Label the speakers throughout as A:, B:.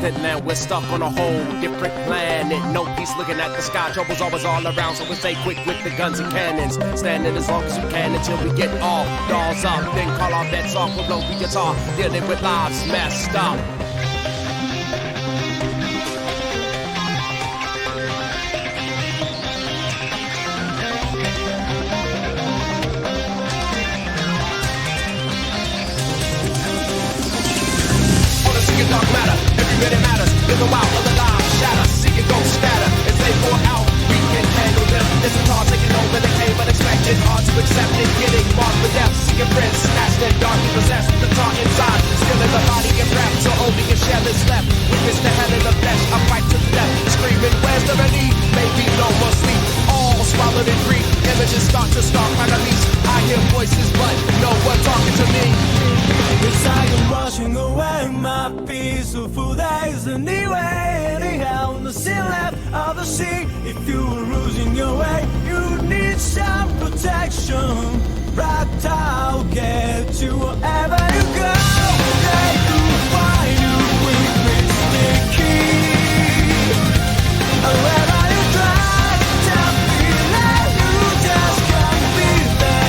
A: distant land. We're stuck on a whole different planet. No peace looking at the sky. Trouble's always all around, so we stay quick with the guns and cannons. Standing as long as we can until we get all dolls up. Then call our bets off, we'll blow the guitar. Dealing with lives messed up. Dark matter, every minute matters. In the wild of the lives shatter, see it go scatter. As they pour out, we can handle them. It's a tar taking over the cave unexpected. Hard to accept it, getting marked with death. Seeking friends, snatched and darkly possessed. The tar inside, still in the body and breath. So only a shell is left. Witness the hell in the flesh, a fight to the death. Screaming, where's the relief? Maybe no more sleep. All swallowed in grief. Images start to stalk my release. I hear voices, but no one talking to me.
B: It's like I'm washing away my peaceful days anyway. Anyhow, nothing left of the sea. If you were losing your way, you need some protection. Right, I'll get you wherever you go. They will find you with sticky. Wherever you try, tell me that you just can't be there.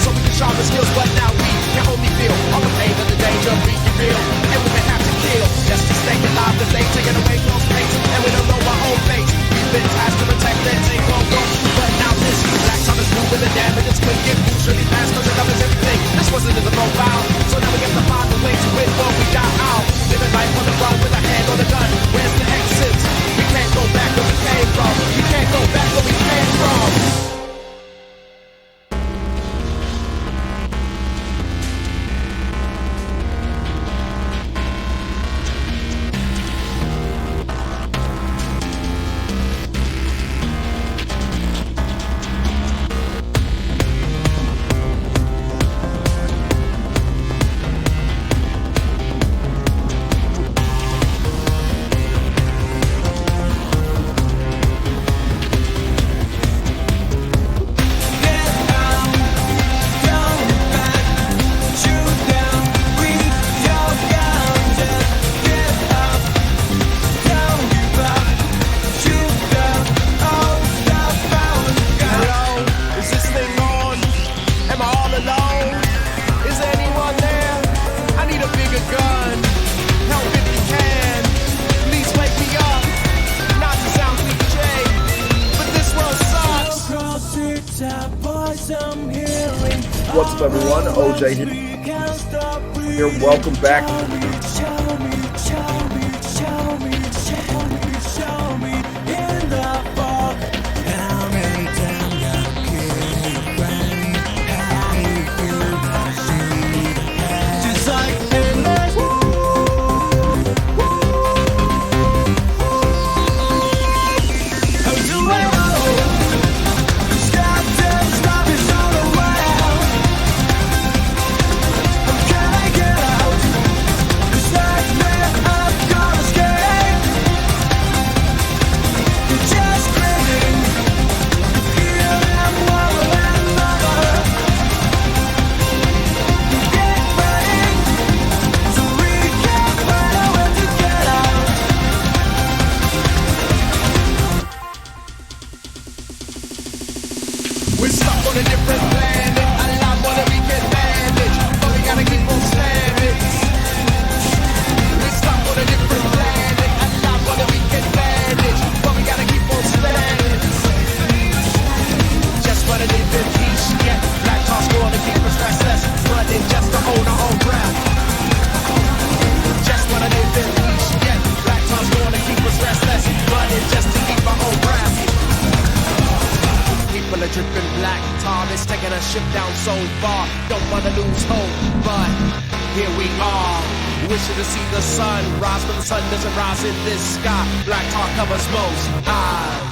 A: So we can sharpen skills, but now we can only feel all the pain and the danger of being real. And we may have to kill just to stay alive, cause they taking away close mates, and we don't know our own fate. We've been tasked to protect and take on go, but now this black time is moving the damage. It's quick, get moves really fast, cause it covers everything. This wasn't in the profile, so now we get to find a way to win before we die out. Living life on the run with a hand on the gun. Where's the exit? We can't go back where we came from. We can't go back where we came from.
C: What's up, everyone? OJ here. Welcome back.
A: Ship down so far, don't wanna lose hope, but here we are, wishing to see the sun rise, but the sun doesn't rise in this sky. Black tar covers most eyes.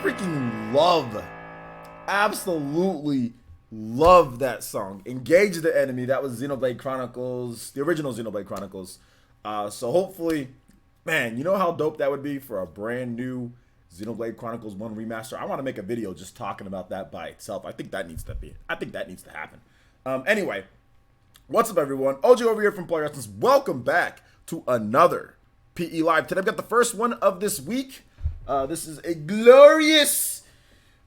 C: freaking love, absolutely love that song. Engage the Enemy. That was Xenoblade Chronicles, the original Xenoblade Chronicles. So hopefully, man, you know how dope that would be for a brand new Xenoblade Chronicles 1 remaster. I want to make a video just talking about that by itself. I think that needs to happen. Anyway, what's up, everyone? OJ over here from Player Essence. Welcome back to another PE Live. Today I've got the first one of this week. This is a glorious,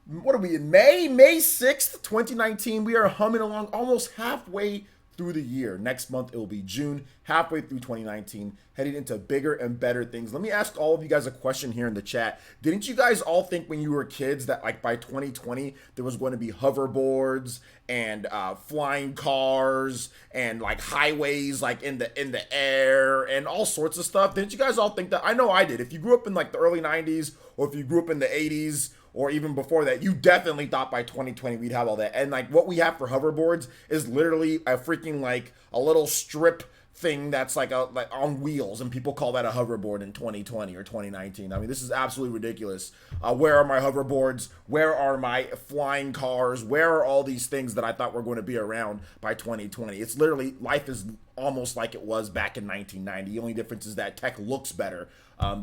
C: what are we in, May 6th, 2019. We are humming along almost halfway through the year. Next month it will be June, halfway through 2019, heading into bigger and better things. Let me ask all of you guys a question here in the chat. Didn't you guys all think when you were kids that like by 2020 there was going to be hoverboards and flying cars and like highways like in the air and all sorts of stuff? Didn't you guys all think that? I know I did. If you grew up in like the early 90s or if you grew up in the 80s or even before that, you definitely thought by 2020 we'd have all that. And like what we have for hoverboards is literally a freaking like a little strip thing that's like on wheels, and people call that a hoverboard in 2020 or 2019. I mean, this is absolutely ridiculous. Where are my hoverboards? Where are my flying cars? Where are all these things that I thought were going to be around by 2020? It's literally, life is almost like it was back in 1990. The only difference is that tech looks better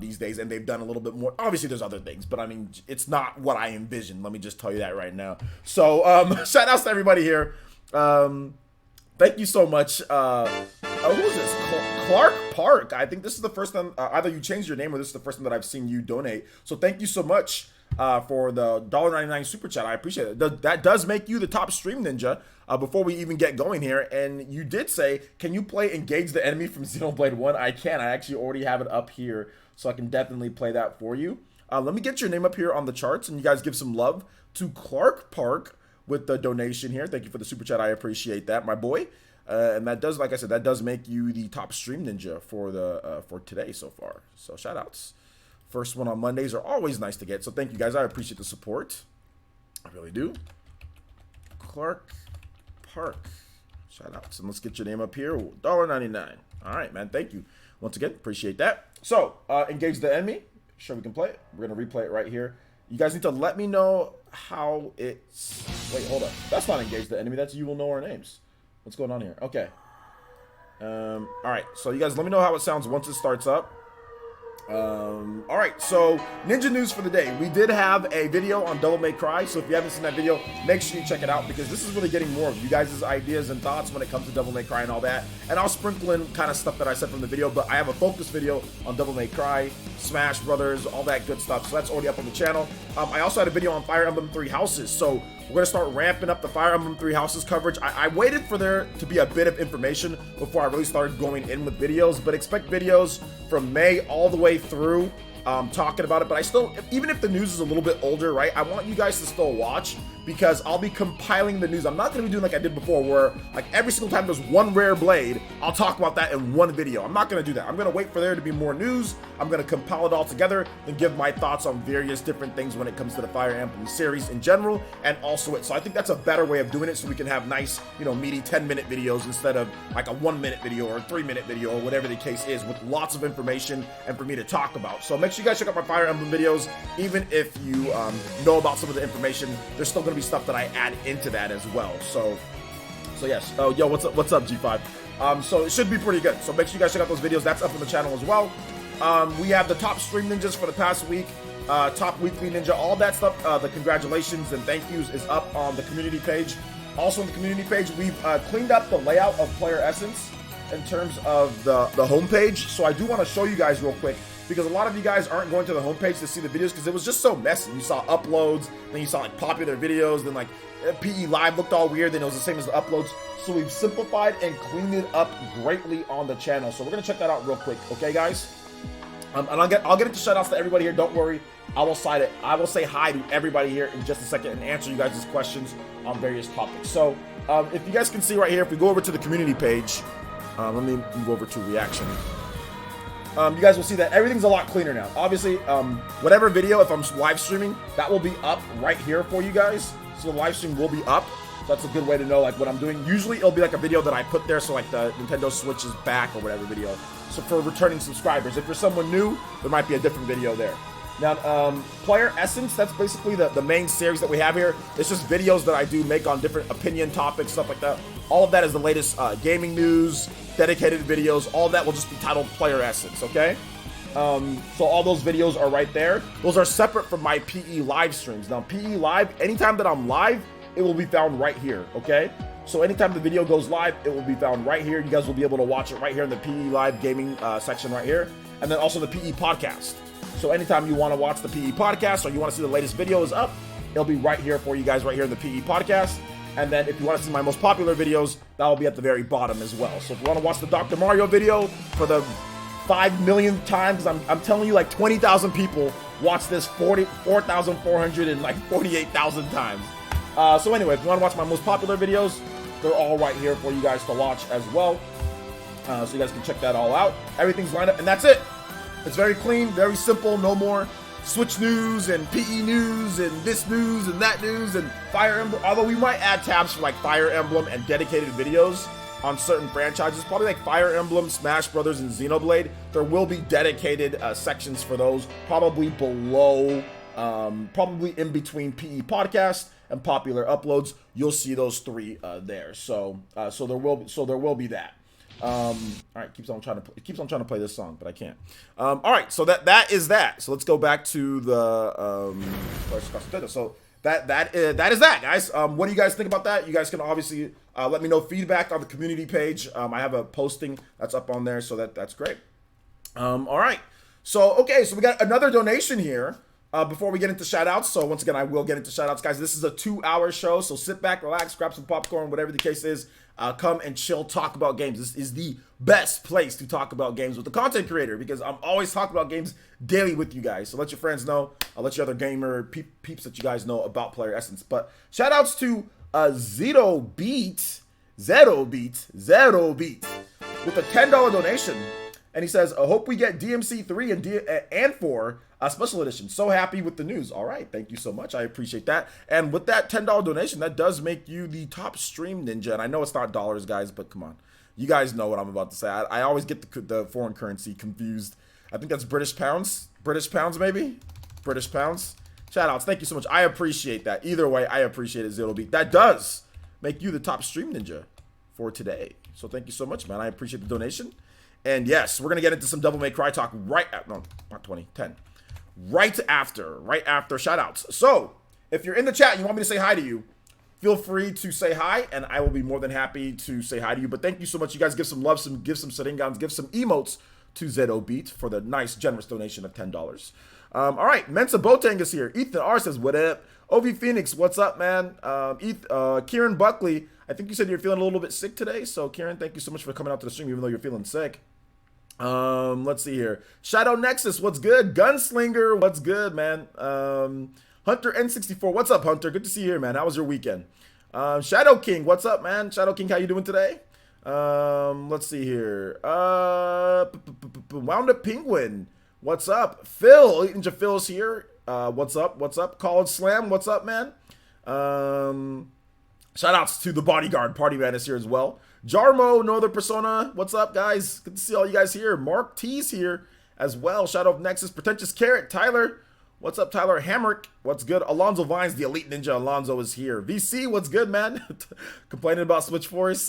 C: these days, and they've done a little bit more. Obviously, there's other things, but I mean, it's not what I envisioned. Let me just tell you that right now. So, shout outs to everybody here. Thank you so much. Who is this? Clark Park. I think this is the first time, either you changed your name or this is the first time that I've seen you donate. So thank you so much for the $1.99 super chat. I appreciate it. That does make you the top stream ninja before we even get going here. And you did say, can you play Engage the Enemy from Xenoblade 1? I can. I actually already have it up here, so I can definitely play that for you. Let me get your name up here on the charts, and you guys give some love to Clark Park with the donation here. Thank you for the super chat. I appreciate that, my boy. And that does, like I said, that does make you the top stream ninja for the for today so far. So shout outs. First one on Mondays are always nice to get. So thank you guys. I appreciate the support. I really do. Clark Park. Shout outs. And let's get your name up here. $1.99. All right, man. Thank you. Once again, appreciate that. So Engage the Enemy. Sure, we can play it. We're going to replay it right here. You guys need to let me know how it's... Wait, hold up. That's not Engage the Enemy. That's You Will Know Our Names. What's going on here? Okay. All right. So you guys let me know how it sounds once it starts up. All right. So ninja news for the day. We did have a video on Devil May Cry. So if you haven't seen that video, make sure you check it out, because this is really getting more of you guys' ideas and thoughts when it comes to Devil May Cry and all that. And I'll sprinkle in kind of stuff that I said from the video, but I have a focus video on Devil May Cry, Smash Brothers, all that good stuff. So that's already up on the channel. I also had a video on Fire Emblem 3 Houses. So we're going to start ramping up the Fire Emblem 3 Houses coverage. I waited for there to be a bit of information before I really started going in with videos, but expect videos from May all the way through talking about it. But I still, even if the news is a little bit older, right, I want you guys to still watch, because I'll be compiling the news. I'm not going to be doing like I did before, where like every single time there's one rare blade, I'll talk about that in one video. I'm not going to do that. I'm going to wait for there to be more news. I'm going to compile it all together and give my thoughts on various different things when it comes to the Fire Emblem series in general, and also it. So I think that's a better way of doing it, so we can have nice, you know, meaty 10-minute videos instead of like a 1-minute video or a 3-minute video or whatever the case is, with lots of information and for me to talk about. So make sure you guys check out my Fire Emblem videos. Even if you know about some of the information, there's still going to be stuff that I add into that as well. So yes. Oh, yo, what's up, G5? So it should be pretty good. So make sure you guys check out those videos. That's up on the channel as well. We have the top stream ninjas for the past week, top weekly ninja, all that stuff. The congratulations and thank yous is up on the community page. Also on the community page, we've cleaned up the layout of Player Essence in terms of the homepage. So I do want to show you guys real quick, because a lot of you guys aren't going to the homepage to see the videos, because it was just so messy. You saw uploads, then you saw like popular videos, then like PE Live looked all weird, then it was the same as the uploads. So we've simplified and cleaned it up greatly on the channel. So we're gonna check that out real quick, okay, guys? And I'll get into shoutouts to everybody here. Don't worry, I will say hi to everybody here in just a second and answer you guys' questions on various topics. So if you guys can see right here, if we go over to the community page, let me move over to reaction. You guys will see that everything's a lot cleaner now. Obviously, whatever video, if I'm live streaming, that will be up right here for you guys. So the live stream will be up. So that's a good way to know like what I'm doing. Usually it'll be like a video that I put there, so like the Nintendo Switch is back or whatever video. So for returning subscribers, if you're someone new, there might be a different video there. Now, Player Essence, that's basically the main series that we have here. It's just videos that I do make on different opinion topics, stuff like that. All of that is the latest gaming news, dedicated videos. All of that will just be titled Player Essence, okay? So all those videos are right there. Those are separate from my PE live streams. Now, PE live, anytime that I'm live, it will be found right here, okay? So anytime the video goes live, it will be found right here. You guys will be able to watch it right here in the PE live gaming section right here. And then also the PE podcast. So anytime you want to watch the PE podcast or you want to see the latest videos up, it'll be right here for you guys right here in the PE podcast. And then if you want to see my most popular videos, that will be at the very bottom as well. So if you want to watch the Dr. Mario video for the 5 millionth time, because I'm telling you, like 20,000 people watch this 4,448,000 times. So anyway, if you want to watch my most popular videos, they're all right here for you guys to watch as well. So you guys can check that all out. Everything's lined up, and that's it. It's very clean, very simple. No more Switch news and PE news and this news and that news and Fire Emblem. Although we might add tabs for like Fire Emblem and dedicated videos on certain franchises, probably like Fire Emblem, Smash Brothers, and Xenoblade. There will be dedicated sections for those, probably below, probably in between PE podcast and popular uploads. You'll see those three there. So there will be that. All right, keeps on trying to play this song, but I can't. All right, so that is that. So let's go back to the so that is that, guys. What do you guys think about that? You guys can obviously let me know feedback on the community page. I have a posting that's up on there, so that's great. All right, so okay, so we got another donation here. Before we get into shoutouts, so once again, I will get into shoutouts, guys. This is a 2-hour show, so sit back, relax, grab some popcorn, whatever the case is. Come and chill, talk about games. This is the best place to talk about games with the content creator, because I'm always talking about games daily with you guys. So let your friends know. I'll let your other gamer peeps that you guys know about Player Essence. But shoutouts to Zeto Beat with a $10 donation. And he says, I hope we get DMC 3 and 4 special edition. So happy with the news. All right. Thank you so much. I appreciate that. And with that $10 donation, that does make you the top stream ninja. And I know it's not dollars, guys, but come on. You guys know what I'm about to say. I always get the foreign currency confused. I think that's British pounds. British pounds, maybe? British pounds. Shout outs. Thank you so much. I appreciate that. Either way, I appreciate it, Zero Beat. That does make you the top stream ninja for today. So thank you so much, man. I appreciate the donation. And yes, we're going to get into some Devil May Cry talk right after, no, not 20, 10. Right after shoutouts. So, if you're in the chat and you want me to say hi to you, feel free to say hi, and I will be more than happy to say hi to you. But thank you so much. You guys give some love, give some Sharingans, give some emotes to Zeto Beat for the nice, generous donation of $10. All right, Mensa Botang is here. Ethan R says, what up? Ovi Phoenix, what's up, man? Kieran Buckley, I think you said you're feeling a little bit sick today. So, Kieran, thank you so much for coming out to the stream, even though you're feeling sick. Let's see here. Shadow Nexus, what's good? Gunslinger, what's good, man? Hunter N64, what's up, Hunter? Good to see you here, man. How was your weekend? Shadow King, what's up, man? Shadow King, how you doing today? Let's see here. Wound Up Penguin, what's up? Phil, Ninja Phil's here. What's up? What's up? College Slam, what's up, man? Shout outs to the Bodyguard. Party Man is here as well. Jarmo, no other persona. What's up, guys? Good to see all you guys here. Mark T's here as well. Shadow of Nexus. Pretentious Carrot. Tyler. What's up, Tyler? Hamrick. What's good? Alonzo Vines, the Elite Ninja. Alonzo is here. VC, what's good, man? Complaining about Switch Force.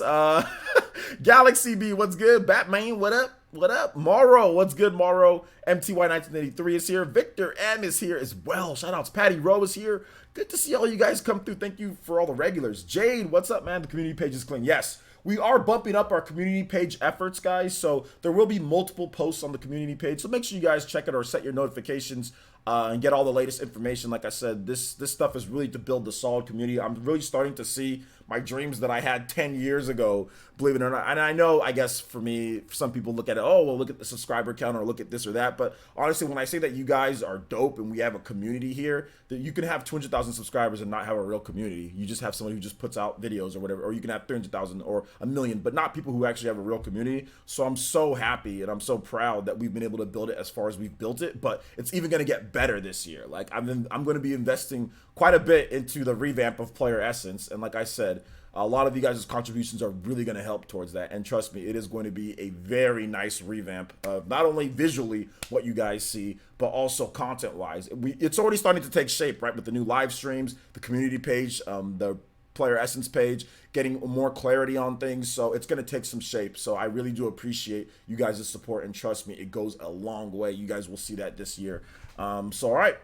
C: Galaxy B, what's good? Batman, what up? What up? Morrow, what's good, Morrow? MTY1983 is here. Victor M is here as well. Shout outs. Patty Rowe is here. Good to see all you guys come through. Thank you for all the regulars. Jade, what's up, man? The community page is clean. Yes, we are bumping up our community page efforts, guys. So there will be multiple posts on the community page. So make sure you guys check it or set your notifications and get all the latest information. Like I said, this stuff is really to build the solid community. I'm really starting to see my dreams that I had 10 years ago, believe it or not. And I know, I guess for me, some people look at it, oh, well, look at the subscriber count or look at this or that. But honestly, when I say that you guys are dope and we have a community here, that you can have 200,000 subscribers and not have a real community. You just have somebody who just puts out videos or whatever, or you can have 300,000 or a million, but not people who actually have a real community. So I'm so happy and I'm so proud that we've been able to build it as far as we've built it, but it's even going to get better this year. Like I'm going to be investing quite a bit into the revamp of Player Essence. And like I said, said, a lot of you guys' contributions are really going to help towards that. And trust me, it is going to be a very nice revamp of not only visually what you guys see, but also content-wise. It's already starting to take shape, right, with the new live streams, the community page, the player essence page, getting more clarity on things. So it's going to take some shape. So I really do appreciate you guys' support. And trust me, it goes a long way. You guys will see that this year. So, all right.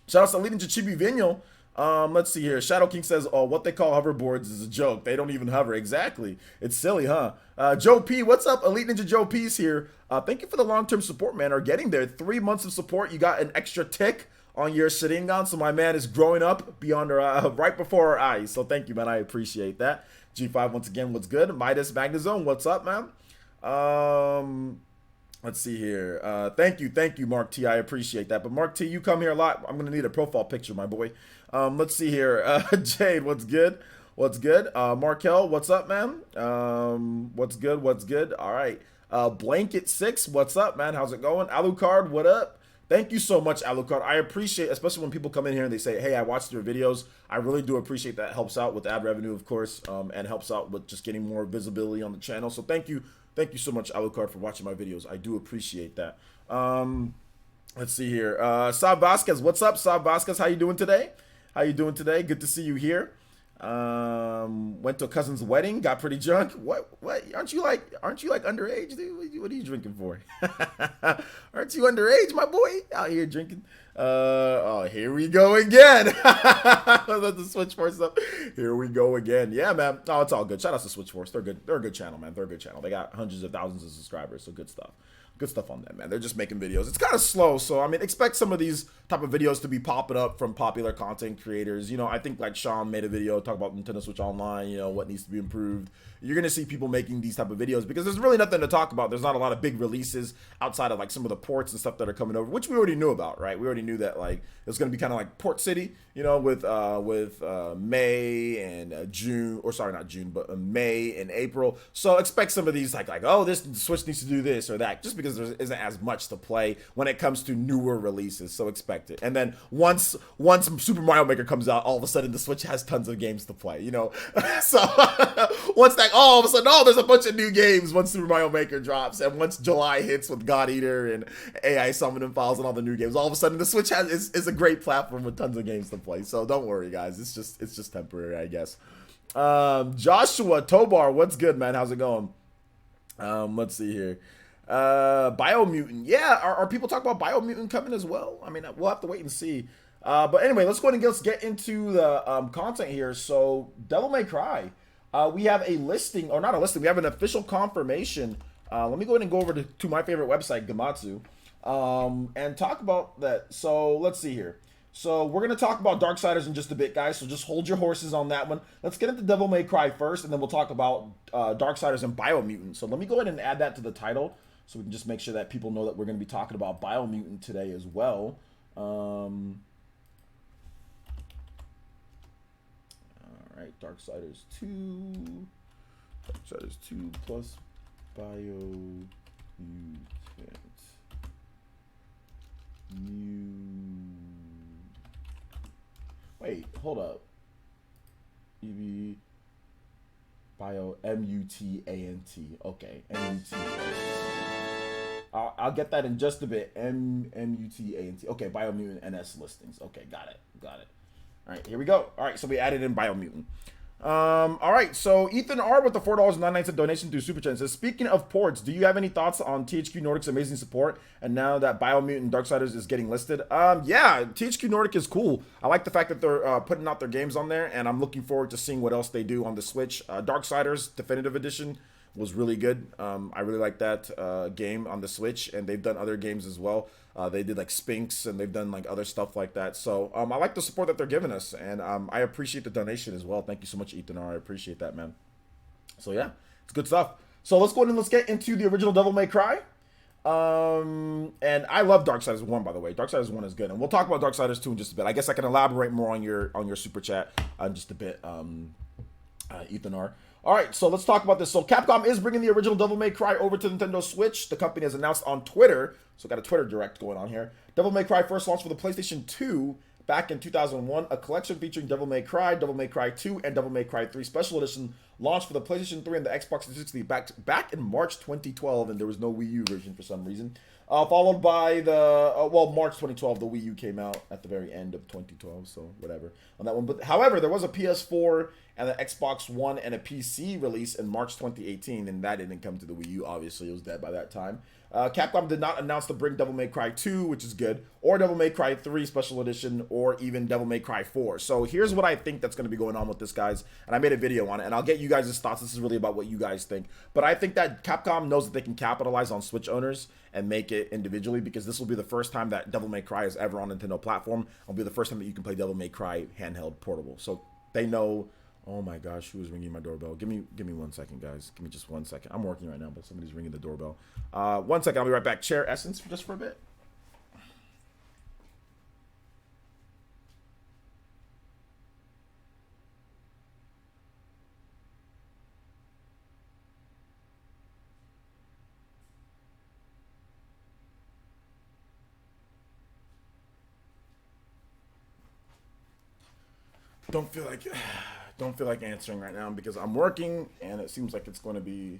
C: Shout out to Leading to Chibi Vino. Let's see here. Shadow King says, oh, what they call hoverboards is a joke. They don't even hover. Exactly. It's silly, huh? Joe P, what's up? Elite Ninja Joe P's here. Thank you for the long-term support, man. Are getting there. 3 months of support. You got an extra tick on your Sharingan. So my man is growing up beyond our, right before our eyes. So thank you, man. I appreciate that. G5, once again, what's good? Midas Magnazone, what's up, man? Let's see here. Thank you, Mark T. I appreciate that. But Mark T, you come here a lot. I'm gonna need a profile picture, my boy. Let's see here. Jade, what's good? What's good? Markel, what's up, man? What's good? What's good? All right. Blanket 6, what's up, man? How's it going? Alucard, what up? Thank you so much, Alucard. I appreciate, especially when people come in here and they say, hey, I watched your videos. I really do appreciate that. Helps out with ad revenue, of course, and helps out with just getting more visibility on the channel. So thank you. Thank you so much, Alucard, for watching my videos. I do appreciate that. Let's see here. Saab Vasquez, what's up, Saab Vasquez? How you doing today? How you doing today? Good to see you here. Went to a cousin's wedding, got pretty drunk. What aren't you like underage, dude? What are you drinking for? Aren't you underage, my boy? Out here drinking. Oh, here we go again. Let the Switch Force up. Here we go again. Yeah, man. Oh, it's all good. Shout out to Switch Force. They're good. They're a good channel, man. They're a good channel. They got hundreds of thousands of subscribers, so good stuff. Good stuff on them, man. They're just making videos. It's kind of slow, so I mean, expect some of these type of videos to be popping up from popular content creators. You know, I think like Sean made a video talk about Nintendo Switch Online, you know, what needs to be improved. You're gonna see people making these type of videos because there's really nothing to talk about. There's not a lot of big releases outside of like some of the ports and stuff that are coming over, which we already knew about, right? We already knew that like it's gonna be kind of like Port City, you know, with May and June, or sorry, not June, but May and April. So expect some of these like oh, this Switch needs to do this or that, just because there isn't as much to play when it comes to newer releases. So expect it. And then once Super Mario Maker comes out, all of a sudden the Switch has tons of games to play, you know. So once that, all of a sudden, there's a bunch of new games once Super Mario Maker drops, and once July hits with God Eater and AI Summoning Files and all the new games, all of a sudden the Switch is a great platform with tons of games to play. So don't worry, guys. It's just temporary, I guess. Joshua Tobar, what's good, man? How's it going? Let's see here. Biomutant, yeah. Are people talking about Biomutant coming as well? I mean, we'll have to wait and see. But anyway, let's go ahead and let's get into the content here. So, Devil May Cry. We have a listing, or not a listing, we have an official confirmation. Let me go ahead and go over to my favorite website, Gamatsu, and talk about that. So let's see here. So we're going to talk about Darksiders in just a bit, guys, so just hold your horses on that one. Let's get into Devil May Cry first, and then we'll talk about Darksiders and Biomutant. So let me go ahead and add that to the title, so we can just make sure that people know that we're going to be talking about Biomutant today as well. Alright, Darksiders 2 plus Biomutant. Wait, hold up. M-U-T-A-N-T. Okay, M-U-T-A-N-T. I'll get that in just a bit. M-U-T-A-N-T. Okay, Biomutant NS listings. Okay, got it. All right, here we go. All right, so we added in Biomutant. All right, so Ethan R with the $4.99 donation through Super Chat says, speaking of ports, do you have any thoughts on THQ Nordic's amazing support and now that Biomutant Darksiders is getting listed? Yeah, THQ Nordic is cool. I like the fact that they're putting out their games on there, and I'm looking forward to seeing what else they do on the Switch. Darksiders Definitive Edition was really good. I really like that game on the Switch, and they've done other games as well. They did like Spinks, and they've done like other stuff like that. So I like the support that they're giving us, and I appreciate the donation as well. Thank you so much, Ethan R. I appreciate that, man. So yeah, it's good stuff. So let's go ahead and let's get into the original Devil May Cry. And I love Darksiders 1, by the way. Darksiders 1 is good, and we'll talk about Darksiders 2 in just a bit. I guess I can elaborate more on your super chat in just a bit, Ethan R. All right, so let's talk about this. So Capcom is bringing the original Devil May Cry over to Nintendo Switch. The company has announced on Twitter, so got a Twitter direct going on here. Devil May Cry first launched for the PlayStation 2 back in 2001, a collection featuring Devil May Cry, Devil May Cry 2, and Devil May Cry 3 Special Edition launched for the PlayStation 3 and the Xbox 360 back in March 2012, and there was no Wii U version for some reason. Followed by the, March 2012, the Wii U came out at the very end of 2012, so whatever on that one. But however, there was a PS4 and an Xbox One and a PC release in March 2018, and that didn't come to the Wii U, obviously. It was dead by that time. Capcom did not announce to bring Devil May Cry 2, which is good, or Devil May Cry 3 Special Edition, or even Devil May Cry 4. So here's what I think that's going to be going on with this, guys. And I made a video on it, and I'll get you guys' thoughts. This is really about what you guys think. But I think that Capcom knows that they can capitalize on Switch owners and make it individually, because this will be the first time that Devil May Cry is ever on Nintendo platform. It'll be the first time that you can play Devil May Cry handheld portable. So they know. Oh my gosh, who is ringing my doorbell? Give me 1 second, guys. Give me just 1 second. I'm working right now, but somebody's ringing the doorbell. 1 second, I'll be right back. Chair Essence just for a bit. Don't feel like answering right now because I'm working, and it seems like it's going to be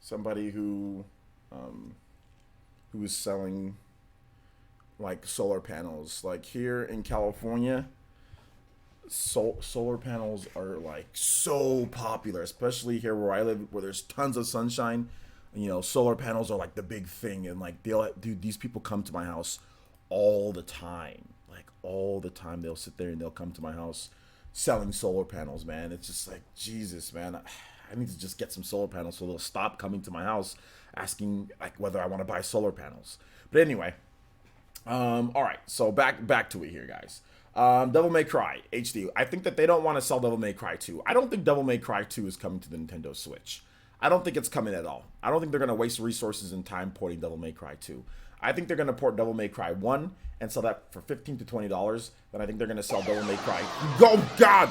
C: somebody who is selling like solar panels. Like here in California, solar panels are like so popular, especially here where I live, where there's tons of sunshine. You know, solar panels are like the big thing, and like these people come to my house all the time. Like all the time, they'll sit there and they'll come to my house selling solar panels, man. It's just like, Jesus, man, I need to just get some solar panels so they'll stop coming to my house asking like whether I want to buy solar panels. But anyway, all right, so back to it here, guys. Devil May Cry HD. I think that they don't want to sell Devil May Cry 2. I don't think Devil May Cry 2 is coming to the Nintendo Switch. I don't think it's coming at all. I don't think they're going to waste resources and time porting Devil May Cry 2. I think they're going to port Devil May Cry 1 and sell that for $15 to $20. Then I think they're going to sell Devil May Cry. Oh, God!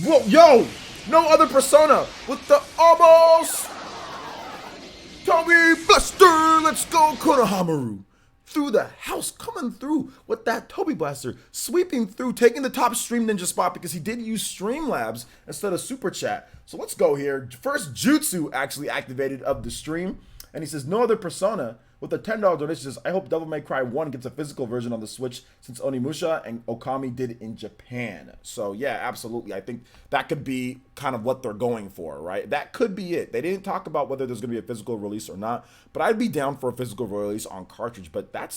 C: Whoa, yo! No other Persona with the almost! Toby Blaster! Let's go, Konohamaru! Through the house, coming through with that Toby Blaster, sweeping through, taking the top Stream Ninja spot because he did use Streamlabs instead of Super Chat. So let's go here. First Jutsu actually activated of the stream, and he says, no other Persona. With a $10 donation, says, I hope Devil May Cry 1 gets a physical version on the Switch since Onimusha and Okami did in Japan. So yeah, absolutely. I think that could be kind of what they're going for, right? That could be it. They didn't talk about whether there's going to be a physical release or not, but I'd be down for a physical release on cartridge. But I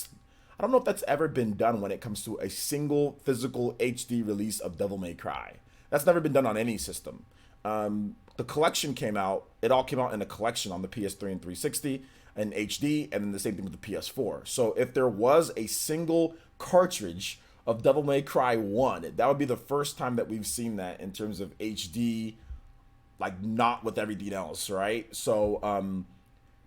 C: don't know if that's ever been done when it comes to a single physical HD release of Devil May Cry. That's never been done on any system. The collection came out. It all came out in a collection on the PS3 and 360. And HD, and then the same thing with the PS4. So if there was a single cartridge of Devil May Cry 1, that would be the first time that we've seen that in terms of HD, like not with everything else, right? So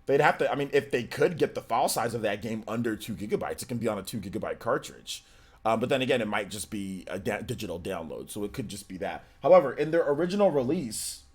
C: they'd have to, I mean, if they could get the file size of that game under 2 gigabytes, it can be on a 2 gigabyte cartridge. But then again, it might just be a digital download, so it could just be that. However, in their original release,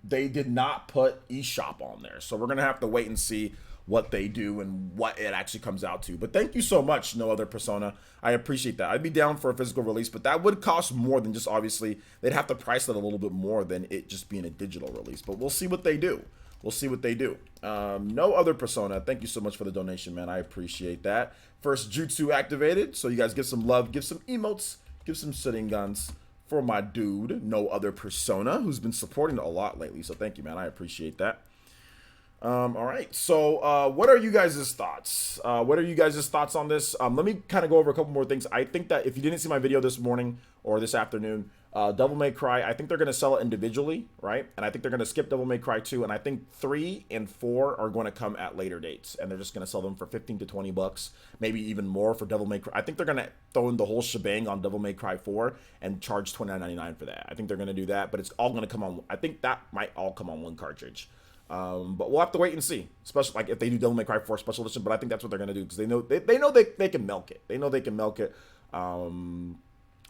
C: they did not put eShop on there, so we're gonna have to wait and see what they do and what it actually comes out to. But thank you so much, No Other Persona. I appreciate that. I'd be down for a physical release, but that would cost more than just, obviously, they'd have to price it a little bit more than it just being a digital release. But we'll see what they do. We'll see what they do. No Other Persona. Thank you so much for the donation, man. I appreciate that. First Jutsu activated, so you guys give some love, give some emotes, give some sitting guns for my dude, No Other Persona, who's been supporting a lot lately. So thank you, man. I appreciate that. All right. So what are you guys' thoughts? What are you guys' thoughts on this? Let me kind of go over a couple more things. I think that if you didn't see my video this morning or this afternoon, Devil May Cry, I think they're going to sell it individually, right? And I think they're going to skip Devil May Cry 2. And I think 3 and 4 are going to come at later dates. And they're just going to sell them for $15 to $20, maybe even more for Devil May Cry. I think they're going to throw in the whole shebang on Devil May Cry 4 and charge $29.99 for that. I think they're going to do that, but it's all going to come on. I think that might all come on one cartridge. But we'll have to wait and see, especially like if they do Devil May Cry 4 Special Edition. But I think that's what they're going to do because they know they can milk it. They know they can milk it.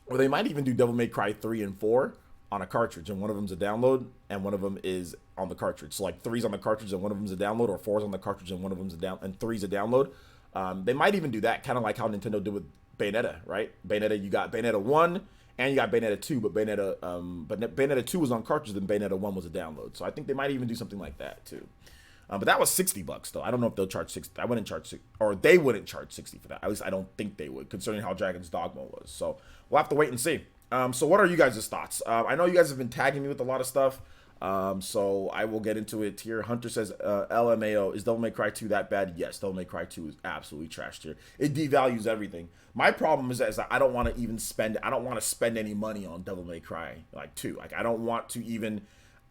C: Or they might even do Devil May Cry 3 and 4 on a cartridge, and one of them's a download, and one of them is on the cartridge. So like 3's on the cartridge, and one of them's a download, or 4's on the cartridge, and one of them's a down, and 3's a download. They might even do that, kind of like how Nintendo did with Bayonetta, right? Bayonetta, you got Bayonetta 1 and you got Bayonetta 2, but Bayonetta 2 was on cartridge, then Bayonetta 1 was a download. So I think they might even do something like that too. But that was $60 though. I don't know if they'll charge 60. I wouldn't charge 60, or they wouldn't charge 60 for that. At least I don't think they would, considering how Dragon's Dogma was. So we'll have to wait and see. So what are you guys' thoughts? I know you guys have been tagging me with a lot of stuff. So I will get into it here. Hunter says, LMAO, is Devil May Cry 2 that bad? Yes, Devil May Cry 2 is absolutely trash tier. It devalues everything. My problem is that I don't want to even spend, I don't want to spend any money on Devil May Cry, like 2. Like, I don't want to even,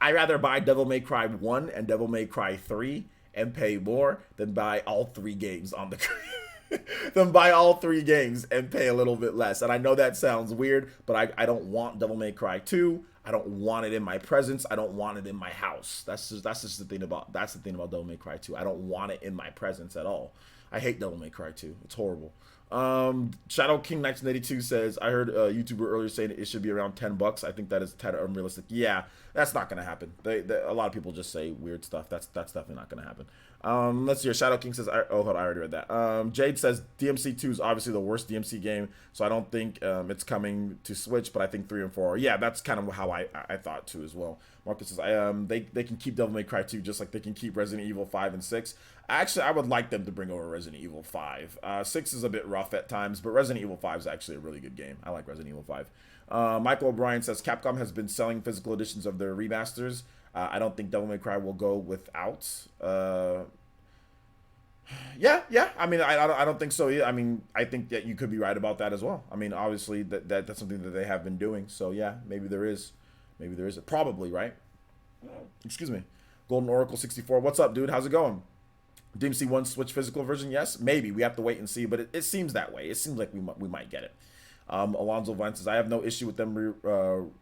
C: I'd rather buy Devil May Cry 1 and Devil May Cry 3 and pay more than buy all 3 games on the than buy all 3 games and pay a little bit less. And I know that sounds weird, but I don't want Devil May Cry 2. I don't want it in my presence. I don't want it in my house. That's just the thing about Devil May Cry 2. I don't want it in my presence at all. I hate Devil May Cry 2. It's horrible. Shadow King 1982 says, I heard a YouTuber earlier saying it should be around $10. I think that is kind of unrealistic. Yeah, that's not gonna happen. A lot of people just say weird stuff. That's definitely not gonna happen. Let's see. Shadow King says, hold on, I already read that. Jade says DMC 2 is obviously the worst DMC game, so I don't think it's coming to Switch, but I think 3 and 4 are. Yeah, that's kind of how I thought too as well. Marcus says, they can keep Devil May Cry 2 just like they can keep Resident Evil 5 and 6. Actually, I would like them to bring over Resident Evil 5. 6 is a bit rough at times, but Resident Evil 5 is actually a really good game. I like Resident Evil 5. Michael O'Brien says, Capcom has been selling physical editions of their remasters. I don't think Devil May Cry will go without. Yeah. I mean, I don't think so either. I mean, I think that you could be right about that as well. I mean, obviously that's something that they have been doing. So yeah, maybe there is. Probably, right? Excuse me. Golden Oracle 64. What's up, dude? How's it going? DMC 1 Switch physical version? Yes, maybe. We have to wait and see, but it seems that way. It seems like we might get it. Alonzo Vine says, I have no issue with them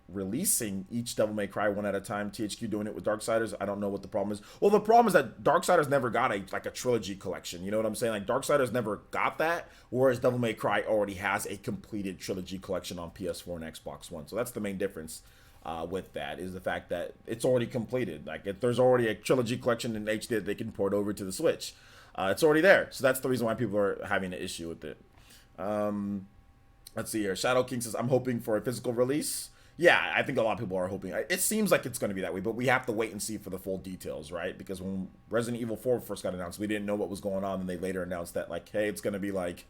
C: releasing each Devil May Cry one at a time. THQ doing it with Darksiders. I don't know what the problem is. Well, the problem is that Darksiders never got a trilogy collection. You know what I'm saying? Like, Darksiders never got that, whereas Devil May Cry already has a completed trilogy collection on PS4 and Xbox One. So that's the main difference with that, is the fact that it's already completed. Like, if there's already a trilogy collection in HD that they can port over to the Switch. It's already there. So that's the reason why people are having an issue with it. Let's see here. Shadow King says, I'm hoping for a physical release. Yeah, I think a lot of people are hoping. It seems like it's going to be that way, but we have to wait and see for the full details, right? Because when Resident Evil 4 first got announced, we didn't know what was going on, and they later announced that, like, hey, it's going to be like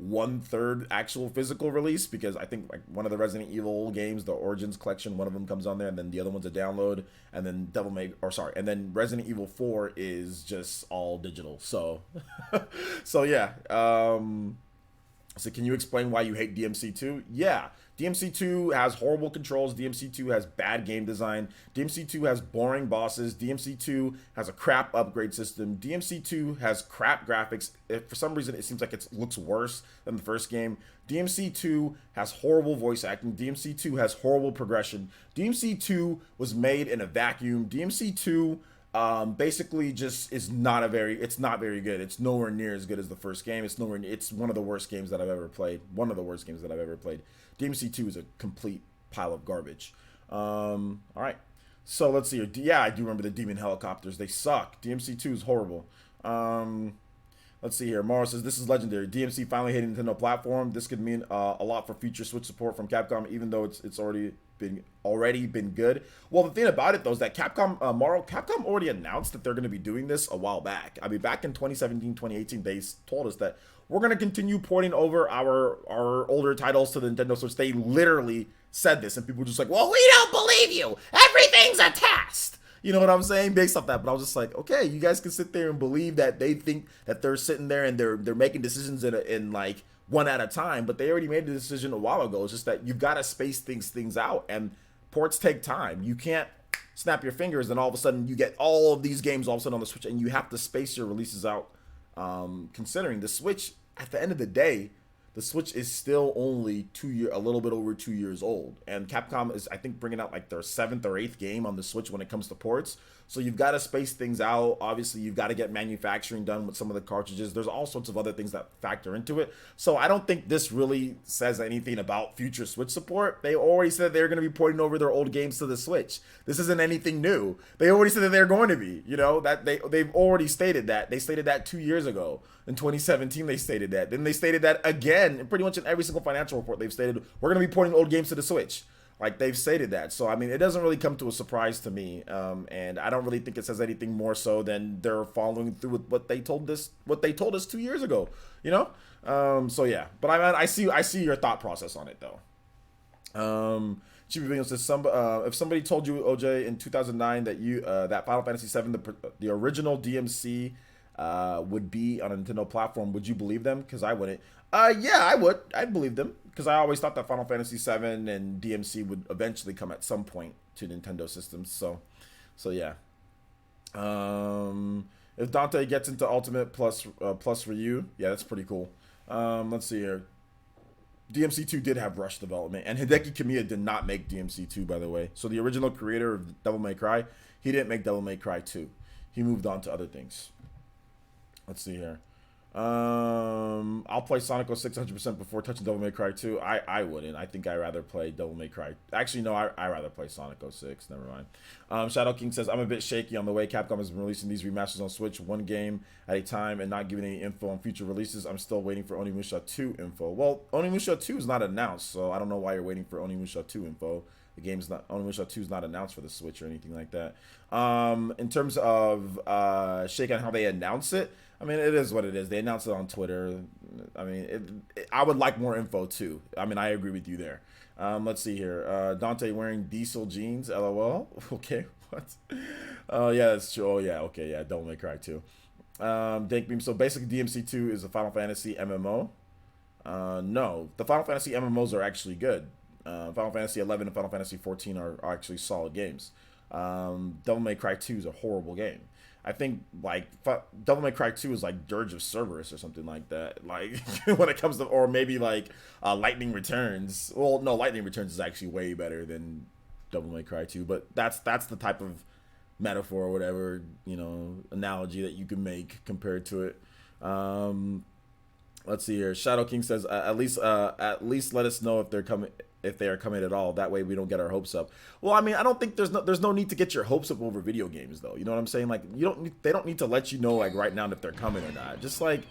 C: 1/3 actual physical release, because I think like one of the Resident Evil games, the Origins collection, one of them comes on there, and then the other one's a download, and then and then Resident Evil 4 is just all digital. So, so yeah. So can you explain why you hate DMC2? Yeah. DMC2 has horrible controls. DMC2 has bad game design. DMC2 has boring bosses. DMC2 has a crap upgrade system. DMC2 has crap graphics. For some reason, it seems like it looks worse than the first game. DMC2 has horrible voice acting. DMC2 has horrible progression. DMC2 was made in a vacuum. DMC2 basically just is it's not very good. It's nowhere near as good as the first game. It's one of the worst games that I've ever played. DMC2 is a complete pile of garbage. All right. So let's see here. Yeah, I do remember the Demon Helicopters. They suck. DMC2 is horrible. Let's see here. Morrow says, this is legendary. DMC finally hitting Nintendo platform. This could mean a lot for future Switch support from Capcom, even though it's already been good. Well, the thing about it though is that Capcom already announced that they're going to be doing this a while back. I mean, back in 2017, 2018, they told us that we're going to continue porting over our older titles to the Nintendo Switch. They literally said this, and people were just like, well, we don't believe you. Everything's a test. You know what I'm saying? Based off that. But I was just like, okay, you guys can sit there and believe that they think that they're sitting there and they're making decisions in like one at a time, but they already made the decision a while ago. It's just that you've got to space things out, and ports take time. You can't snap your fingers and all of a sudden you get all of these games all of a sudden on the Switch, and you have to space your releases out. Considering the Switch, at the end of the day, the Switch is still only a little bit over 2 years old, and Capcom is, I think, bringing out like their 7th or 8th game on the Switch when it comes to ports. So you've got to space things out. Obviously, you've got to get manufacturing done with some of the cartridges. There's all sorts of other things that factor into it. So I don't think this really says anything about future Switch support. They already said they're going to be porting over their old games to the Switch. This isn't anything new. They already said that they're going to be. You know, that they've already stated that. They stated that 2 years ago. In 2017, they stated that. Then they stated that again, pretty much in every single financial report. They've stated we're going to be porting old games to the Switch. Like, they've stated that. So, I mean, it doesn't really come to a surprise to me. And I don't really think it says anything more so than they're following through with what they told us 2 years ago, you know? So yeah, but I see your thought process on it though. Chibi Bingo says if somebody told you, OJ, in 2009 that that Final Fantasy VII, the original DMC, would be on a Nintendo platform, would you believe them? Because I wouldn't. Yeah, I would. I'd believe them because I always thought that Final Fantasy VII and DMC would eventually come at some point to Nintendo systems. So yeah. If Dante gets into Ultimate plus Ryu, yeah, that's pretty cool. Let's see here. DMC2 did have rush development, and Hideki Kamiya did not make DMC2, by the way. So the original creator of Devil May Cry, he didn't make Devil May Cry 2. He moved on to other things. Let's see here. I'll play Sonic 06 100% before touching Devil May Cry 2. I wouldn't. I think I'd rather play Devil May Cry. Actually, no, I'd rather play Sonic 06. Never mind. Shadow King says, I'm a bit shaky on the way Capcom has been releasing these remasters on Switch one game at a time and not giving any info on future releases. I'm still waiting for Onimusha 2 info. Well, Onimusha 2 is not announced, so I don't know why you're waiting for Onimusha 2 info. The game's not, Onimusha 2 is not announced for the Switch or anything like that. In terms of shake on how they announce it, I mean, it is what it is. They announced it on Twitter. I mean, I would like more info too. I mean, I agree with you there. Let's see here. Dante wearing diesel jeans. LOL. Okay, what? Oh yeah, that's true. Oh yeah, okay, yeah. Don't May Cry 2. Dank Beam. So basically, DMC2 is a Final Fantasy MMO. No, the Final Fantasy MMOs are actually good. Final Fantasy 11 and Final Fantasy 14 are actually solid games. Devil May Cry 2 is a horrible game. I think like Devil May Cry 2 is like Dirge of Cerberus or something like that. Like when it comes to, or maybe like Lightning Returns. Well, no, Lightning Returns is actually way better than Devil May Cry 2. But that's the type of metaphor or whatever, you know, analogy that you can make compared to it. Let's see here. Shadow King says at least let us know if they are coming at all. That way we don't get our hopes up. Well, I mean, I don't think there's no need to get your hopes up over video games though. You know what I'm saying? Like they don't need to let you know like right now if they're coming or not. Just like,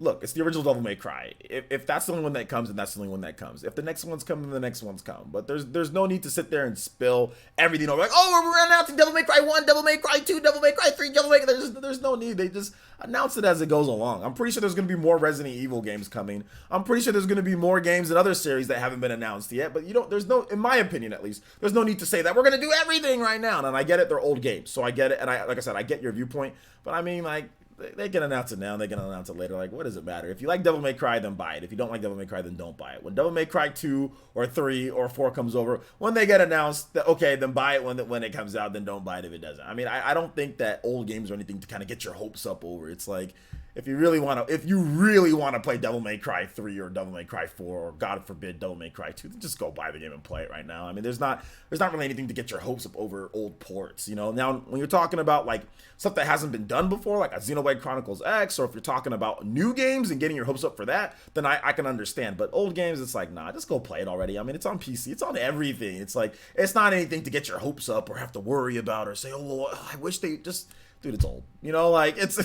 C: look, it's the original Devil May Cry. If that's the only one that comes, then that's the only one that comes. If the next one's coming, then the next one's come. But there's no need to sit there and spill everything over. Like, oh, we're announcing Devil May Cry 1, Devil May Cry 2, Devil May Cry 3, Devil May Cry. There's no need. They just announce it as it goes along. I'm pretty sure there's going to be more Resident Evil games coming. I'm pretty sure there's going to be more games in other series that haven't been announced yet. But there's no, in my opinion at least, there's no need to say that we're going to do everything right now. And I get it, they're old games. So I get it. And like I said, I get your viewpoint. But I mean, like, they can announce it now, they can announce it later. Like, what does it matter? If you like Devil May Cry, then buy it. If you don't like Devil May Cry, then don't buy it. When Devil May Cry 2 or 3 or 4 comes over, when they get announced, okay, then buy it when it comes out, then don't buy it if it doesn't. I mean, I don't think that old games or anything to kind of get your hopes up over. It's like, if you really want to play Devil May Cry 3 or Devil May Cry 4 or God forbid Devil May Cry 2, then just go buy the game and play it right now. I mean, there's not really anything to get your hopes up over old ports, you know. Now, when you're talking about like stuff that hasn't been done before, like a Xenoblade Chronicles X, or if you're talking about new games and getting your hopes up for that, then I can understand. But old games, it's like, nah, just go play it already. I mean, it's on PC, it's on everything. It's like, it's not anything to get your hopes up or have to worry about or say, oh, well, I wish they just. Dude, it's old. You know, like it's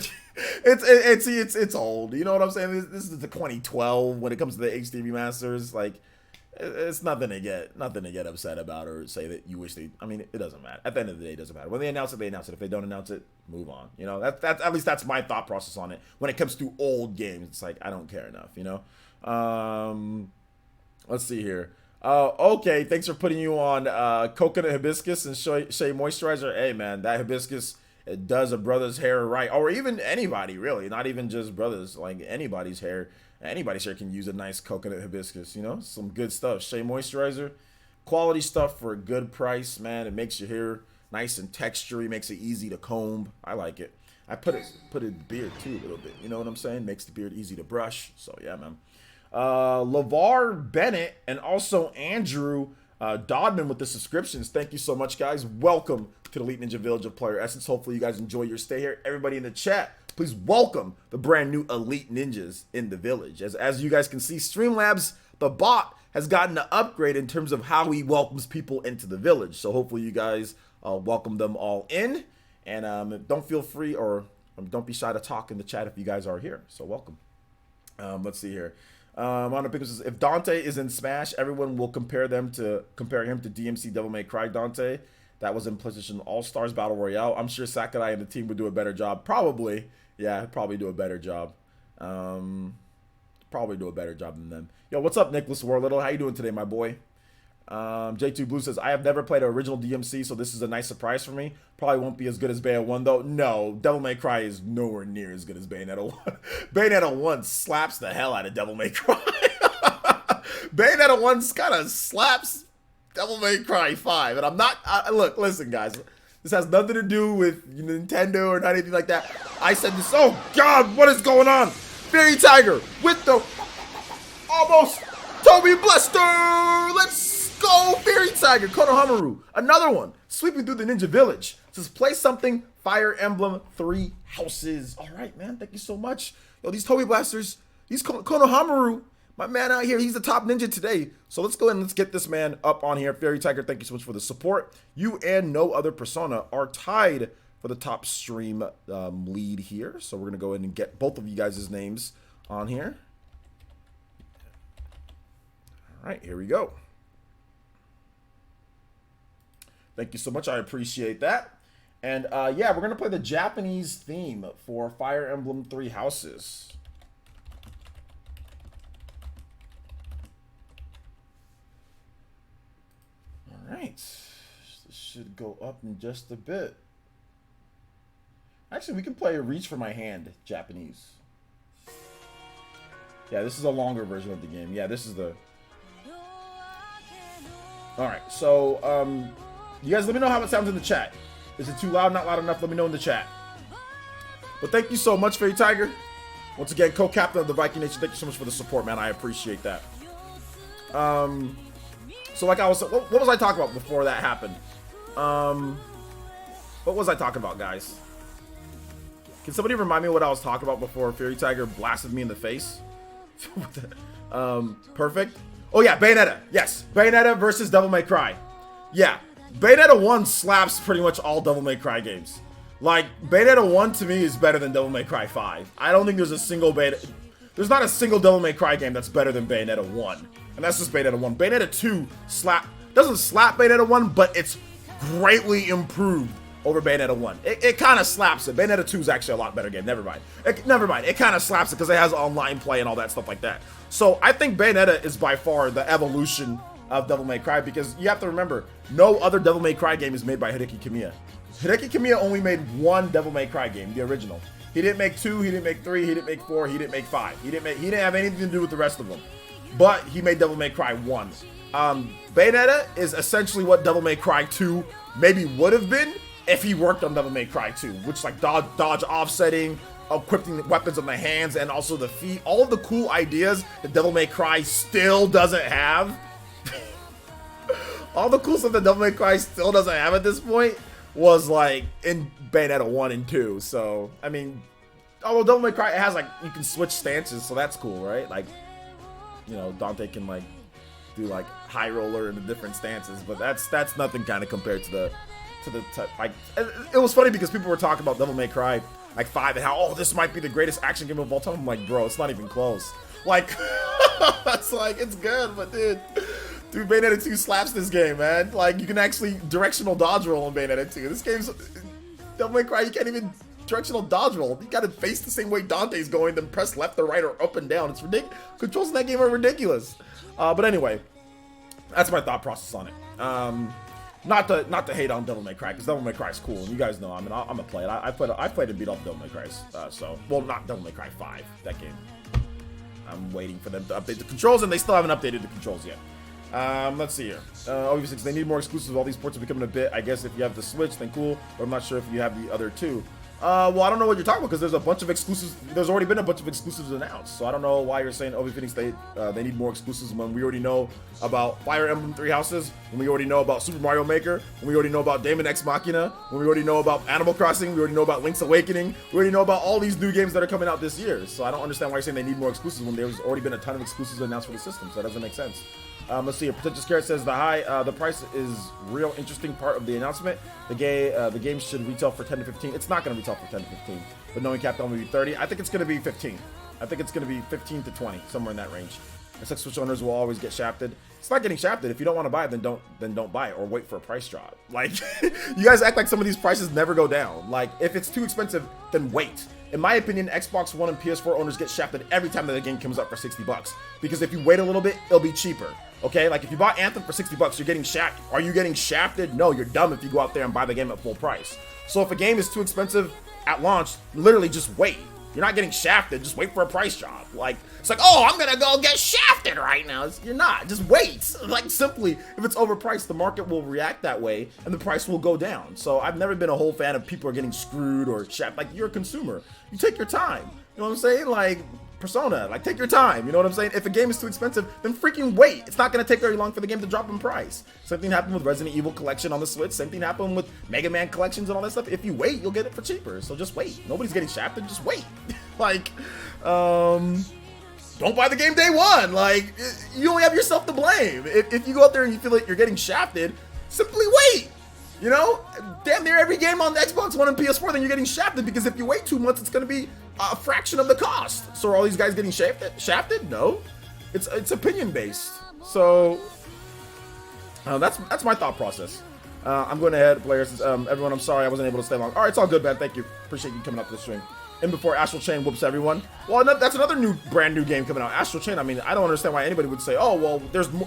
C: old. You know what I'm saying? This is the 2012 when it comes to the HD remasters. Like, it's nothing to get upset about or say that you wish they. I mean, it doesn't matter. At the end of the day, it doesn't matter. When they announce it, they announce it. If they don't announce it, move on. You know, that's at least that's my thought process on it. When it comes to old games, it's like I don't care enough. You know. Let's see here. Okay, thanks for putting you on coconut hibiscus and shea moisturizer. Hey man, that hibiscus. It does a brother's hair right, or even anybody really, not even just brothers, like anybody's hair. Anybody's hair can use a nice coconut hibiscus, you know, some good stuff. Shea moisturizer, quality stuff for a good price, man. It makes your hair nice and textury, makes it easy to comb. I like it. I put it in the beard too a little bit. You know what I'm saying? Makes the beard easy to brush. So yeah, man. LeVar Bennett and also Andrew Dodman with the subscriptions. Thank you so much, guys. Welcome to the Elite Ninja Village of Player Essence. Hopefully you guys enjoy your stay here. Everybody in the chat, please welcome the brand new Elite Ninjas in the village. As you guys can see, Streamlabs, the bot, has gotten an upgrade in terms of how he welcomes people into the village. So hopefully you guys welcome them all in. And don't feel free or Don't be shy to talk in the chat if you guys are here. So welcome. Let's see here. On the pictures, if Dante is in Smash, everyone will compare him to DMC Devil May Cry Dante. That was in PlayStation All Stars Battle Royale. I'm sure Sakurai and the team would do a better job. Probably, yeah, probably do a better job. Probably do a better job than them. Yo, what's up, Nicholas Warlittle? How you doing today, my boy? J2 Blue says, I have never played an original DMC, so this is a nice surprise for me. Probably won't be as good as Bayonetta 1, though. No, Devil May Cry is nowhere near as good as Bayonetta 1. Bayonetta 1 slaps the hell out of Devil May Cry. Bayonetta 1 kind of slaps Devil May Cry 5. And I'm not... look, listen, guys. This has nothing to do with Nintendo or anything like that. I said this... Oh, God, what is going on? Fairy Tiger with the... Almost... Toby Blaster! Let's go, Fairy Tiger, Konohamaru. Another one, sweeping through the Ninja Village. Says, play something, Fire Emblem 3 Houses. All right, man, thank you so much. Yo, these Toby Blasters, these Konohamaru, my man out here, he's the top ninja today. So let's go ahead and let's get this man up on here. Fairy Tiger, thank you so much for the support. You and no other persona are tied for the top stream lead here. So we're going to go ahead and get both of you guys' names on here. All right, here we go. Thank you so much. I appreciate that. And yeah, we're going to play the Japanese theme for Fire Emblem 3 Houses. All right. This should go up in just a bit. Actually, we can play a Reach for My Hand, Japanese. Yeah, this is a longer version of the game. Yeah, this is the... All right, so... you guys let me know how it sounds in the chat. Is it too loud, not loud enough? Let me know in the chat. But thank you so much, Fairy Tiger. Once again, co-captain of the Viking Nation. Thank you so much for the support, man. I appreciate that. So like I was, what was I talking about before that happened? What was I talking about, guys? Can somebody remind me what I was talking about before Fairy Tiger blasted me in the face? Perfect. Oh yeah, Bayonetta. Yes, Bayonetta versus Devil May Cry. Yeah. Bayonetta 1 slaps pretty much all Devil May Cry games. Like, Bayonetta 1 to me is better than Devil May Cry 5. I don't think there's a single there's not a single Devil May Cry game that's better than Bayonetta 1. And that's just Bayonetta 1. Bayonetta 2 doesn't slap Bayonetta 1, but it's greatly improved over Bayonetta 1. It kind of slaps it. Bayonetta 2 is actually a lot better game. Never mind. It kind of slaps it because it has online play and all that stuff like that. So I think Bayonetta is by far the evolution of Devil May Cry, because you have to remember, no other Devil May Cry game is made by Hideki Kamiya. Hideki Kamiya only made one Devil May Cry game, the original. He didn't make 2, he didn't make 3, he didn't make 4, he didn't make 5. He didn't have anything to do with the rest of them. But he made Devil May Cry 1. Bayonetta is essentially what Devil May Cry 2 maybe would have been if he worked on Devil May Cry 2, which like dodge offsetting, equipping weapons on the hands and also the feet, all of the cool ideas that Devil May Cry still doesn't have. All the cool stuff that Devil May Cry still doesn't have at this point was like in Bayonetta 1 and 2. So, I mean, although Devil May Cry, it has like, you can switch stances, so that's cool, right? Like, you know, Dante can like do like high roller in the different stances, but that's nothing kind of compared to the like, it was funny because people were talking about Devil May Cry like 5 and how, oh, this might be the greatest action game of all time. I'm like, bro, it's not even close. Like, that's like, it's good, but dude, Bayonetta 2 slaps this game, man. Like, you can actually directional dodge roll in Bayonetta 2. This game's Devil May Cry, you can't even directional dodge roll. You gotta face the same way Dante's going, then press left or right or up and down. It's ridiculous. Controls in that game are ridiculous. But anyway, that's my thought process on it. Not to hate on Devil May Cry, because Devil May Cry is cool, and you guys know, I mean, I'm gonna play it. I played and beat off Devil May Cry, so, well, not Devil May Cry 5, that game. I'm waiting for them to update the controls, and they still haven't updated the controls yet. Let's see here. Obviously, they need more exclusives. All these ports are becoming a bit, I guess, if you have the Switch, then cool, but I'm not sure if you have the other two. Well, I don't know what you're talking about, because there's a bunch of exclusives. There's already been a bunch of exclusives announced, so I don't know why you're saying Obi Phoenix they need more exclusives when we already know about Fire Emblem 3 Houses, when we already know about Super Mario Maker, when we already know about Daemon X Machina, when we already know about Animal Crossing, we already know about Link's Awakening, we already know about all these new games that are coming out this year. So I don't understand why you're saying they need more exclusives when there's already been a ton of exclusives announced for the system, so that doesn't make sense. Let's see. Pretentious Carrot says the price is real interesting part of the announcement. The game should retail for 10 to 15. It's not going to retail for 10 to 15, but knowing Capcom will be 30, I think it's going to be 15. I think it's going to be 15 to 20, somewhere in that range. It's like Switch owners will always get shafted. It's not getting shafted. If you don't want to buy it, then don't buy it or wait for a price drop. Like, you guys act like some of these prices never go down. Like, if it's too expensive, then wait. In my opinion, Xbox One and PS4 owners get shafted every time that the game comes up for $60. Because if you wait a little bit, it'll be cheaper. Okay, like if you bought Anthem for $60, you're getting shafted. Are you getting shafted? No, you're dumb if you go out there and buy the game at full price. So if a game is too expensive at launch, literally just wait. You're not getting shafted. Just wait for a price drop. Like, it's like, oh, I'm gonna go get shafted right now. You're not. Just wait. Like, simply, if it's overpriced, the market will react that way, and the price will go down. So I've never been a whole fan of people are getting screwed or shafted. Like, you're a consumer. You take your time. You know what I'm saying? Like, Persona, like, take your time. You know what I'm saying? If a game is too expensive, then freaking wait. It's not gonna take very long for the game to drop in price. Same thing happened with Resident Evil Collection on the Switch. Same thing happened with Mega Man collections and all that stuff. If you wait, you'll get it for cheaper. So just wait. Nobody's getting shafted. Just wait. Like, don't buy the game day one. Like, you only have yourself to blame. If you go out there and you feel like you're getting shafted, simply wait. You know, damn near every game on the Xbox One and PS4, then you're getting shafted, because if you wait 2 months, it's going to be a fraction of the cost. So are all these guys getting shafted? No. It's opinion based. So that's my thought process. I'm going ahead, players. Everyone, I'm sorry I wasn't able to stay long. All right, it's all good, man. Thank you. Appreciate you coming up to the stream. And before Astral Chain whoops everyone. Well, that's another brand new game coming out. Astral Chain. I mean, I don't understand why anybody would say, "Oh, well,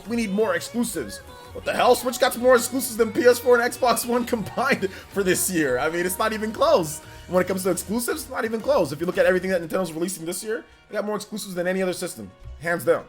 C: we need more exclusives." What the hell? Switch got some more exclusives than PS4 and Xbox One combined for this year. I mean, it's not even close. When it comes to exclusives, it's not even close. If you look at everything that Nintendo's releasing this year, they got more exclusives than any other system, hands down.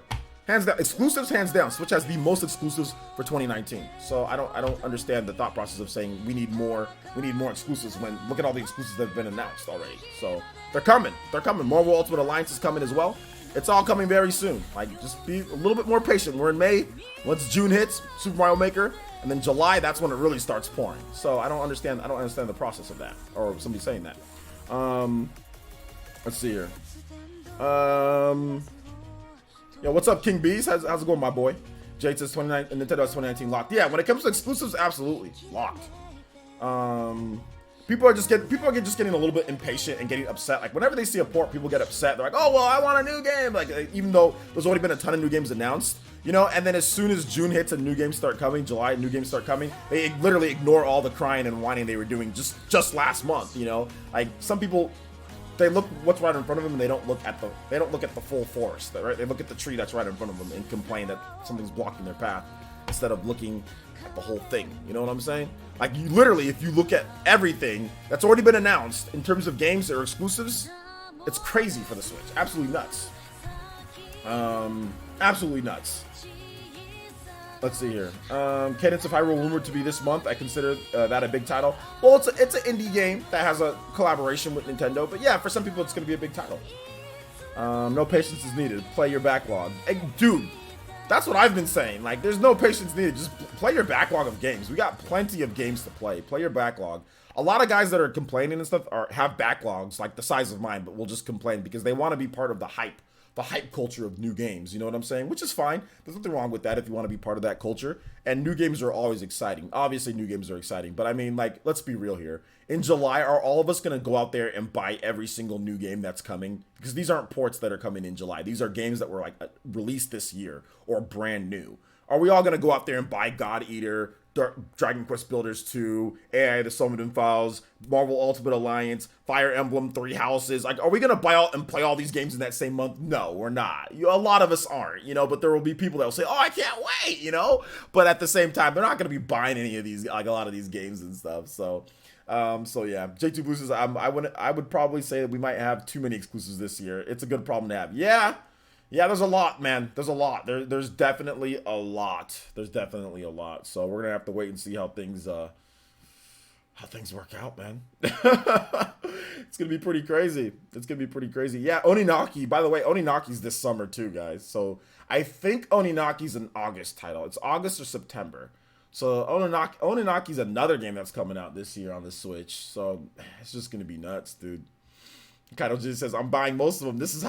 C: Hands down, exclusives, hands down. Switch has the most exclusives for 2019. So I don't understand the thought process of saying we need more exclusives when look at all the exclusives that have been announced already. So they're coming. Marvel Ultimate Alliance is coming as well. It's all coming very soon. Like, just be a little bit more patient. We're in May. Once June hits, Super Mario Maker, and then July, that's when it really starts pouring. So I don't understand the process of that, or somebody saying that. Let's see here. Yo, what's up, King Bees? How's it going, my boy? Jade says Nintendo has 2019 locked. Yeah, when it comes to exclusives, absolutely locked. People are just getting a little bit impatient and getting upset. Like, whenever they see a port, people get upset. They're like, "Oh, well, I want a new game." Like, even though there's already been a ton of new games announced, you know. And then as soon as June hits and new games start coming, July new games start coming, they literally ignore all the crying and whining they were doing just last month. You know, like some people, they look what's right in front of them and they don't look at the full forest. Right? They look at the tree that's right in front of them and complain that something's blocking their path instead of looking at the whole thing. You know what I'm saying? Like, you literally, if you look at everything that's already been announced in terms of games that are exclusives, it's crazy for the Switch. Absolutely nuts. Absolutely nuts. Let's see here. Cadence of Hyrule rumored to be this month. I consider that a big title. Well, it's an indie game that has a collaboration with Nintendo, but yeah, for some people it's going to be a big title. No patience is needed. Play your backlog. Hey, dude, that's what I've been saying. Like, there's no patience needed. Just play your backlog of games. We got plenty of games to play. Play your backlog. A lot of guys that are complaining and stuff have backlogs like the size of mine, but will just complain because they want to be part of the hype culture of new games. You know what I'm saying? Which is fine. There's nothing wrong with that if you want to be part of that culture. And new games are always exciting. Obviously, new games are exciting. But I mean, like, let's be real here. In July, are all of us going to go out there and buy every single new game that's coming? Because these aren't ports that are coming in July. These are games that were like released this year or brand new. Are we all going to go out there and buy God Eater, Dragon Quest Builders 2, AI the Summoning Files, Marvel Ultimate Alliance, Fire Emblem 3 Houses? Like, are we going to buy out and play all these games in that same month? No, we're not. A lot of us aren't, you know, but there will be people that will say, "Oh, I can't wait," you know? But at the same time, they're not going to be buying any of these, like a lot of these games and stuff. So yeah, J2 Blue says, I would probably say that we might have too many exclusives this year. It's a good problem to have. Yeah, there's a lot, man. There's a lot. There's definitely a lot. So we're gonna have to wait and see how things work out, man. It's gonna be pretty crazy. Yeah, Oninaki. By the way, Oninaki's this summer too, guys. So I think Oninaki's an August title. It's August or September. So Oninaki's another game that's coming out this year on the Switch. So it's just gonna be nuts, dude. Kaido just says, "I'm buying most of them. This is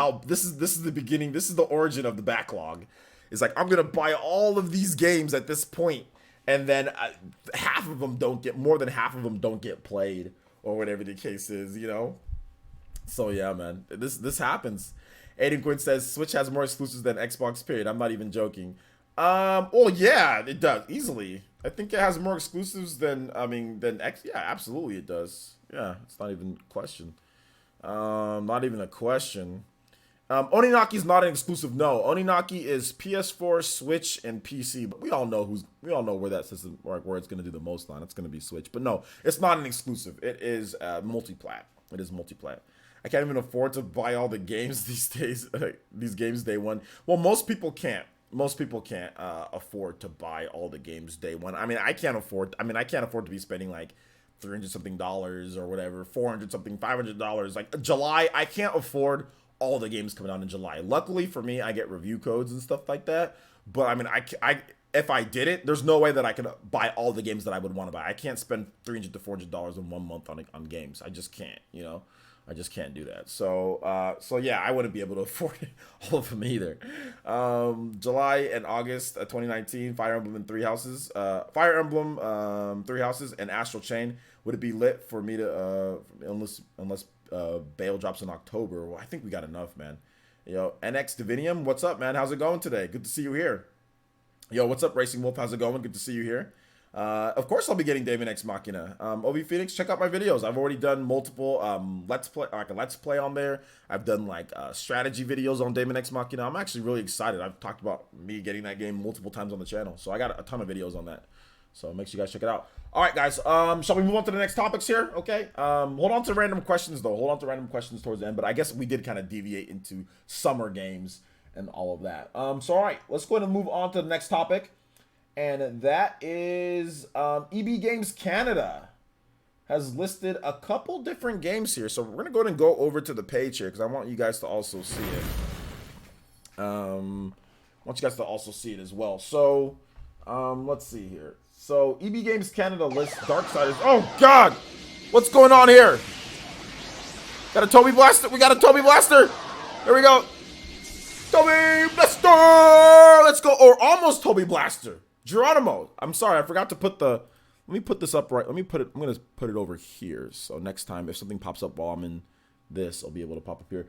C: the beginning. This is the origin of the backlog." It's like, I'm gonna buy all of these games at this point, and then half of them don't get, more than half of them don't get played, or whatever the case is, you know. So yeah, man, this happens. Aiden Quinn says Switch has more exclusives than Xbox. Period. I'm not even joking. Well, yeah, it does easily. I think it has more exclusives than X. Yeah, absolutely it does. Yeah, it's not even a question. Not even a question. Oninaki's not an exclusive. No, Oninaki is PS4, Switch, and PC. But we all know where that system, where it's gonna do the most on. It's gonna be Switch. But no, it's not an exclusive. It is multi-plat. It is multi-plat. I can't even afford to buy all the games these days. These games day one. Well, most people can't. Most people can't afford to buy all the games day one. I mean, I can't afford to be spending like $300 something or whatever, $400 something, $500. Like July, I can't afford all the games coming out in July. Luckily for me, I get review codes and stuff like that. But I mean, I if I did it, there's no way that I could buy all the games that I would want to buy. I can't spend $300 to $400 in 1 month on games. I just can't, you know. I just can't do that. So yeah, I wouldn't be able to afford all of them either. July and August 2019, Fire Emblem and Three Houses, Three Houses, and Astral Chain. Would it be lit for me to unless Bale drops in October? Well, I think we got enough, man. Yo, NX Divinium, what's up, man? How's it going today? Good to see you here. Yo, what's up, Racing Wolf? How's it going? Good to see you here. Of course, I'll be getting Daemon X Machina. Obi Phoenix, check out my videos. I've already done multiple let's play on there. I've done like strategy videos on Daemon X Machina. I'm actually really excited. I've talked about me getting that game multiple times on the channel, so I got a ton of videos on that. So make sure you guys check it out. All right, guys. Shall we move on to the next topics here? Okay. Hold on to random questions though. Hold on to random questions towards the end. But I guess we did kind of deviate into summer games and all of that. So all right, let's go ahead and move on to the next topic. And that is EB Games Canada has listed a couple different games here. So we're going to go ahead and go over to the page here because I want you guys to also see it. I want you guys to also see it as well. So let's see here. So EB Games Canada lists Darksiders. Oh, God! What's going on here? Got a Toby Blaster. We got a Toby Blaster. There we go. Toby Blaster! Let's go. Or almost Toby Blaster. Geronimo. I'm sorry, I forgot to put the. Let me put this up right. Let me put it. I'm gonna put it over here. So next time, if something pops up while I'm in this, I'll be able to pop up here.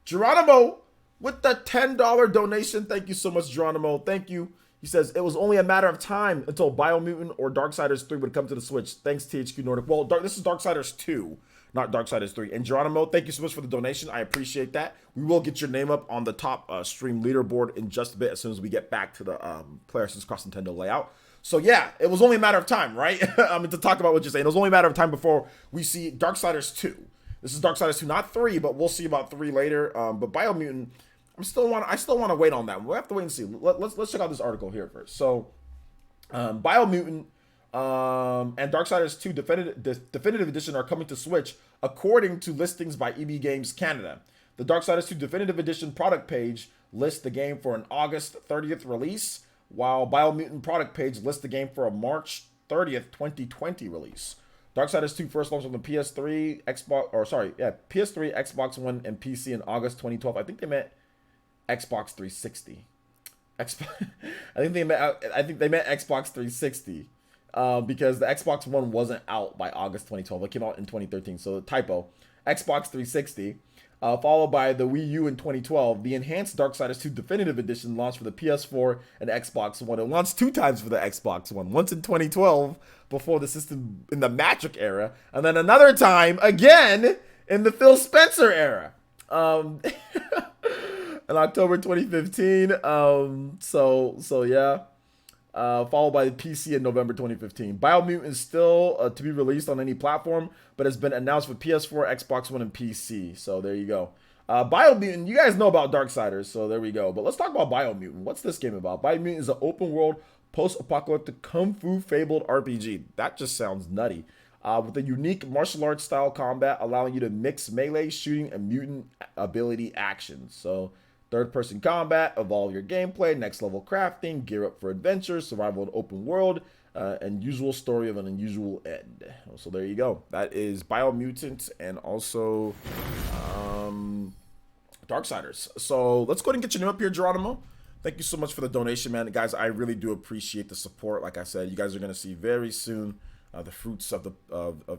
C: Geronimo with the $10 donation. Thank you so much, Geronimo. Thank you. He says it was only a matter of time until Biomutant or Darksiders 3 would come to the Switch. Thanks, THQ Nordic. Well, this is Darksiders 2. Not Darksiders 3. And Geronimo, thank you so much for the donation. I appreciate that. We will get your name up on the top stream leaderboard in just a bit as soon as we get back to the PlayerSense Cross Nintendo layout. So yeah, it was only a matter of time, right? I mean, to talk about what you're saying, it was only a matter of time before we see Darksiders 2. This is Darksiders 2, not 3, but we'll see about 3 later. But Biomutant, I still want to wait on that. We'll have to wait and see. Let's check out this article here first. So, Biomutant and Darksiders 2 Definitive Edition are coming to Switch, according to listings by EB Games Canada. The Darksiders 2 Definitive Edition product page lists the game for an August 30th release, while Biomutant product page lists the game for a March 30th, 2020 release. Darksiders 2 first launched on the PS3, PS3, Xbox One, and PC in August 2012. I think they meant Xbox 360. I think they meant Xbox 360. Because the Xbox One wasn't out by August 2012. It came out in 2013, so typo. Xbox 360, followed by the Wii U in 2012. The enhanced Darksiders 2 Definitive Edition launched for the PS4 and Xbox One. It launched 2 times for the Xbox One. Once in 2012, before the system in the Magic era, and then another time again in the Phil Spencer era. In October 2015. So yeah. Followed by the PC in November 2015. Biomutant is still to be released on any platform, but has been announced for PS4, Xbox One, and PC. So there you go. Biomutant, you guys know about Darksiders, so there we go. But let's talk about Biomutant. What's this game about? Biomutant is an open-world, post-apocalyptic kung fu fabled RPG. That just sounds nutty. With a unique martial arts style combat, allowing you to mix melee, shooting, and mutant ability actions. So third-person combat, evolve your gameplay, next-level crafting, gear up for adventure, survival in open world, and usual story of an unusual end. So there you go. That is Biomutant and also Darksiders. So let's go ahead and get your name up here, Geronimo. Thank you so much for the donation, man. Guys, I really do appreciate the support. Like I said, you guys are going to see very soon the fruits of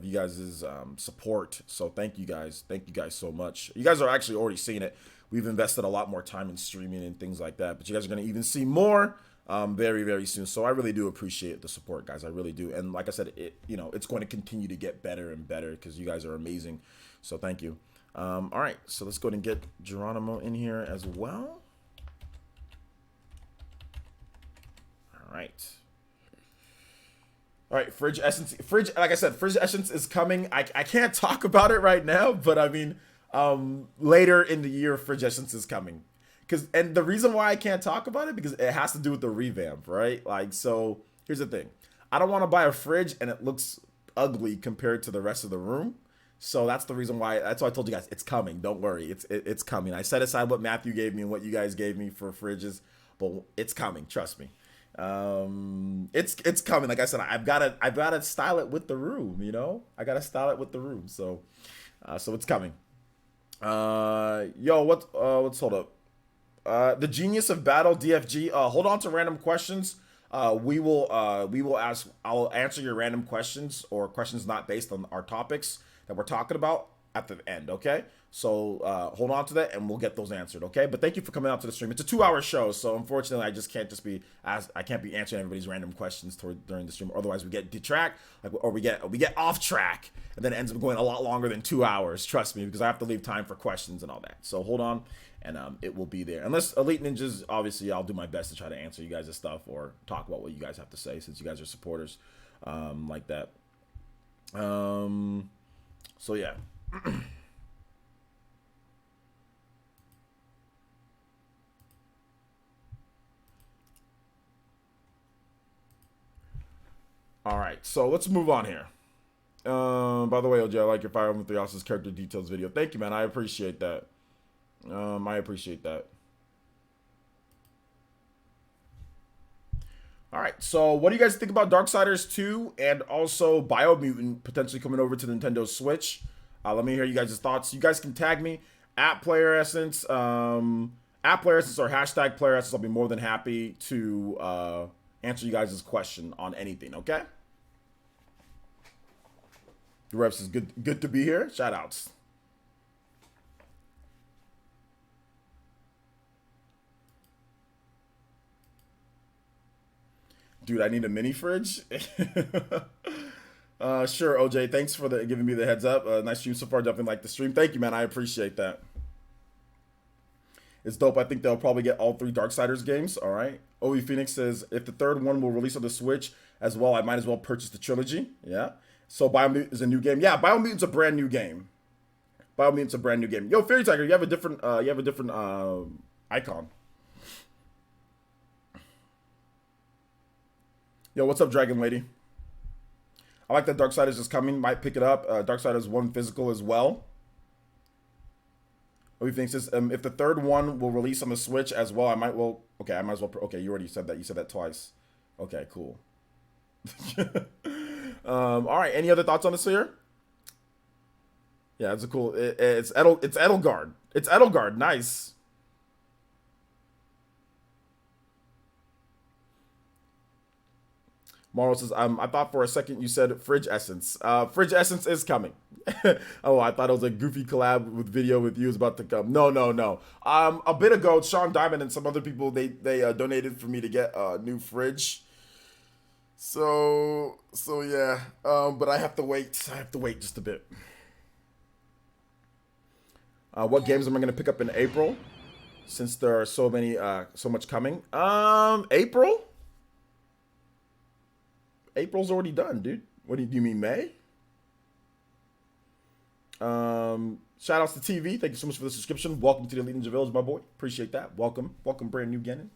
C: you guys' support. So thank you guys. Thank you guys so much. You guys are actually already seeing it. We've invested a lot more time in streaming and things like that. But you guys are going to even see more very, very soon. So I really do appreciate the support, guys. I really do. And like I said, it's going to continue to get better and better because you guys are amazing. So thank you. All right, so let's go ahead and get Geronimo in here as well. All right, Fridge Essence. Like I said, Fridge Essence is coming. I can't talk about it right now, but I mean, later in the year, Fridge Essence is coming. And the reason why I can't talk about it, because it has to do with the revamp, right? Like, so here's the thing. I don't want to buy a fridge and it looks ugly compared to the rest of the room. So that's the reason why. That's why I told you guys it's coming. Don't worry, it's coming. I set aside what Matthew gave me and what you guys gave me for fridges, but it's coming. Trust me. It's coming. Like I said, I've gotta style it with the room. You know, I gotta style it with the room. So it's coming. Let's hold up. The Genius of Battle DFG. Hold on to random questions. We will ask. I'll answer your random questions or questions not based on our topics that we're talking about at the end. Okay. So hold on to that, and we'll get those answered. Okay. But thank you for coming out to the stream. It's a 2-hour show, so unfortunately, I just can't be answering everybody's random questions during the stream. Otherwise, we get detract, or we get off track, and then it ends up going a lot longer than 2 hours. Trust me, because I have to leave time for questions and all that. So hold on, and it will be there. Unless Elite Ninjas, obviously, I'll do my best to try to answer you guys' stuff or talk about what you guys have to say, since you guys are supporters like that. So yeah. All right, so let's move on here. By the way, OJ, I like your Fire Emblem Three Houses character details video. Thank you, man. I appreciate that. I appreciate that. All right, so what do you guys think about Darksiders 2 and also Biomutant potentially coming over to the Nintendo Switch? Let me hear you guys' thoughts. You guys can tag me at PlayerEssence, at PlayerEssence or hashtag PlayerEssence. I'll be more than happy to answer you guys' question on anything, okay? The Reps is good to be here. Shout outs. Dude, I need a mini fridge. Sure, OJ. Thanks for giving me the heads up. Nice stream so far. Definitely like the stream. Thank you, man. I appreciate that. It's dope. I think they'll probably get all 3 Darksiders games. All right. OE Phoenix says, if the third one will release on the Switch as well, I might as well purchase the trilogy. Yeah. So Biomutant is a new game. Yeah, Biomutant's a brand new game. Biomutant's a brand new game. Yo, Fairy Tiger, you have a different icon. Yo, what's up, Dragon Lady? I like that Darksiders is coming. Might pick it up. Darksiders 1 physical as well. What do you think? Says if the third one will release on the Switch as well, I might as well. Okay, you already said that. You said that twice. Okay, cool. All right. Any other thoughts on this here? Yeah, it's a cool. It's Edelgard. It's Edelgard. Nice. Morrow says, I thought for a second you said Fridge Essence. Fridge Essence is coming. Oh, I thought it was a goofy collab with video with you is about to come. No. A bit ago, Sean Diamond and some other people, they donated for me to get a new fridge. So yeah. But I have to wait. I have to wait just a bit. What games am I going to pick up in April? Since there are so much coming. April? April's already done, dude. What do you mean, May? Shout outs to TV. Thank you so much for the subscription. Welcome to the Elite Ninja Village, my boy. Appreciate that. Welcome, brand new Gannon.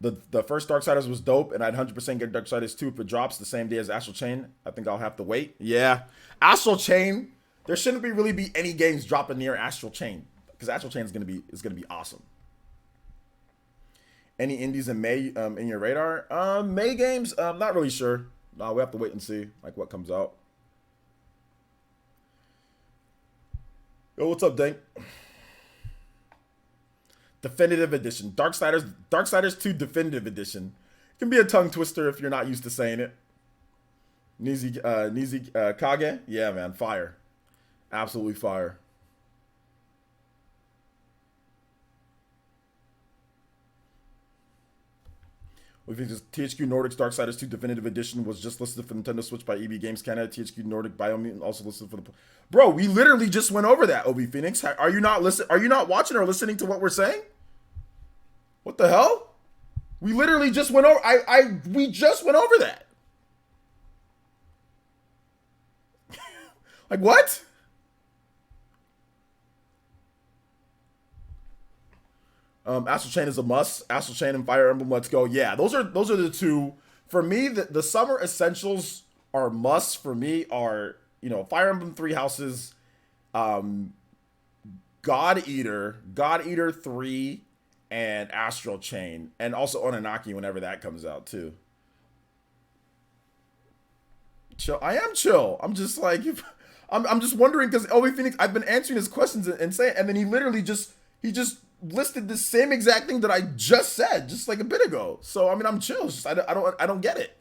C: The first Darksiders was dope, and I'd 100% get Darksiders 2 if it drops the same day as Astral Chain. I think I'll have to wait. Yeah, Astral Chain. There shouldn't really be any games dropping near Astral Chain because Astral Chain is gonna be awesome. Any indies in May in your radar? May games? Not really sure. No, we have to wait and see like what comes out. Yo, what's up, Dank? Definitive Edition. Darksiders 2 Definitive Edition. It can be a tongue twister if you're not used to saying it. Nizi Kage? Yeah, man. Fire. Absolutely fire. We think this THQ Nordic's Darksiders 2 Definitive Edition was just listed for Nintendo Switch by EB Games Canada. THQ Nordic Biomutant also listed for the. Bro, we literally just went over that. Obi Phoenix, are you not Are you not watching or listening to what we're saying? What the hell? We literally just went over. We just went over that. Like what? Astral Chain is a must. Astral Chain and Fire Emblem, let's go. Yeah, those are the two. For me, the summer essentials are musts for me are, Fire Emblem Three Houses, God Eater 3, and Astral Chain. And also Onanaki whenever that comes out too. Chill. I am chill. I'm just like I'm just wondering because Obi Phoenix, I've been answering his questions and saying, and then he literally just listed the same exact thing that I just said just like a bit ago. So I mean, I'm chill. It's just, I don't get it.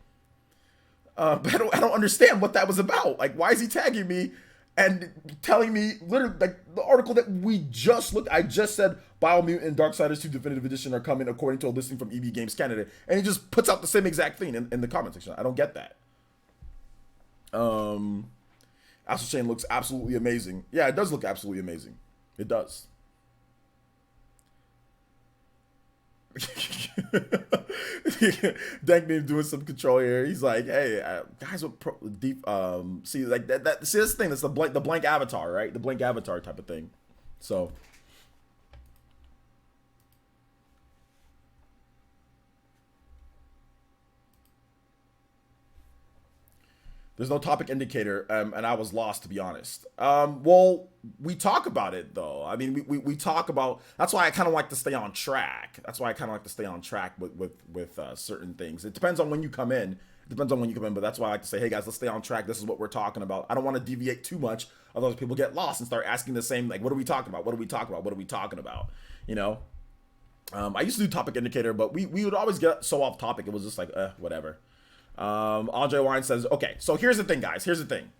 C: But I don't understand what that was about. Like, why is he tagging me and telling me literally like the article that we just looked? I just said Biomutant and Darksiders 2 Definitive Edition are coming according to a listing from EB Games Canada, and he just puts out the same exact thing in the comment section. I don't get that. Astral Chain looks absolutely amazing. Yeah, it does look absolutely amazing. It does. Dank me doing some control here. He's like, hey, guys with deep see like that see this thing, that's the blank avatar, right? The blank avatar type of thing. So there's no topic indicator, and I was lost, to be honest. Well, we talk about it, though. I mean, we talk about... That's why I kind of like to stay on track. With certain things. It depends on when you come in. But that's why I like to say, hey, guys, let's stay on track. This is what we're talking about. I don't want to deviate too much, otherwise people get lost and start asking the same, like, what are we talking about? I used to do topic indicator, but we would always get so off topic. It was just like, whatever. Andre Wine says, okay, so here's the thing, guys. Here's the thing.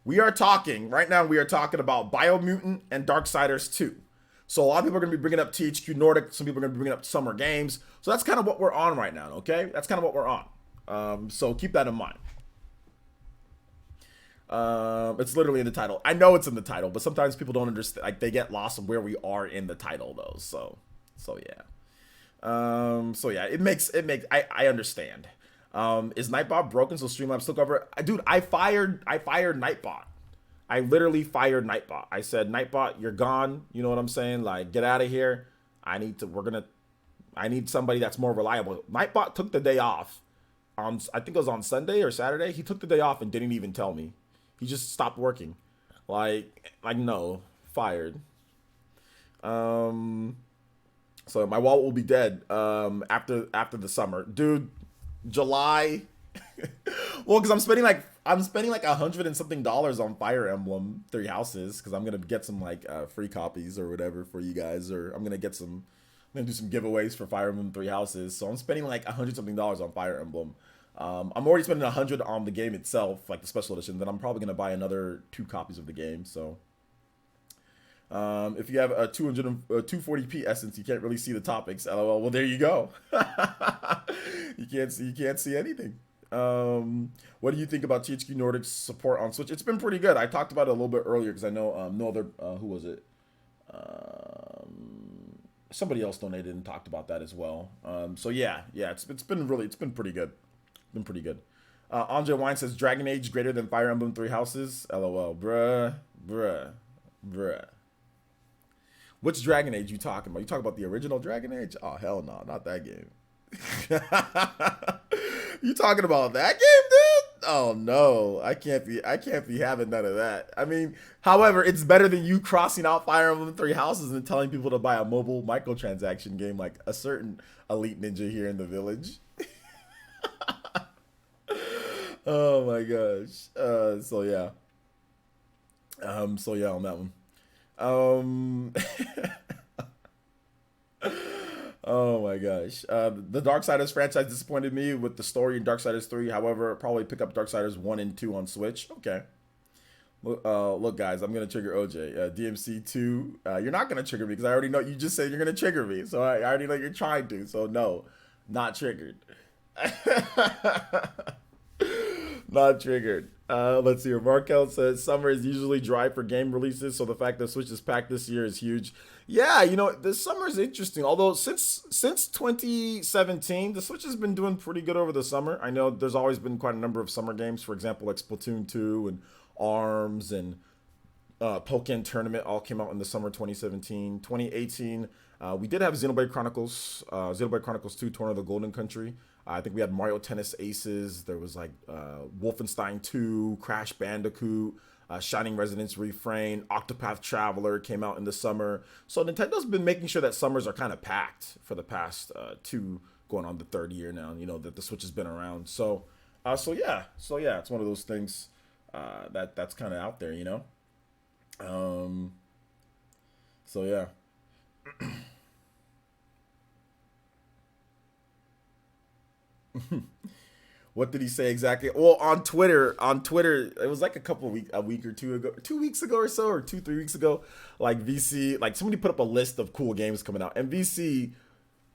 C: We are talking about Biomutant and Darksiders 2. So a lot of people are going to be bringing up THQ Nordic. Some people are going to be bringing up Summer Games. So that's kind of what we're on right now, okay? That's kind of what we're on. So keep that in mind. It's literally in the title. I know it's in the title, but sometimes people don't understand. Like, they get lost of where we are in the title, though. So yeah. It makes. I understand. Is Nightbot broken so Streamlabs took over? Dude, I fired Nightbot. I literally fired Nightbot. I said, Nightbot, you're gone. You know what I'm saying? Like, get out of here. I need somebody that's more reliable. Nightbot took the day off I think it was on Sunday or Saturday. He took the day off and didn't even tell me. He just stopped working. Like no, fired. So my wallet will be dead after the summer, dude. July. Well, because I'm spending like $100 and something on Fire Emblem Three Houses, because I'm gonna get some like free copies or whatever for you guys, or I'm gonna do some giveaways for Fire Emblem Three Houses. So I'm spending like $100 something on Fire Emblem. I'm already spending $100 on the game itself, like the special edition. Then I'm probably gonna buy another 2 copies of the game. So if you have a 240p essence, you can't really see the topics. LOL. Well, there you go. You can't see anything. What do you think about THQ Nordic's support on Switch? It's been pretty good. I talked about it a little bit earlier because I know no other who was it? Somebody else donated and talked about that as well. So yeah, it's been pretty good. Andre Wine says Dragon Age greater than Fire Emblem Three Houses. LOL. Bruh. Which Dragon Age you talking about? You talking about the original Dragon Age? Oh hell no, not that game. You talking about that game, dude? Oh no, I can't be having none of that. I mean, however, it's better than you crossing out Fire Emblem Three Houses and telling people to buy a mobile microtransaction game like a certain elite ninja here in the village. Oh my gosh. So yeah, on that one. Oh my gosh. The Darksiders franchise disappointed me with the story in Darksiders 3. However, probably pick up Darksiders 1 and 2 on Switch. Okay. Look, guys, I'm gonna trigger OJ. DMC 2. You're not gonna trigger me because I already know you just said you're gonna trigger me, so I already know you're trying to. So no, not triggered. Not triggered. Let's see here. Markel says summer is usually dry for game releases, so the fact that Switch is packed this year is huge. Yeah, the summer is interesting. Although since 2017, the Switch has been doing pretty good over the summer. I know there's always been quite a number of summer games. For example, like Splatoon 2 and ARMS and Pokken Tournament all came out in the summer 2017. 2018, we did have Xenoblade Chronicles 2, Torn of the Golden Country. I think we had Mario Tennis Aces. There was like Wolfenstein 2, Crash Bandicoot, Shining Resonance Refrain, Octopath Traveler came out in the summer. So Nintendo's been making sure that summers are kind of packed for the past two, going on the third year now, that the Switch has been around. So yeah, it's one of those things that's kind of out there, So yeah. What did he say exactly? Well, on Twitter, it was like a week or two ago, 2 weeks ago or so, or 3 weeks ago. Like VC, like somebody put up a list of cool games coming out, and VC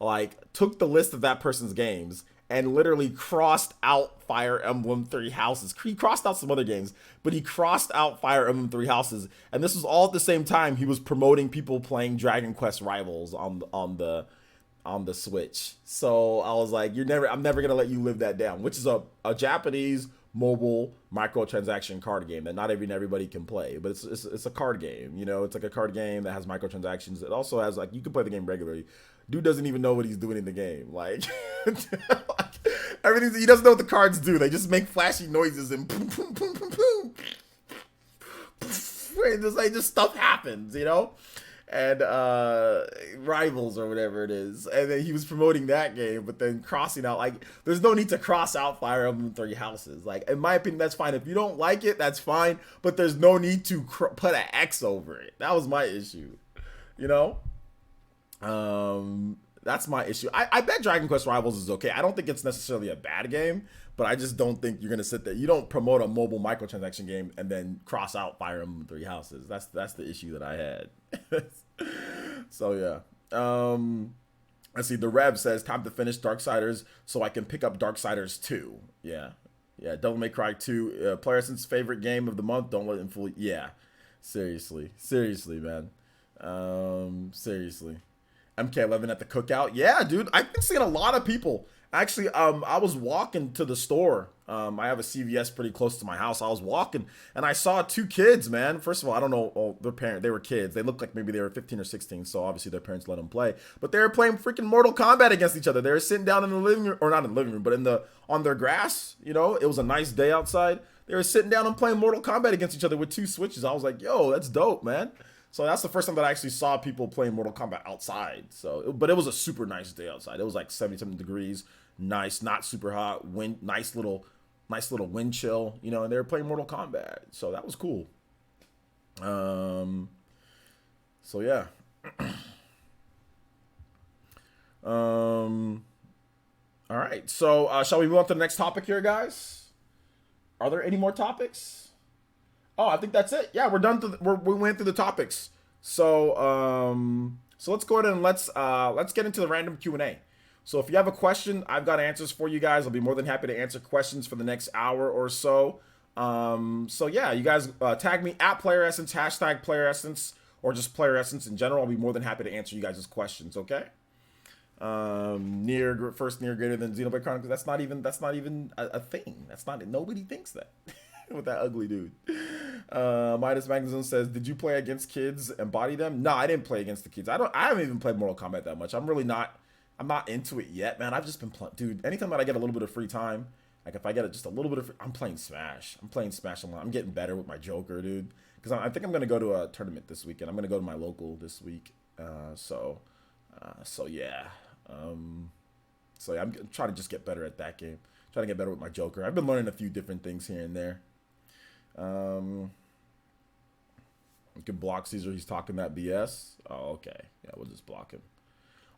C: like took the list of that person's games and literally crossed out Fire Emblem Three Houses. He crossed out some other games, but he crossed out Fire Emblem Three Houses, and this was all at the same time he was promoting people playing Dragon Quest Rivals on the Switch. So I was like, I'm never gonna let you live that down, which is a Japanese mobile microtransaction card game that not everybody can play, but it's a card game. It's like a card game that has microtransactions. It also has like you can play the game regularly. Dude doesn't even know what he's doing in the game. Like, everything, he doesn't know what the cards do. They just make flashy noises and boom, boom, boom, boom, boom. And just stuff happens, and Rivals or whatever it is, and then he was promoting that game, but then crossing out, like, there's no need to cross out Fire Emblem Three Houses. Like, in my opinion, that's fine. If you don't like it, that's fine, but there's no need to put an X over it. That was my issue, that's my issue. I bet Dragon Quest Rivals is okay. I don't think it's necessarily a bad game, but I just don't think you're gonna sit there. You don't promote a mobile microtransaction game and then cross out Fire Emblem Three Houses. That's the issue that I had. So yeah. Let's see. The Rev says time to finish Darksiders so I can pick up Darksiders 2. Yeah. Devil May Cry 2. Player Essence favorite game of the month. Don't let him fool you. Yeah. Seriously, man. Seriously. MK11 at the cookout. Yeah, dude. I've been seeing a lot of people. Actually, I was walking to the store. I have a CVS pretty close to my house. I was walking and I saw two kids, man. First of all, I don't know they were kids. They looked like maybe they were 15 or 16, so obviously their parents let them play. But they were playing freaking Mortal Kombat against each other. They were sitting down in the living room, or not in the living room, but on their grass, It was a nice day outside. They were sitting down and playing Mortal Kombat against each other with two Switches. I was like, yo, that's dope, man. So that's the first time that I actually saw people playing Mortal Kombat outside. But it was a super nice day outside. It was like 70-something degrees, nice, not super hot, wind, nice little wind chill, and they were playing Mortal Kombat. So that was cool. So yeah. All right. So shall we move on to the next topic here, guys? Are there any more topics? Oh, I think that's it. Yeah, we're done. We went through the topics. So let's go ahead and let's get into the random Q&A. So if you have a question, I've got answers for you guys. I'll be more than happy to answer questions for the next hour or so. So yeah, you guys tag me at Player Essence, hashtag Player Essence, or just Player Essence in general. I'll be more than happy to answer you guys' questions. Okay. Near greater than Xenoblade Chronicles. That's not even a thing. Nobody thinks that. With that ugly dude. Midas Magazine says, did you play against kids and body them? No, I didn't play against the kids. I haven't even played Mortal Kombat that much. I'm not into it yet, man. I've just been playing, dude. Anytime that I get a little bit of free time, like if I get just a little bit of I'm playing Smash. I'm getting better with my Joker, dude. Because I think I'm going to go to a tournament this weekend. I'm going to go to my local this week. So yeah. So yeah, I'm trying to just get better at that game. Trying to get better with my Joker. I've been learning a few different things here and there. You can block Caesar. He's talking that BS. Oh, okay. Yeah, we'll just block him.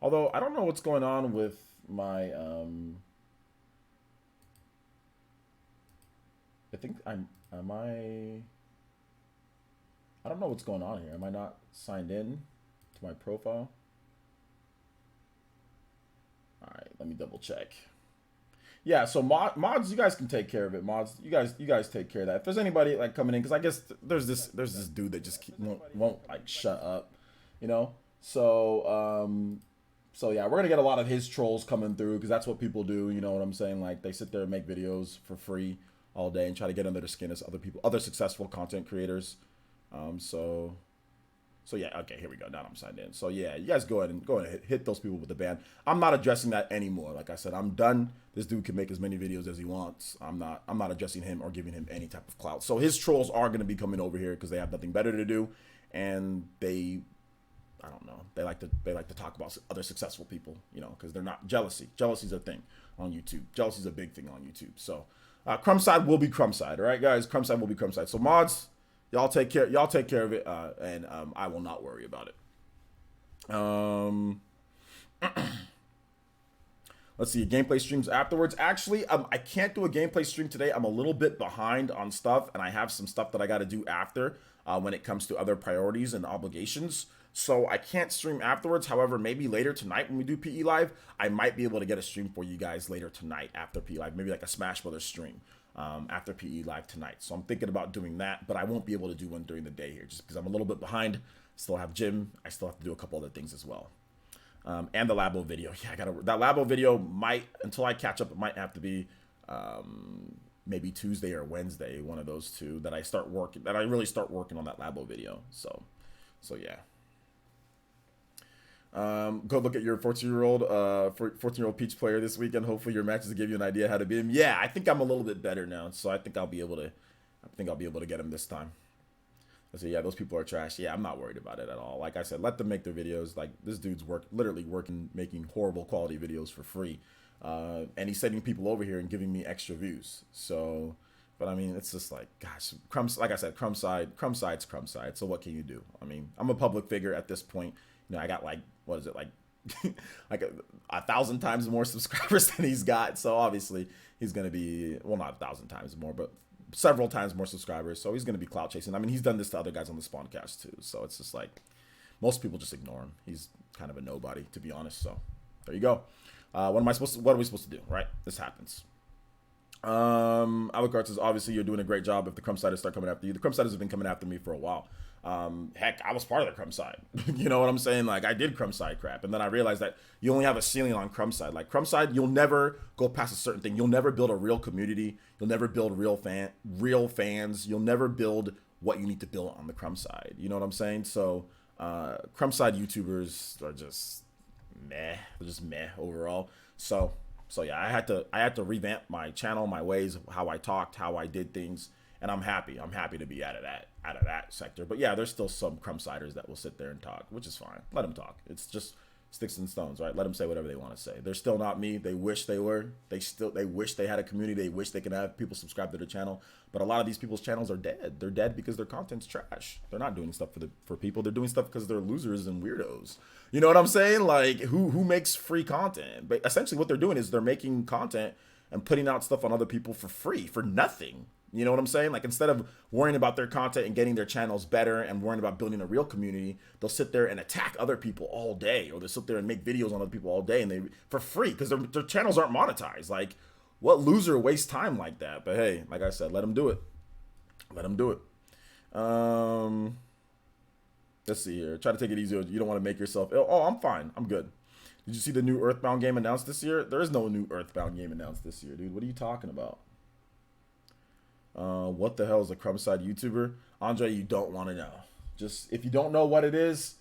C: Although I don't know what's going on with my I think I don't know what's going on here. Am I not signed in to my profile? All right, let me double check. Yeah, so mods, you guys can take care of it. Mods, you guys take care of that. If there's anybody like coming in, because I guess there's this dude that just won't like shut up, you know. So yeah, we're gonna get a lot of his trolls coming through because that's what people do. You know what I'm saying? Like they sit there and make videos for free all day and try to get under the skin as other successful content creators. So yeah, okay, here we go. Now I'm signed in. So yeah, you guys go ahead and hit those people with the ban. I'm not addressing that anymore. Like I said, I'm done. This dude can make as many videos as he wants. I'm not addressing him or giving him any type of clout. So his trolls are gonna be coming over here because they have nothing better to do, and I don't know. They like to talk about other successful people, you know, because they're not jealousy. Jealousy's a thing on YouTube. Jealousy's a big thing on YouTube. So Crumbside will be Crumbside. All right, guys. Crumbside will be Crumbside. So mods, y'all take care of it, and I will not worry about it. Let's see, gameplay streams afterwards. Actually, I can't do a gameplay stream today. I'm a little bit behind on stuff, and I have some stuff that I got to do after when it comes to other priorities and obligations. So I can't stream afterwards. However, maybe later tonight when we do PE Live, I might be able to get a stream for you guys later tonight after PE Live. Maybe like a Smash Brothers stream after PE Live tonight. So I'm thinking about doing that, but I won't be able to do one during the day here just because I'm a little bit behind. Still have gym. I still have to do a couple other things as well. And the Labo video. Yeah, that Labo video might, until I catch up, it might have to be maybe Tuesday or Wednesday, one of those two, that I really start working on that Labo video. So yeah. Go look at your 14-year-old Peach player this weekend. Hopefully your matches give you an idea how to beat him. Yeah, I think I'm a little bit better now, so I think I'll be able to get him this time. So yeah, those people are trash. Yeah, I'm not worried about it at all. Like I said, let them make their videos. Like this dude's literally making horrible quality videos for free, and he's sending people over here and giving me extra views. So, but I mean, it's just like, gosh, like I said, Crumbside's Crumbside. So what can you do? I mean, I'm a public figure at this point. You know, I got like, what is it, like like 1,000 times more subscribers than he's got. So obviously he's going to be, well, not 1,000 times more, but several times more subscribers. So he's going to be clout chasing. I mean, he's done this to other guys on the Spawncast too. So it's just like, most people just ignore him. He's kind of a nobody, to be honest. So there you go. What are we supposed to do, right? This happens. Alucard says, obviously you're doing a great job if the Crumbsiders start coming after you. The Crumbsiders have been coming after me for a while. Heck, I was part of the Crumbside. You know what I'm saying? Like, I did Crumbside crap, and then I realized that you only have a ceiling on Crumbside. Like, Crumbside, you'll never go past a certain thing. You'll never build a real community. You'll never build real fans. You'll never build what you need to build on the Crumbside. You know what I'm saying? So, Crumbside YouTubers are just meh. They're just meh overall. So yeah, I had to revamp my channel, my ways, how I talked, how I did things. And I'm happy to be out of that sector. But yeah, there's still some Crumbsiders that will sit there and talk, which is fine. Let them talk. It's just sticks and stones, right? Let them say whatever they want to say. They're still not me. They wish they were. They wish they had a community. They wish they could have people subscribe to their channel. But a lot of these people's channels are dead. They're dead because their content's trash. They're not doing stuff for people. They're doing stuff because they're losers and weirdos. You know what I'm saying? Like, who makes free content? But essentially what they're doing is they're making content and putting out stuff on other people for free, for nothing. You know what I'm saying? Like, instead of worrying about their content and getting their channels better and worrying about building a real community, they'll sit there and attack other people all day, or they'll sit there and make videos on other people all day, and they for free because their channels aren't monetized. Like, what loser wastes time like that? But hey, like I said, let them do it. Let them do it. Let's see here. Try to take it easy. You don't want to make yourself ill. Oh, I'm fine. I'm good. Did you see the new Earthbound game announced this year? There is no new Earthbound game announced this year, dude. What are you talking about? What the hell is a Crumbside YouTuber? Andre, you don't want to know. Just, if you don't know what it is,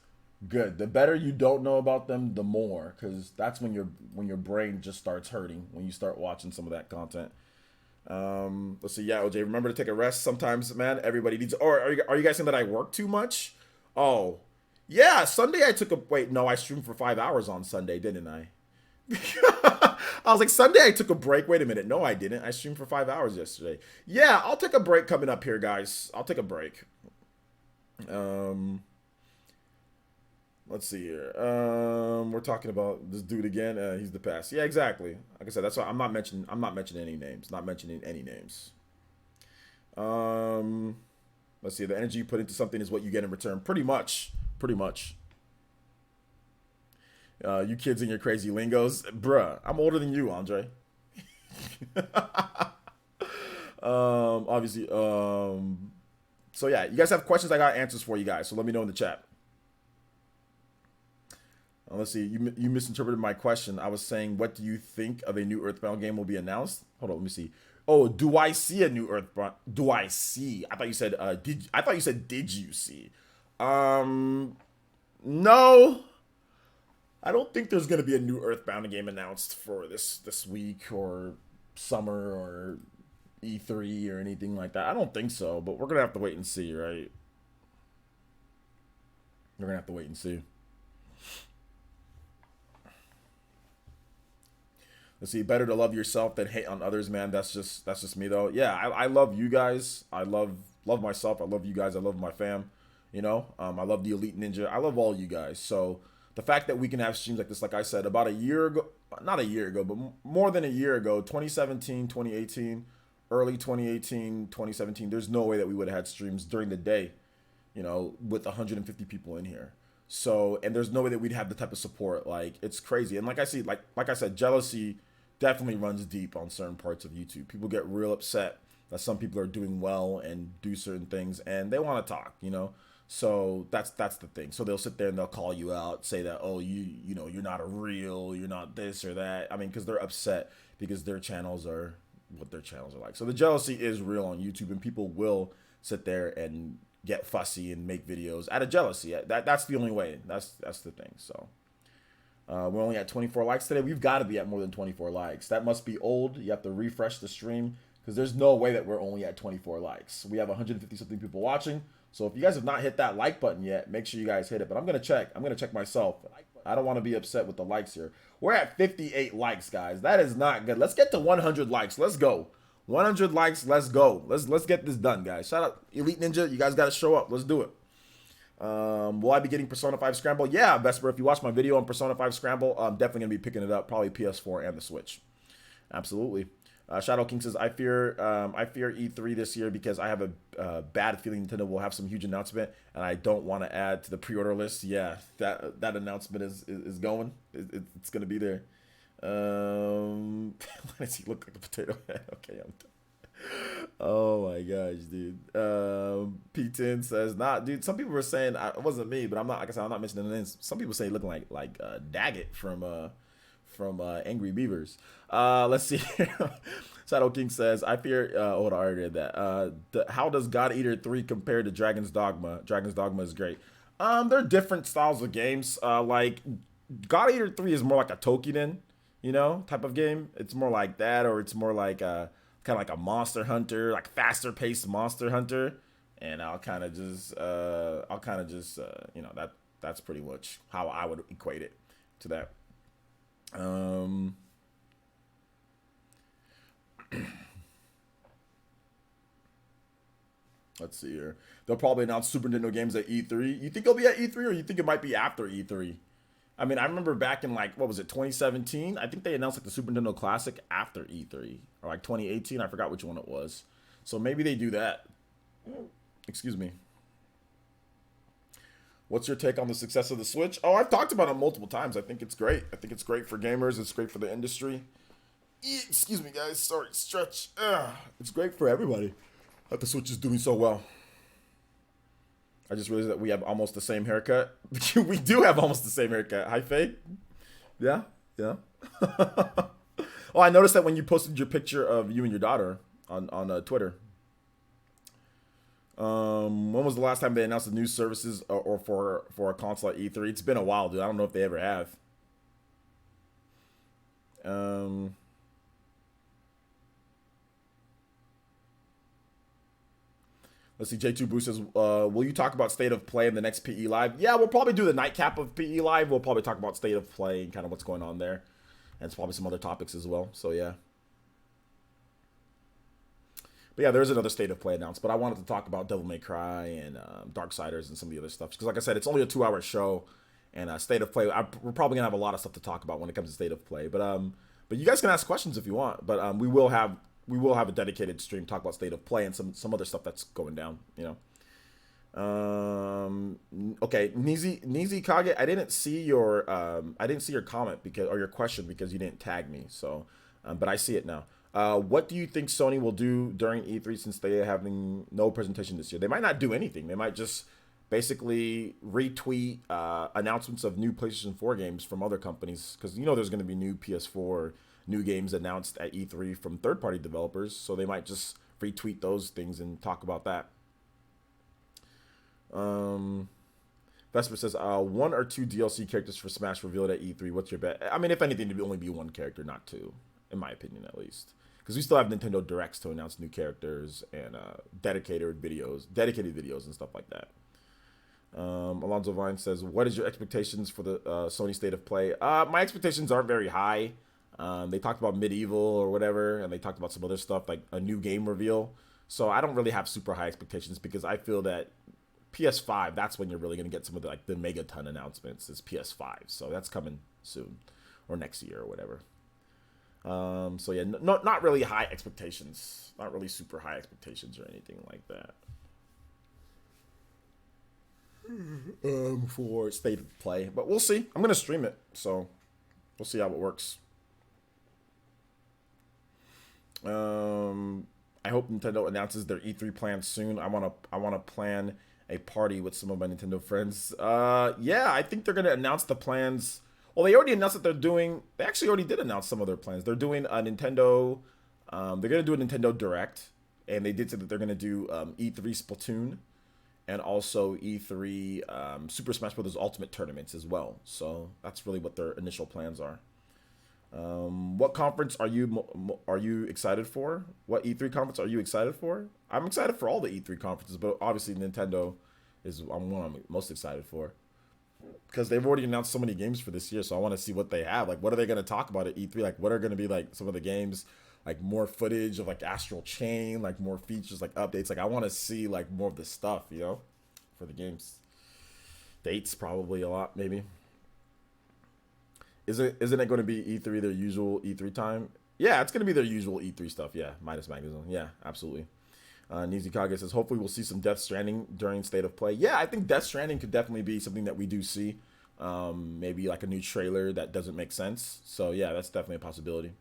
C: good. The better you don't know about them, the more, because that's when your brain just starts hurting when you start watching some of that content. Let's see. Yeah, OJ, remember to take a rest sometimes, man. Everybody needs. Or are you guys saying that I work too much? Oh, yeah. Sunday I took a wait. No, I streamed for 5 hours on Sunday, didn't I? I was like, Sunday I took a break. Wait a minute. No, I didn't. I streamed for 5 hours yesterday. Yeah, I'll take a break coming up here, guys. I'll take a break. Let's see here. We're talking about this dude again. He's the past. Yeah, exactly. Like I said, that's why I'm not mentioning. I'm not mentioning any names. Not mentioning any names. Um, let's see. The energy you put into something is what you get in return. Pretty much. Pretty much. You kids and your crazy lingos, bruh. I'm older than you, Andre. Obviously. So yeah, you guys have questions. I got answers for you guys. So let me know in the chat. Let's see. You misinterpreted my question. I was saying, what do you think of a new Earthbound game will be announced? Hold on, let me see. Oh, do I see a new Earthbound? Do I see? I thought you said did. I thought you said did you see? No. I don't think there's gonna be a new Earthbound game announced for this week or summer or E3 or anything like that. I don't think so, but we're gonna have to wait and see, right? We're gonna have to wait and see. Let's see. Better to love yourself than hate on others, man. That's just me though. Yeah, I love you guys. I love myself. I love you guys. I love my fam. You know, I love the Elite Ninja. I love all you guys. So the fact that we can have streams like this, like I said, about a year ago, not a year ago, but more than a year ago, 2017, 2018, early 2018, 2017, there's no way that we would have had streams during the day, you know, with 150 people in here. So, and there's no way that we'd have the type of support. Like, it's crazy. And like I see, like I said, jealousy definitely runs deep on certain parts of YouTube. People get real upset that some people are doing well and do certain things, and they want to talk, you know. So that's the thing. So they'll sit there and they'll call you out, say that, oh, you know, you're not a real, you're not this or that. I mean, because they're upset because their channels are what their channels are like. So the jealousy is real on YouTube, and people will sit there and get fussy and make videos out of jealousy. That's the only way. That's the thing. So we're only at 24 likes today. We've got to be at more than 24 likes. That must be old. You have to refresh the stream because there's no way that we're only at 24 likes. We have 150 something people watching. So if you guys have not hit that like button yet, make sure you guys hit it. But I'm gonna check. I'm gonna check myself. I don't want to be upset with the likes here. We're at 58 likes, guys. That is not good. Let's get to 100 likes. Let's go. 100 likes. Let's go. Let's get this done, guys. Shout out Elite Ninja. You guys got to show up. Let's do it. Will I be getting Persona 5 Scramble? Yeah, Vesper. If you watch my video on Persona 5 Scramble, I'm definitely gonna be picking it up. Probably PS4 and the Switch. Absolutely. Shadow King says, I fear E3 this year because I have a bad feeling Nintendo will have some huge announcement, and I don't want to add to the pre-order list. Yeah, that announcement is going. It's going to be there. Why does he look like a potato head? Okay, I'm done. Oh my gosh, dude. P10 says, nah, dude. Some people were saying it wasn't me, but I'm not. Like I said, I'm not mentioning the names. Some people say looking like Daggett from Angry Beavers. Let's see. Shadow King says, I fear, hold on, I already read that. How does God Eater 3 compare to Dragon's Dogma? Dragon's Dogma is great. They're different styles of games. Like, God Eater 3 is more like a Tokiden, you know, type of game. It's more like that, or it's more like kind of like a Monster Hunter, like faster paced Monster Hunter. And I'll kind of just, you know, that's pretty much how I would equate it to that. Let's see here. They'll probably announce Super Nintendo games at E3. You think it'll be at E3, or you think it might be after E3? I mean, I remember back in, like, what was it, 2017? I think they announced like the Super Nintendo Classic after E3, or like 2018. I forgot which one it was. So maybe they do that. Excuse me. What's your take on the success of the Switch? Oh, I've talked about it multiple times. I think it's great. I think it's great for gamers. It's great for the industry. Excuse me, guys. Sorry, stretch. It's great for everybody that the Switch is doing so well. I just realized that we have almost the same haircut. We do have almost the same haircut. Hi, Faye. Yeah, yeah. Oh, I noticed that when you posted your picture of you and your daughter on Twitter. When was the last time they announced the new services or for a console at E3? It's been a while, dude. I don't know if they ever have. Let's see. J2 Boo says, will you talk about State of Play in the next PE Live? Yeah, we'll probably do the nightcap of PE Live. We'll probably talk about State of Play and kind of what's going on there. And it's probably some other topics as well. So, yeah. But yeah, there's another State of Play announced. But I wanted to talk about Devil May Cry and Darksiders and some of the other stuff. Because like I said, it's only a 2-hour show. And State of Play, we're probably gonna have a lot of stuff to talk about when it comes to State of Play. But you guys can ask questions if you want. But we will have a dedicated stream talk about State of Play and some other stuff that's going down. Okay, Nizi Kage, I didn't see your comment or your question because you didn't tag me. So, but I see it now. What do you think Sony will do during E3 since they are having no presentation this year? They might not do anything. They might just basically retweet announcements of new PlayStation 4 games from other companies, because there's going to be new PS4 new games announced at E3 from third-party developers, so they might just retweet those things and talk about that. Vesper says, 1 or 2 DLC characters for Smash revealed at E3. What's your bet? I mean, if anything, it'd only be 1 character, not 2, in my opinion, at least. Because we still have Nintendo Directs to announce new characters and dedicated videos and stuff like that. Alonzo Vine says, what is your expectations for the Sony State of Play? My expectations aren't very high. They talked about Medieval or whatever, and they talked about some other stuff like a new game reveal. So I don't really have super high expectations because I feel that PS5, that's when you're really going to get some of the Megaton announcements is PS5. So that's coming soon or next year or whatever. So yeah, not really high expectations. Not really super high expectations or anything like that. For State of Play, but we'll see. I'm gonna stream it, so we'll see how it works. I hope Nintendo announces their E3 plans soon. I wanna plan a party with some of my Nintendo friends. Yeah, I think they're gonna announce the plans. Well, they already announced that they actually already did announce some of their plans. They're doing a Nintendo. They're gonna do a Nintendo Direct, and they did say that they're gonna do E3 Splatoon. And also E3 Super Smash Bros. Ultimate tournaments as well. So that's really what their initial plans are. What conference are you excited for? What E3 conference are you excited for? I'm excited for all the E3 conferences, but obviously Nintendo is one I'm most excited for. Because they've already announced so many games for this year, so I want to see what they have. Like, what are they going to talk about at E3? Like, what are going to be, like, some of the games, like, more footage of, like, Astral Chain, like, more features, like, updates. Like, I want to see, like, more of the stuff, for the games. Dates, probably a lot, maybe. Isn't it going to be E3, their usual E3 time? Yeah, it's going to be their usual E3 stuff, yeah. Midas Magazine, yeah, absolutely. Nizikage says, hopefully we'll see some Death Stranding during State of Play. Yeah, I think Death Stranding could definitely be something that we do see. Maybe like a new trailer that doesn't make sense. So yeah, that's definitely a possibility.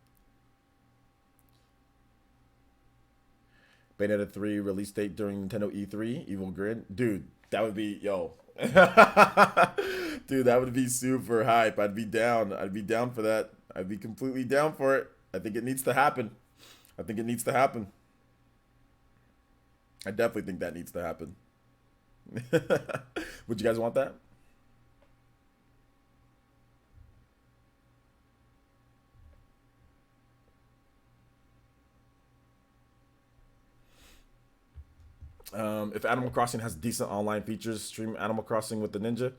C: Bayonetta 3 release date during Nintendo E3, Evil Grid. Dude, that would be, yo. Dude, that would be super hype. I'd be down. I'd be down for that. I'd be completely down for it. I think it needs to happen. I definitely think that needs to happen. Would you guys want that? If Animal Crossing has decent online features, stream Animal Crossing with the Ninja.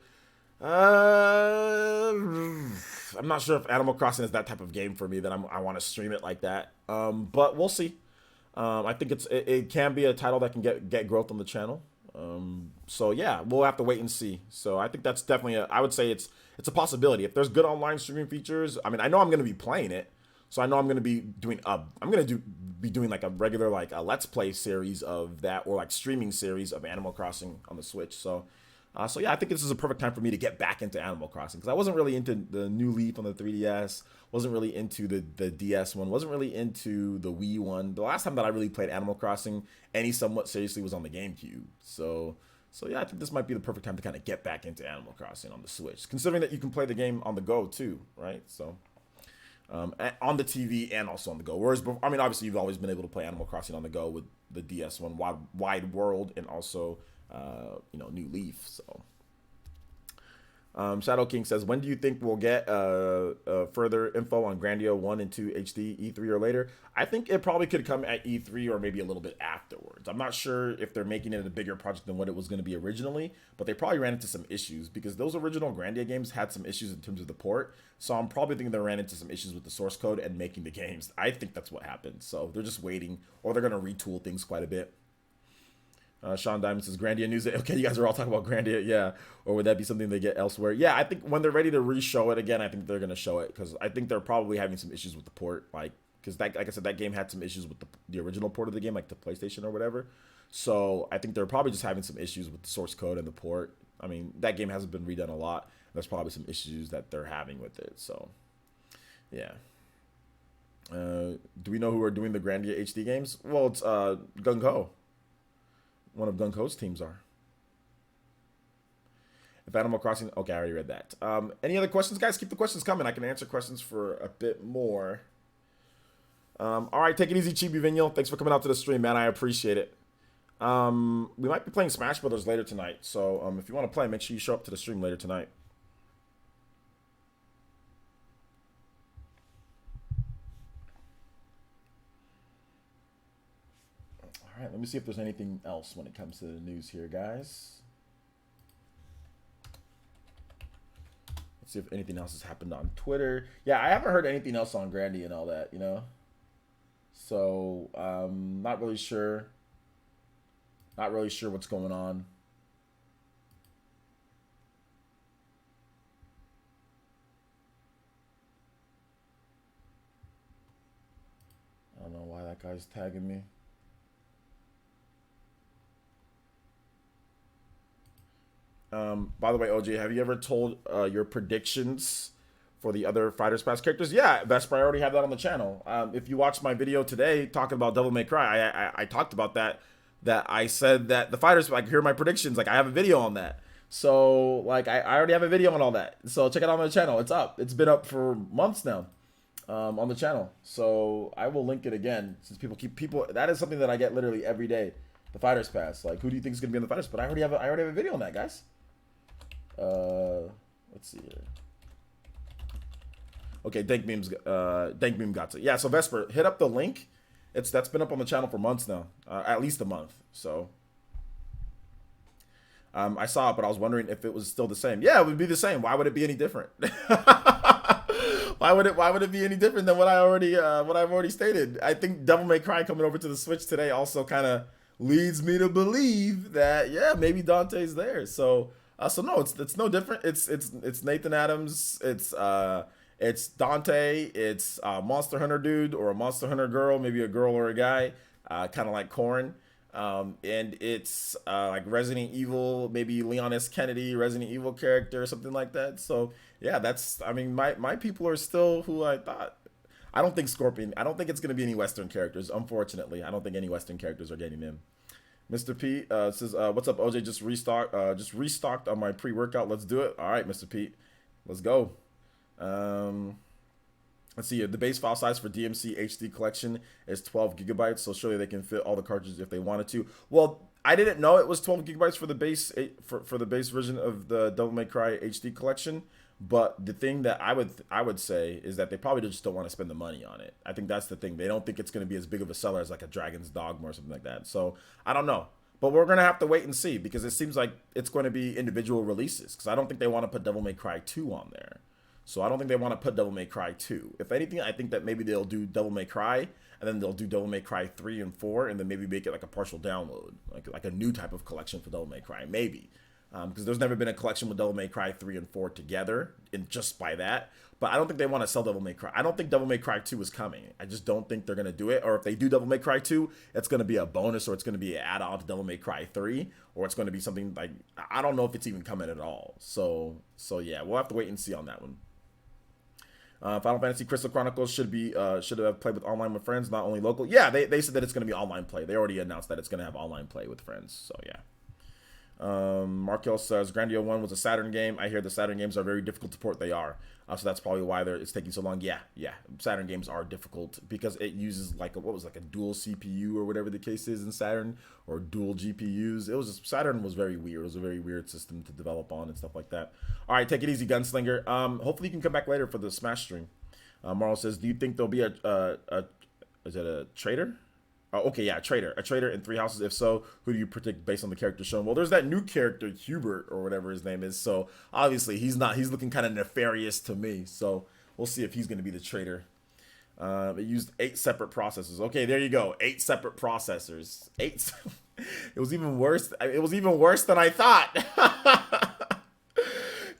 C: I'm not sure if Animal Crossing is that type of game for me that I want to stream it like that. But we'll see. I think it can be a title that can get growth on the channel. So yeah, we'll have to wait and see. So I think that's definitely I would say it's a possibility. If there's good online streaming features, I mean, I know I'm going to be playing it. So I know I'm going to be doing like a regular like a Let's Play series of that, or like streaming series of Animal Crossing on the Switch. So yeah, I think this is a perfect time for me to get back into Animal Crossing, because I wasn't really into the New Leaf on the 3DS, wasn't really into the DS one, wasn't really into the Wii one. The last time that I really played Animal Crossing any somewhat seriously was on the GameCube. So yeah, I think this might be the perfect time to kind of get back into Animal Crossing on the Switch, considering that you can play the game on the go too, right? So on the TV and also on the go. Whereas, I mean, obviously you've always been able to play Animal Crossing on the go with the DS one, Wide World, and also New Leaf. So Shadow King says, when do you think we'll get further info on Grandio 1 and 2 HD, E3 or later? I think it probably could come at E3 or maybe a little bit afterwards. I'm not sure if they're making it a bigger project than what it was going to be originally, but they probably ran into some issues, because those original Grandia games had some issues in terms of the port. So I'm probably thinking they ran into some issues with the source code and making the games. I think that's what happened. So they're just waiting, or they're going to retool things quite a bit. Sean Diamond says Grandia news. Okay, you guys are all talking about Grandia, yeah. Or would that be something they get elsewhere? Yeah, I think when they're ready to re-show it again, I think they're gonna show it because I think they're probably having some issues with the port, because like I said, that game had some issues with the original port of the game, like the PlayStation or whatever. So I think they're probably just having some issues with the source code and the port. I mean, that game hasn't been redone a lot. There's probably some issues that they're having with it. So, yeah. Do we know who are doing the Grandia HD games? Well, it's Gung Ho. One of Gung Ho's teams are. If Animal Crossing... Okay, I already read that. Any other questions, guys? Keep the questions coming. I can answer questions for a bit more. All right, take it easy, Chibi Vinyl. Thanks for coming out to the stream, man. I appreciate it. We might be playing Smash Brothers later tonight. So if you want to play, make sure you show up to the stream later tonight. All right, let me see if there's anything else when it comes to the news here, guys. Let's see if anything else has happened on Twitter. Yeah, I haven't heard anything else on Grandy and all that, you know? So, not really sure. Not really sure what's going on. I don't know why that guy's tagging me. By the way, OJ, have you ever told your predictions for the other Fighters Pass characters? Yeah, Vesper, I already have that on the channel. If you watched my video today talking about Devil May Cry, I talked about that. That I said that the Fighters, like, here are my predictions. Like, I have a video on that. So, like, I already have a video on all that. So, check it out on the channel. It's up. It's been up for months now on the channel. So, I will link it again since people, that is something that I get literally every day. The Fighters Pass. Like, who do you think is going to be in the Fighters? But I already have a video on that, guys. Let's see here. Okay, Dank Meme got it. Yeah, so Vesper, hit up the link. That's been up on the channel for months now, at least a month. So I saw it, but I was wondering if it was still the same. Yeah, it would be the same. Why would it be any different? Why would it be any different than what I've already stated? I think Devil May Cry coming over to the Switch today also kind of leads me to believe that, yeah, maybe Dante's there. So no, it's no different. It's Nathan Adams. It's Dante. It's a Monster Hunter dude or a Monster Hunter girl, maybe a girl or a guy, kind of like Corrin. And it's like Resident Evil, maybe Leon S. Kennedy, Resident Evil character or something like that. So yeah, I mean, my people are still who I thought. I don't think Scorpion. I don't think it's going to be any Western characters. Unfortunately, I don't think any Western characters are getting in. Mr. P says, "What's up, OJ? Just restocked on my pre-workout. Let's do it. All right, Mr. Pete, let's go." Let's see. The base file size for DMC HD collection is 12 gigabytes, so surely they can fit all the cartridges if they wanted to. Well, I didn't know it was 12 gigabytes for the base for the base version of the Devil May Cry HD collection. But the thing that I would say is that they probably just don't want to spend the money on it. I think that's the thing. They don't think it's going to be as big of a seller as like a Dragon's Dogma or something like that. So I don't know. But we're going to have to wait and see because it seems like it's going to be individual releases because I don't think they want to put Devil May Cry 2 on there. So I don't think they want to put Devil May Cry 2. If anything, I think that maybe they'll do Devil May Cry and then they'll do Devil May Cry 3 and 4 and then maybe make it like a partial download, like a new type of collection for Devil May Cry, maybe. Because there's never been a collection with Devil May Cry 3 and 4 together, and just by that. But I don't think they want to sell Devil May Cry. I don't think Devil May Cry 2 is coming. I just don't think they're going to do it. Or if they do Devil May Cry 2, it's going to be a bonus, or it's going to be an add-on to Devil May Cry 3, or it's going to be something like, I don't know if it's even coming at all. So yeah, we'll have to wait and see on that one. Final Fantasy Crystal Chronicles should have played with online with friends, not only local. Yeah, they said that it's going to be online play. They already announced that it's going to have online play with friends. So yeah. Markel says Grandio 1 was a Saturn game. I hear the Saturn games are very difficult to port. They are. So that's probably why it's taking so long. Yeah. Saturn games are difficult because it uses like a dual CPU or whatever the case is in Saturn, or dual GPUs. Saturn was very weird. It was a very weird system to develop on and stuff like that. All right, take it easy, Gunslinger. Hopefully you can come back later for the Smash stream. Marl says, do you think there'll be is it a traitor? Oh, okay, yeah, a traitor in Three Houses. If so, who do you predict based on the character shown? Well, there's that new character, Hubert, or whatever his name is. So obviously he's looking kind of nefarious to me. So we'll see if he's going to be the traitor. It used 8 separate processors. Okay, there you go. 8 separate processors. It was even worse. It was even worse than I thought.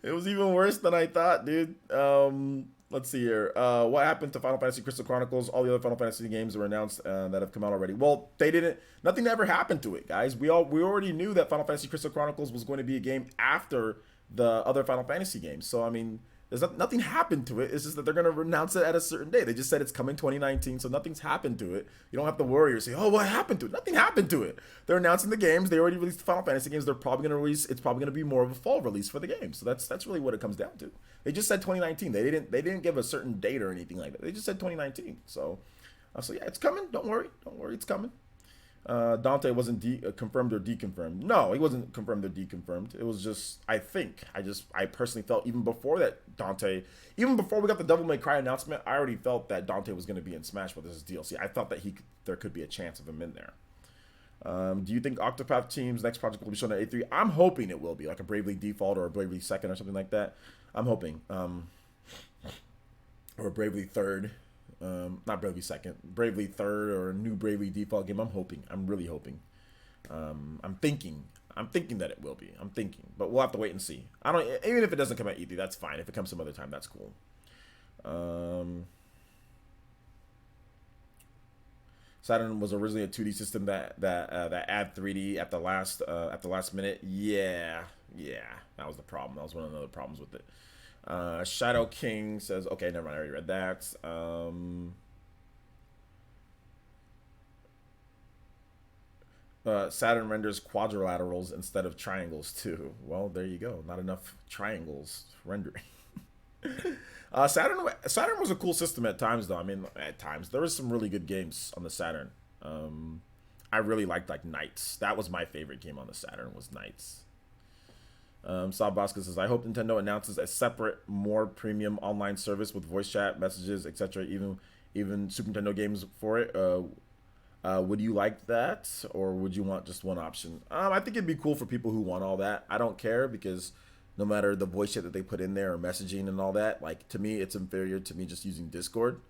C: It was even worse than I thought, dude. Let's see here. What happened to Final Fantasy Crystal Chronicles? All the other Final Fantasy games were announced that have come out already. Well, they didn't. Nothing ever happened to it, guys. We already knew that Final Fantasy Crystal Chronicles was going to be a game after the other Final Fantasy games. So I mean, there's nothing happened to it. It's just that they're going to announce it at a certain day. They just said it's coming 2019, so nothing's happened to it. You don't have to worry or say, oh, what happened to it? Nothing happened to it. They're announcing the games. They already released the Final Fantasy games. They're probably going to release. It's probably going to be more of a fall release for the game. So that's really what it comes down to. They just said 2019. They didn't give a certain date or anything like that. They just said 2019. So yeah, it's coming. Don't worry, it's coming. Dante wasn't confirmed or deconfirmed. No, he wasn't confirmed or deconfirmed. It was just, I personally felt even before that Dante, even before we got the Devil May Cry announcement, I already felt that Dante was going to be in Smash Bros. As DLC. I felt that there could be a chance of him in there. Do you think Octopath Team's next project will be shown at A3? I'm hoping it will be, like a Bravely Default or a Bravely Second or something like that. I'm hoping. Or a Bravely Third. Not Bravely Second. Bravely Third or a new Bravely Default game. I'm hoping. I'm really hoping. I'm thinking that it will be. I'm thinking. But we'll have to wait and see. Even if it doesn't come at E3, that's fine. If it comes some other time, that's cool. Saturn was originally a 2D system that add 3D at the last minute. Yeah, that was the problem. That was one of the other problems with it. Shadow King says, okay, never mind. I already read that. Saturn renders quadrilaterals instead of triangles too. Well, there you go. Not enough triangles rendering. Saturn was a cool system at times, though. I mean, at times there was some really good games on the Saturn. I really liked like Knights. That was my favorite game on the Saturn. Was Knights. Saab Bosca says, I hope Nintendo announces a separate, more premium online service with voice chat, messages, etc. Even Super Nintendo games for it. Would you like that, or would you want just one option? I think it'd be cool for people who want all that. I don't care, because no matter the voice chat that they put in there or messaging and all that, like, to me, it's inferior to me just using Discord,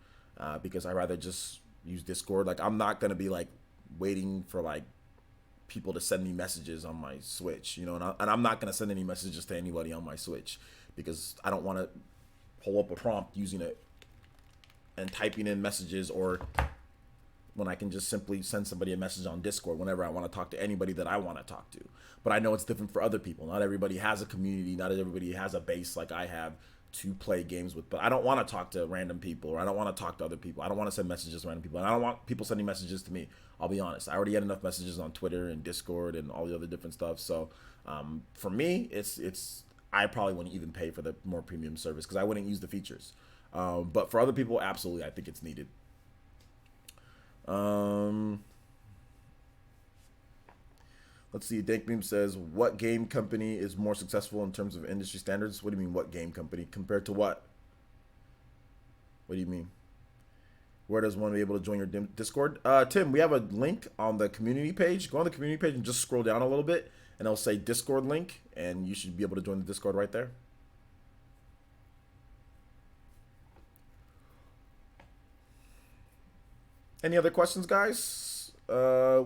C: because I'd rather just use Discord. Like, I'm not gonna be like waiting for like people to send me messages on my Switch, you know, and I'm not gonna send any messages to anybody on my Switch, because I don't want to pull up a prompt using it and typing in messages, or when I can just simply send somebody a message on Discord whenever I want to talk to anybody that I want to talk to. But I know it's different for other people. Not everybody has a community. Not everybody has a base like I have to play games with. But I don't want to talk to random people, or I don't want to talk to other people. I don't want to send messages to random people. And I don't want people sending messages to me. I'll be honest. I already had enough messages on Twitter and Discord and all the other different stuff. So for me, I probably wouldn't even pay for the more premium service, because I wouldn't use the features. But for other people, absolutely, I think it's needed. Let's see. Dankbeam says, what game company is more successful in terms of industry standards? What do you mean, what game company? Compared to what? What do you mean? Where does one be able to join your Discord? Tim, we have a link on the community page. Go on the community page and just scroll down a little bit, and it'll say Discord link, and you should be able to join the Discord right there. Any other questions, guys? I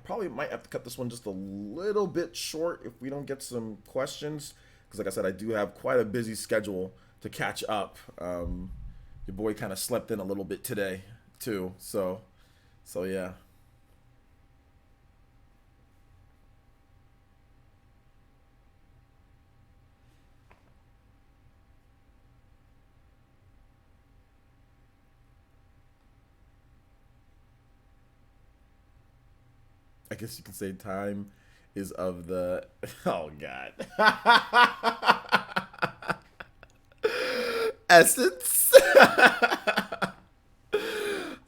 C: probably might have to cut this one just a little bit short if we don't get some questions, because like I said, I do have quite a busy schedule to catch up. Your boy kind of slept in a little bit today too, so yeah. I guess you can say time is of the... Oh, God. Essence?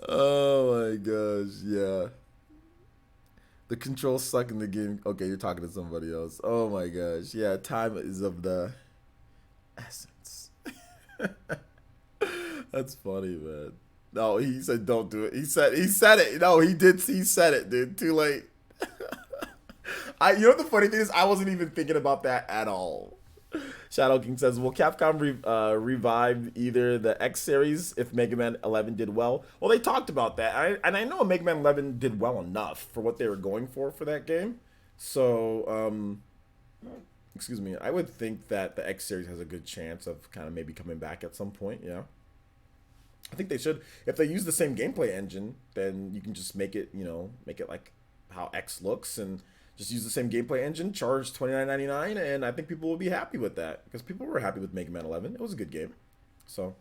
C: Oh, my gosh. Yeah. The controls suck in the game. Okay, you're talking to somebody else. Oh, my gosh. Yeah, time is of the essence. That's funny, man. No, he said don't do it. He said it. No, he did. He said it, dude. Too late. You know what the funny thing is? I wasn't even thinking about that at all. Shadow King says, "Will Capcom revive either the X series if Mega Man 11 did well?" Well, they talked about that, and I know Mega Man 11 did well enough for what they were going for that game. So, excuse me, I would think that the X series has a good chance of kind of maybe coming back at some point. Yeah, I think they should. If they use the same gameplay engine, then you can just make it, make it like how X looks and just use the same gameplay engine, charge $29.99, and I think people will be happy with that because people were happy with Mega Man 11. It was a good game. So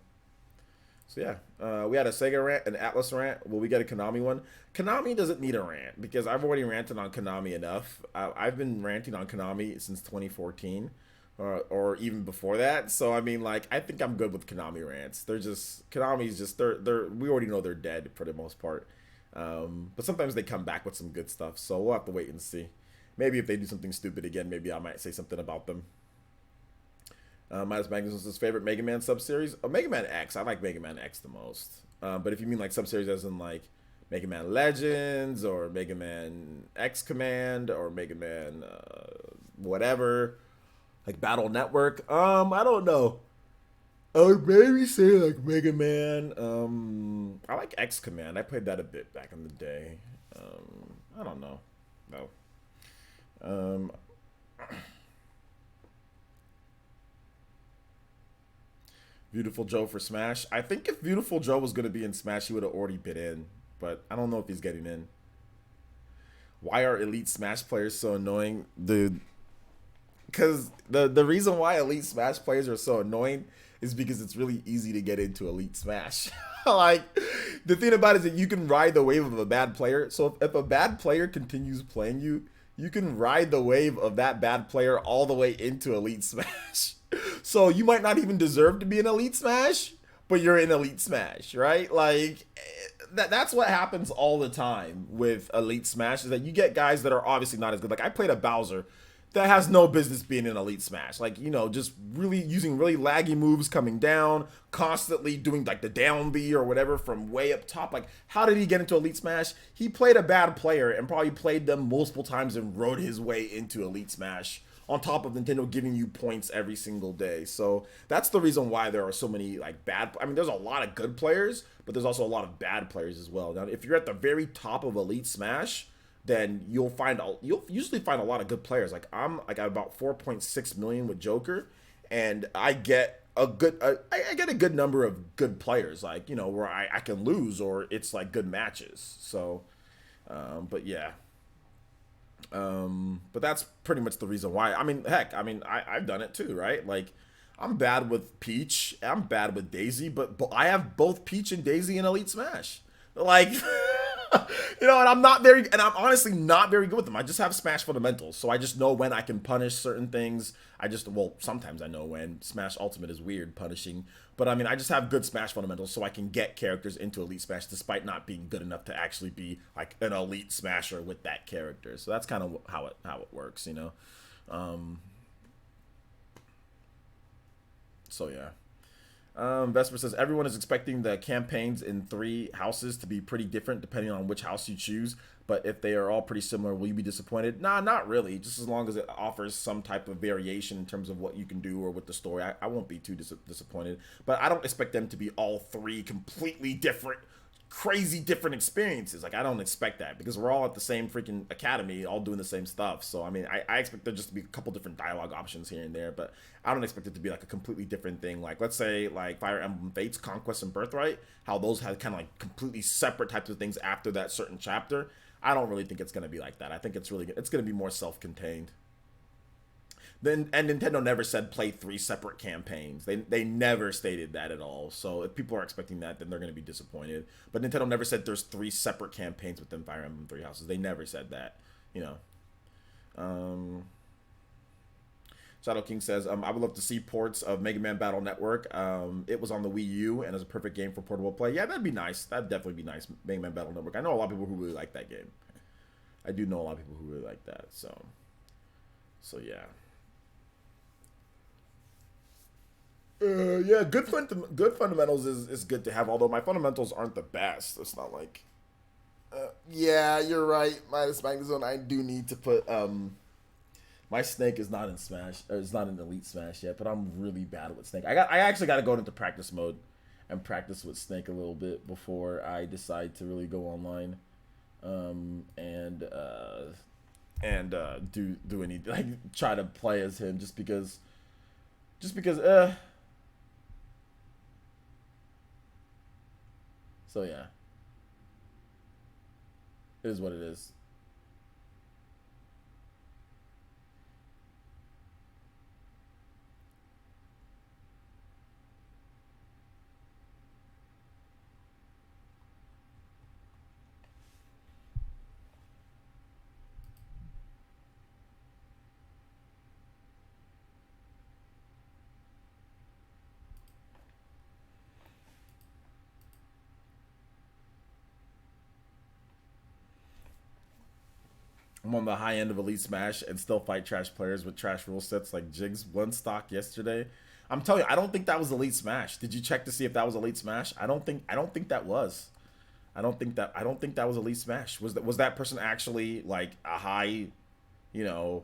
C: yeah, we had a Sega rant, an Atlas rant. Will we get a Konami one? Konami doesn't need a rant because I've already ranted on Konami enough. I've been ranting on Konami since 2014, or even before that. So I mean, like, I think I'm good with Konami rants. Konami's just they're we already know they're dead for the most part. But sometimes they come back with some good stuff. So we'll have to wait and see. Maybe if they do something stupid again, maybe I might say something about them. Midas Magnus' his favorite Mega Man sub-series. Mega Man X. I like Mega Man X the most. But if you mean like sub-series as in like Mega Man Legends or Mega Man X Command or Mega Man whatever, like Battle Network, I don't know. I would maybe say like Mega Man. I like X Command. I played that a bit back in the day. I don't know. No. Beautiful Joe for Smash. I think if Beautiful Joe was going to be in Smash, he would have already been in. But I don't know if he's getting in. Why are Elite Smash players so annoying? Dude. Because the reason why Elite Smash players are so annoying is because it's really easy to get into Elite Smash. Like, the thing about it is that you can ride the wave of a bad player. So if a bad player continues playing you, you can ride the wave of that bad player all the way into Elite Smash. So you might not even deserve to be in Elite Smash, but you're in Elite Smash, right? Like, that's what happens all the time with Elite Smash, is that you get guys that are obviously not as good. Like, I played a Bowser that has no business being in Elite Smash. Like, just really using really laggy moves coming down, constantly doing like the down B or whatever from way up top. Like, how did he get into Elite Smash? He played a bad player and probably played them multiple times and rode his way into Elite Smash, on top of Nintendo giving you points every single day. So that's the reason why there are so many like bad. I mean, there's a lot of good players, but there's also a lot of bad players as well. Now, if you're at the very top of Elite Smash, then you'll usually find a lot of good players. Like, I'm like at about 4.6 million with Joker, and I get a good number of good players. Like, where I can lose or it's like good matches. So, but yeah. But that's pretty much the reason why. I mean, heck, I've done it too, right? Like, I'm bad with Peach, I'm bad with Daisy, but I have both Peach and Daisy in Elite Smash. Like, and I'm honestly not very good with them. I just have Smash fundamentals, so I just know when I can punish certain things. Sometimes I know when. Smash Ultimate is weird punishing, but I mean, I just have good Smash fundamentals, so I can get characters into Elite Smash despite not being good enough to actually be like an Elite Smasher with that character. So that's kind of how it works, So yeah. Vesper says everyone is expecting the campaigns in 3 houses to be pretty different depending on which house you choose. But if they are all pretty similar, will you be disappointed? Nah, not really. Just as long as it offers some type of variation in terms of what you can do or with the story, I won't be too disappointed. But I don't expect them to be all 3 completely different, crazy different experiences. Like, I don't expect that because we're all at the same freaking academy, all doing the same stuff. So I mean, I expect there just to be a couple different dialogue options here and there, but I don't expect it to be like a completely different thing. Like, let's say like Fire Emblem Fates, Conquest, and Birthright, how those had kind of like completely separate types of things after that certain chapter. I don't really think it's going to be like that. I think it's going to be more self-contained. And Nintendo never said play 3 separate campaigns. They never stated that at all. So if people are expecting that, then they're going to be disappointed. But Nintendo never said there's 3 separate campaigns within Fire Emblem 3 Houses. They never said that, Shadow King says, I would love to see ports of Mega Man Battle Network. It was on the Wii U and is a perfect game for portable play. Yeah, that'd be nice. That'd definitely be nice, Mega Man Battle Network. I know a lot of people who really like that game. I do know a lot of people who really like that. So yeah. Yeah, good fundamentals is good to have, although my fundamentals aren't the best. It's not like... yeah, you're right, Midas Magnezone. I do need to put My Snake is not in Smash, or it's not in Elite Smash yet, but I'm really bad with Snake. I actually got to go into practice mode and practice with Snake a little bit before I decide to really go online, and do any, like, try to play as him, just because. So yeah, it is what it is. I'm on the high end of Elite Smash and still fight trash players with trash rule sets like Jigs one stock yesterday. I'm telling you, I don't think that was Elite Smash. Did you check to see if that was Elite Smash? I don't think that was. I don't think that was Elite Smash. Was that person actually like a high, you know,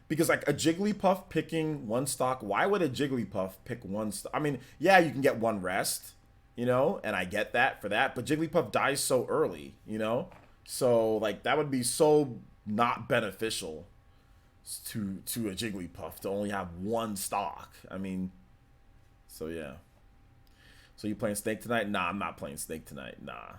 C: because like a Jigglypuff picking one stock, why would a Jigglypuff pick one stock? I mean, yeah, you can get one rest, and I get that for that, but Jigglypuff dies so early, So like that would be so not beneficial to a Jigglypuff to only have one stock. I mean, so yeah. So you playing Snake tonight? Nah, I'm not playing Snake tonight. Nah.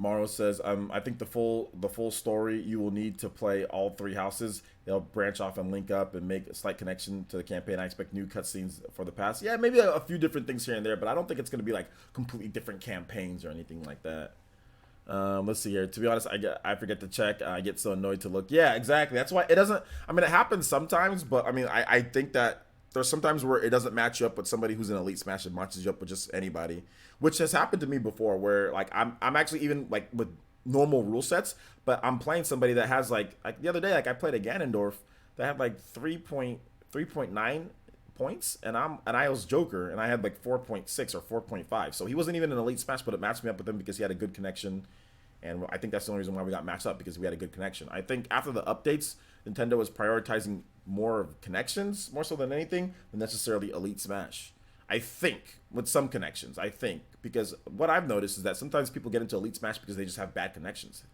C: Morrow says, I think the full story you will need to play all three houses. They'll branch off and link up and make a slight connection to the campaign. I expect new cutscenes for the past. Yeah, maybe a few different things here and there, but I don't think it's going to be like completely different campaigns or anything like that. Let's see here. To be honest, I forget to check. I get so annoyed to look. Yeah, exactly. That's why it doesn't. I mean, it happens sometimes, but I mean, I think that there's sometimes where it doesn't match you up with somebody who's in Elite Smash. It matches you up with just anybody, which has happened to me before. Where like I'm actually even like with normal rule sets, but I'm playing somebody that has like the other day, like I played a Ganondorf that had like 3.9 points, and I was Joker, and I had like 4.6 or 4.5. So he wasn't even an Elite Smash, but it matched me up with him because he had a good connection, and I think that's the only reason why we got matched up, because we had a good connection. I think after the updates, Nintendo was prioritizing more of connections, more so than anything, than necessarily Elite Smash. I think, with some connections, because what I've noticed is that sometimes people get into Elite Smash because they just have bad connections.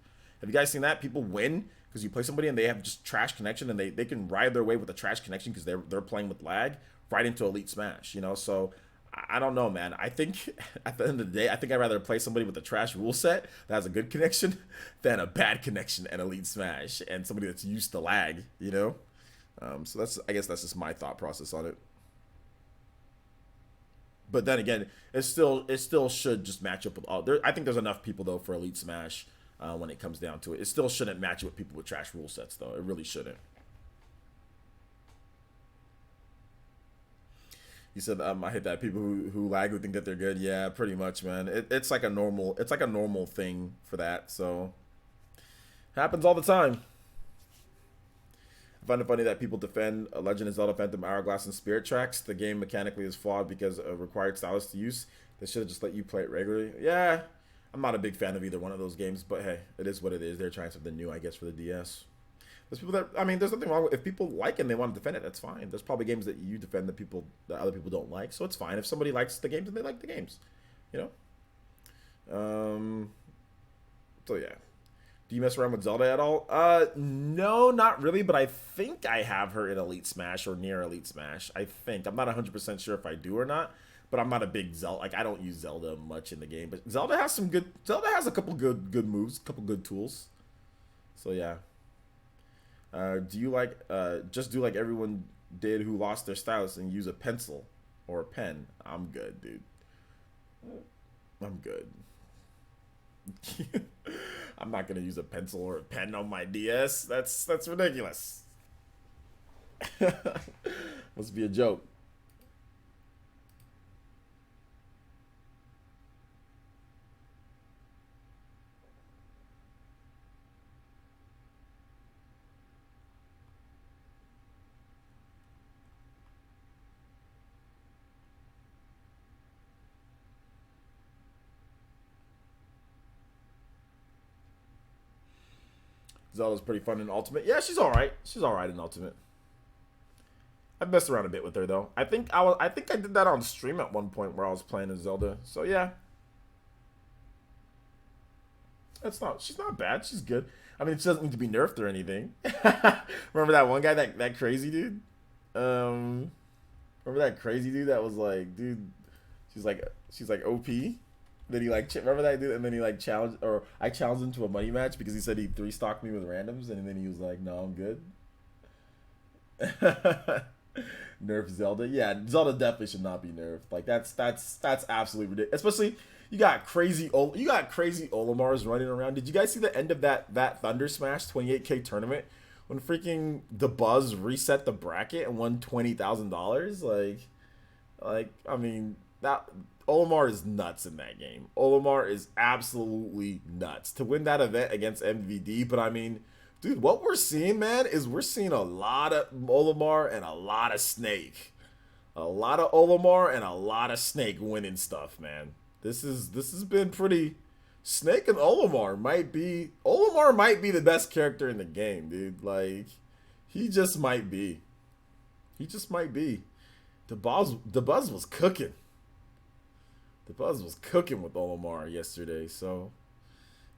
C: Have you guys seen that? People win because you play somebody and they have just trash connection, and they can ride their way with a trash connection because they're playing with lag right into Elite Smash, So I don't know, man. I think at the end of the day, I think I'd rather play somebody with a trash rule set that has a good connection than a bad connection and Elite Smash and somebody that's used to lag. So I guess that's just my thought process on it. But then again, it still should just match up with all. I think there's enough people though for Elite Smash when it comes down to it. It still shouldn't match with people with trash rule sets though. It really shouldn't. You said I hate that people who lag who think that they're good. Yeah, pretty much, man. It's like a normal thing for that. So happens all the time. I find it funny that people defend a Legend of Zelda Phantom Hourglass and Spirit Tracks. The game mechanically is flawed because of required stylus to use. They should have just let you play it regularly. Yeah, I'm not a big fan of either one of those games, but hey, it is what it is. They're trying something new, I guess, for the DS. There's people there's nothing wrong with, if people like it and they want to defend it, that's fine. There's probably games that you defend that other people don't like, so it's fine. If somebody likes the games, then they like the games, So yeah. Do you mess around with Zelda at all? No, not really, but I think I have her in Elite Smash or near Elite Smash. I think. I'm not 100% sure if I do or not, but I'm not a big Zelda. Like, I don't use Zelda much in the game, but Zelda has a couple good moves, a couple good tools. So yeah. Do you just do like everyone did who lost their stylus and use a pencil or a pen? I'm good, dude. I'm good. I'm not gonna use a pencil or a pen on my DS. That's ridiculous. Must be a joke. Zelda's pretty fun in Ultimate. Yeah, she's all right. She's all right in Ultimate. I messed around a bit with her though. I think I did that on stream at one point where I was playing as Zelda. So yeah, she's not bad. She's good. I mean, she doesn't need to be nerfed or anything. Remember that one guy, that crazy dude? Remember that crazy dude that was like, dude, she's like OP. Then he like remember that dude, and then he like challenged, or I challenged him to a money match because he said he 3-stocked me with randoms, and then he was like, no, I'm good. Nerf Zelda. Yeah, Zelda definitely should not be nerfed. Like that's absolutely ridiculous. Especially you got crazy Olimars running around. Did you guys see the end of that Thunder Smash 28K tournament when freaking the Buzz reset the bracket and won $20,000? Like I mean, that Olimar is nuts in that game. Olimar is absolutely nuts to win that event against MVD. But I mean, dude, what we're seeing, man, is we're seeing a lot of Olimar and a lot of Snake. A lot of Olimar and a lot of Snake winning stuff, man. This has been pretty. Snake and Olimar might be the best character in the game, dude. Like, he just might be. The Buzz was cooking. The Buzz was cooking with Olimar yesterday, so.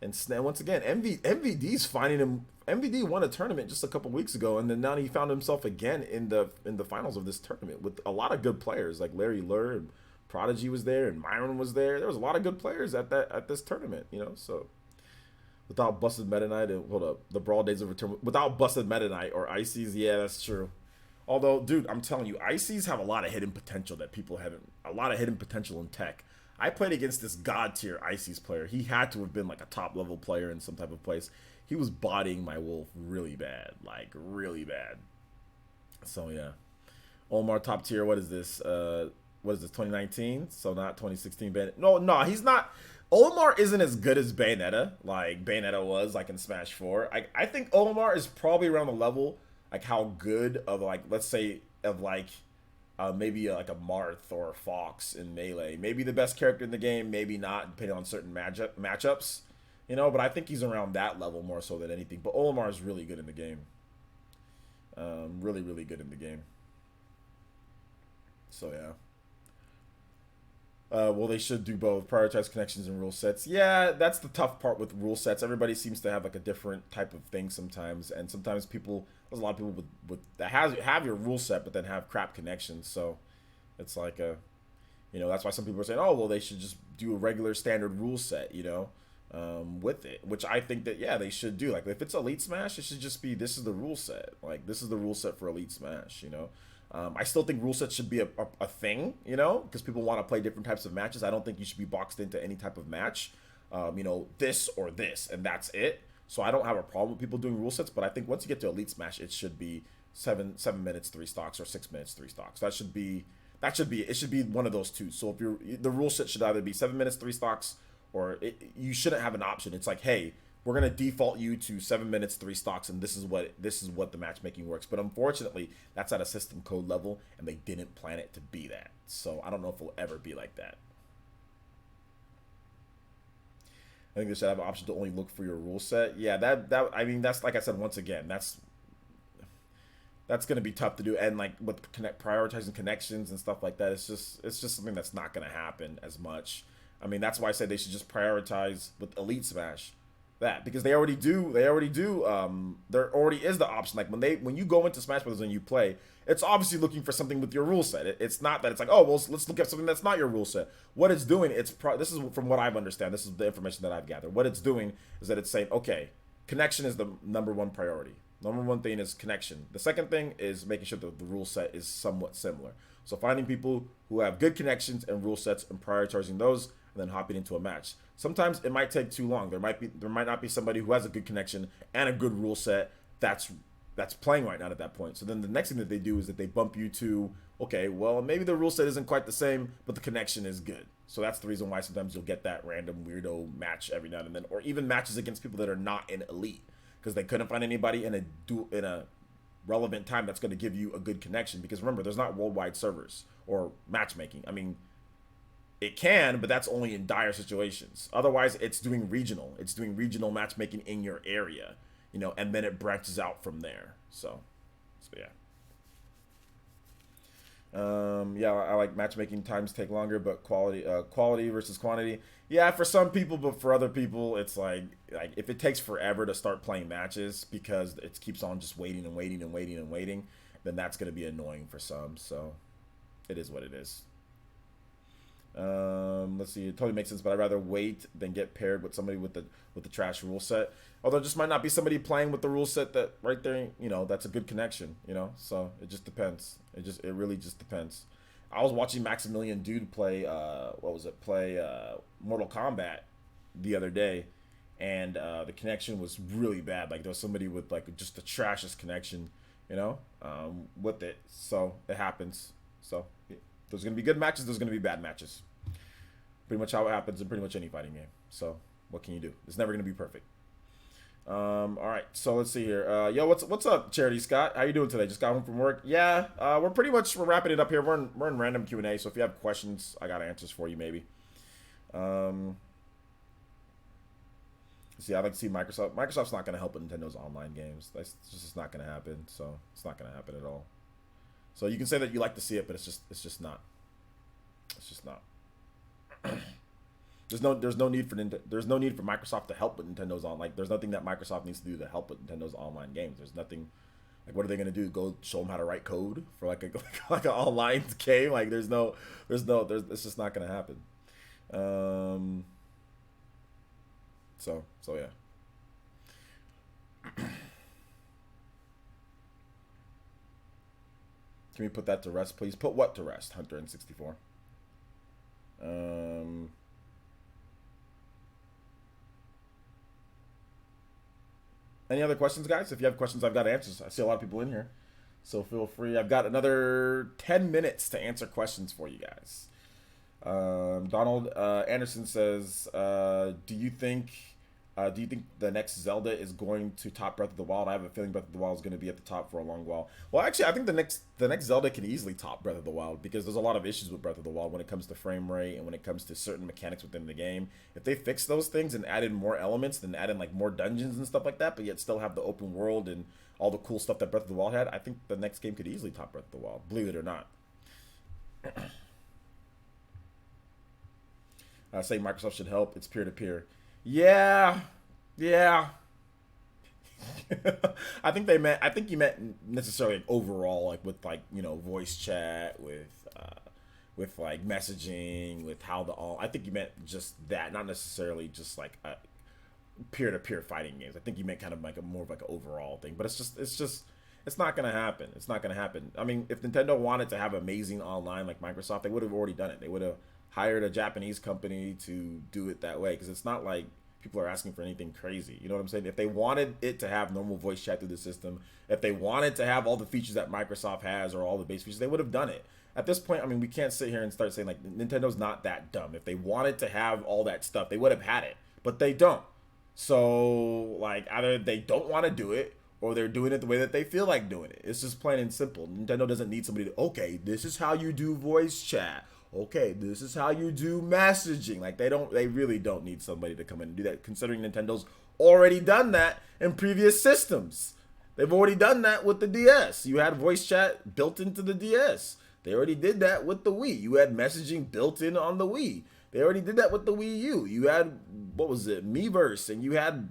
C: And once again, MVD's finding him. MVD won a tournament just a couple weeks ago, and then now he found himself again in the finals of this tournament with a lot of good players like Larry Lur and Prodigy was there, and Myron was there. There was a lot of good players at this tournament, you know. So without Busted Meta Knight and the Brawl Days of Return, without Busted Meta Knight or Ices, yeah, that's true. Although, dude, I'm telling you, Ices have a lot of hidden potential that people haven't. A lot of hidden potential in tech. I played against this god tier Ices player. He had to have been like a top level player in some type of place. He was bodying my wolf really bad, like really bad. So yeah, Omar top tier. What is this? 2019? So not 2016. No, he's not. Olimar isn't as good as Bayonetta, like Bayonetta was like in Smash 4. I think Olimar is probably around the level, like how good of like, let's say of like maybe like a Marth or a Fox in Melee. Maybe the best character in the game, maybe not, depending on certain matchups, you know. But I think he's around that level more so than anything. But Olimar is really good in the game. Really, really good in the game. So yeah. Well, they should do both. Prioritize connections and rule sets. Yeah, that's the tough part with rule sets. Everybody seems to have like a different type of thing sometimes, and sometimes there's a lot of people with that have your rule set, but then have crap connections. So it's like that's why some people are saying, oh, well, they should just do a regular standard rule set, with it, which I think that, yeah, they should do. Like if it's Elite Smash, it should just be, this is the rule set. Like this is the rule set for Elite Smash, I still think rule sets should be a thing, because people want to play different types of matches. I don't think you should be boxed into any type of match, this or this, and that's it. So I don't have a problem with people doing rule sets, but I think once you get to Elite Smash, it should be 7 minutes 3 stocks or 6 minutes 3 stocks. It should be one of those two. So if the rule set should either be 7 minutes 3 stocks, or you shouldn't have an option. It's like, hey, we're gonna default you to 7 minutes 3 stocks, and this is what the matchmaking works. But unfortunately, that's at a system code level, and they didn't plan it to be that. So I don't know if it'll ever be like that. I think they should have an option to only look for your rule set. Yeah, that's like I said, once again, that's gonna be tough to do, and like with prioritizing connections and stuff like that, it's just something that's not gonna happen as much. I mean, that's why I said they should just prioritize with Elite Smash. That, because there already is the option. Like when you go into Smash Brothers and you play, it's obviously looking for something with your rule set. It's not that it's like, oh, well, let's look at something that's not your rule set. What it's doing, this is from what I've understand. This is the information that I've gathered. What it's doing is that it's saying, okay, connection is the number one priority. Number one thing is connection. The second thing is making sure that the rule set is somewhat similar. So finding people who have good connections and rule sets and prioritizing those, and then hopping into a match. Sometimes it might take too long. There might not be somebody who has a good connection and a good rule set that's playing right now at that point. So then the next thing that they do is that they bump you to, okay, well, maybe the rule set isn't quite the same, but the connection is good. So that's the reason why sometimes you'll get that random weirdo match every now and then, or even matches against people that are not in Elite, because they couldn't find anybody in a relevant time that's going to give you a good connection. Because remember, there's not worldwide servers or matchmaking. I mean, it can, but that's only in dire situations. Otherwise, it's doing regional. It's doing regional matchmaking in your area. you know, and then it branches out from there. So yeah. Yeah, I like matchmaking times take longer, but quality versus quantity. Yeah, for some people, but for other people, it's like if it takes forever to start playing matches because it keeps on just waiting and waiting and waiting and waiting, then that's going to be annoying for some. So it is what it is. Let's see. It totally makes sense, but I'd rather wait than get paired with somebody with the trash rule set. Although it just might not be somebody playing with the rule set that right there, you know, that's a good connection, you know. So it just depends. It really just depends. I was watching Maximilian Dude play Mortal Kombat the other day, and the connection was really bad. Like there was somebody with like just the trashiest connection, you know, with it. So it happens. So there's gonna be good matches. There's gonna be bad matches. Pretty much how it happens in pretty much any fighting game. So what can you do? It's never gonna be perfect. All right, so let's see here. Yo, what's up, Charity Scott? How you doing today? Just got home from work. Yeah, we're wrapping it up here. We're in random Q&A. So if you have questions, I got answers for you maybe. See, I'd like to see Microsoft. Microsoft's not gonna help with Nintendo's online games. That's just not gonna happen. So it's not gonna happen at all. So you can say that you like to see it, but it's just not. It's just not. There's no need for Microsoft to help with Nintendo's on. Like, there's nothing that Microsoft needs to do to help with Nintendo's online games. There's nothing. Like, what are they gonna do? Go show them how to write code for like an online game? Like, it's just not gonna happen. So yeah. Can we put that to rest, please? Put what to rest? Hunter and 64. Any other questions, guys? If you have questions, I've got answers. I see a lot of people in here, so feel free. I've got another 10 minutes to answer questions for you guys. Donald Anderson says, do you think the next Zelda is going to top Breath of the Wild? I have a feeling Breath of the Wild is going to be at the top for a long while. Well, actually, I think the next Zelda can easily top Breath of the Wild because there's a lot of issues with Breath of the Wild when it comes to frame rate and when it comes to certain mechanics within the game. If they fix those things and add in more elements, then add in like more dungeons and stuff like that, but yet still have the open world and all the cool stuff that Breath of the Wild had, I think the next game could easily top Breath of the Wild, believe it or not. Say Microsoft should help. It's peer-to-peer. Yeah. I think you meant necessarily like overall, like with like, you know, voice chat, with like messaging, with how I think you meant just that, not necessarily just like peer-to-peer fighting games. I think you meant kind of like more of like an overall thing, but it's not gonna happen. It's not gonna happen. I mean, if Nintendo wanted to have amazing online like Microsoft, they would have already done it. They would have hired a Japanese company to do it that way, because it's not like people are asking for anything crazy. You know what I'm saying? If they wanted it to have normal voice chat through the system, if they wanted to have all the features that Microsoft has or all the base features, they would have done it. At this point, I mean, we can't sit here and start saying like Nintendo's not that dumb. If they wanted to have all that stuff, they would have had it, but they don't. So like either they don't want to do it or they're doing it the way that they feel like doing it. It's just plain and simple. Nintendo doesn't need somebody to, okay, this is how you do voice chat. Okay, this is how you do messaging. Like they really don't need somebody to come in and do that, considering Nintendo's already done that in previous systems. They've already done that with the DS. You had voice chat built into the DS. They already did that with the Wii. You had messaging built in on the Wii. They already did that with the Wii U. You had, what was it, Miiverse, and you had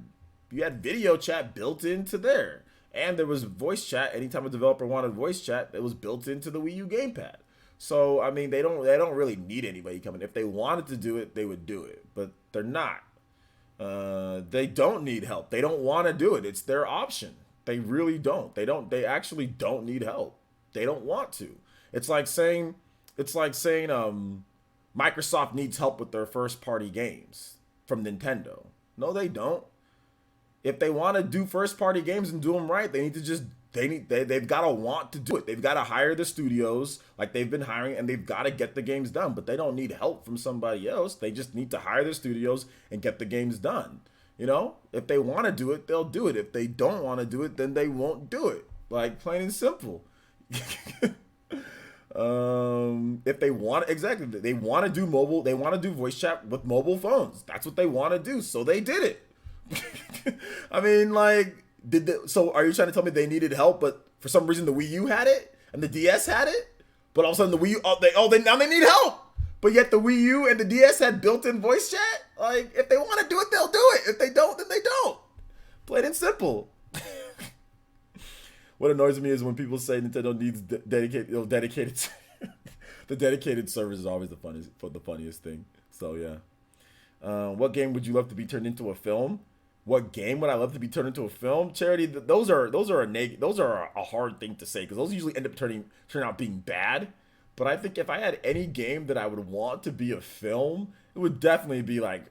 C: video chat built into there. And there was voice chat. Anytime a developer wanted voice chat, it was built into the Wii U gamepad. So I mean, they don't really need anybody coming. If they wanted to do it, they would do it, but they're not. They don't need help. They don't want to do it. It's their option. They really don't. They actually don't need help. They don't want to. It's like saying Microsoft needs help with their first party games from Nintendo. No, they don't. If they want to do first party games and do them right, they've got to want to do it. They've got to hire the studios like they've been hiring, and they've got to get the games done. But they don't need help from somebody else. They just need to hire the studios and get the games done. You know, if they want to do it, they'll do it. If they don't want to do it, then they won't do it. Like, plain and simple. If they want, exactly, they want to do mobile, they want to do voice chat with mobile phones. That's what they want to do. So they did it. I mean, like, So are you trying to tell me they needed help, but for some reason the Wii U had it and the DS had it, but all of a sudden the Wii U, now they need help, but yet the Wii U and the DS had built-in voice chat. Like, if they want to do it, they'll do it. If they don't, then they don't. Plain and simple. What annoys me is when people say Nintendo needs dedicated. The dedicated servers is always the funniest thing. So yeah. What game would you love to be turned into a film? What game would I love to be turned into a film? Charity, those are a hard thing to say because those usually end up turning out being bad. But I think if I had any game that I would want to be a film, it would definitely be like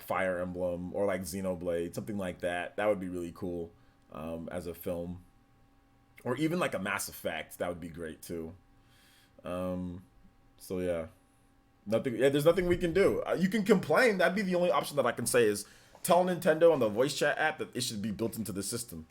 C: Fire Emblem or like Xenoblade, something like that. That would be really cool as a film, or even like a Mass Effect. That would be great too. So yeah, there's nothing we can do. You can complain. That'd be the only option that I can say is tell Nintendo on the voice chat app that it should be built into the system.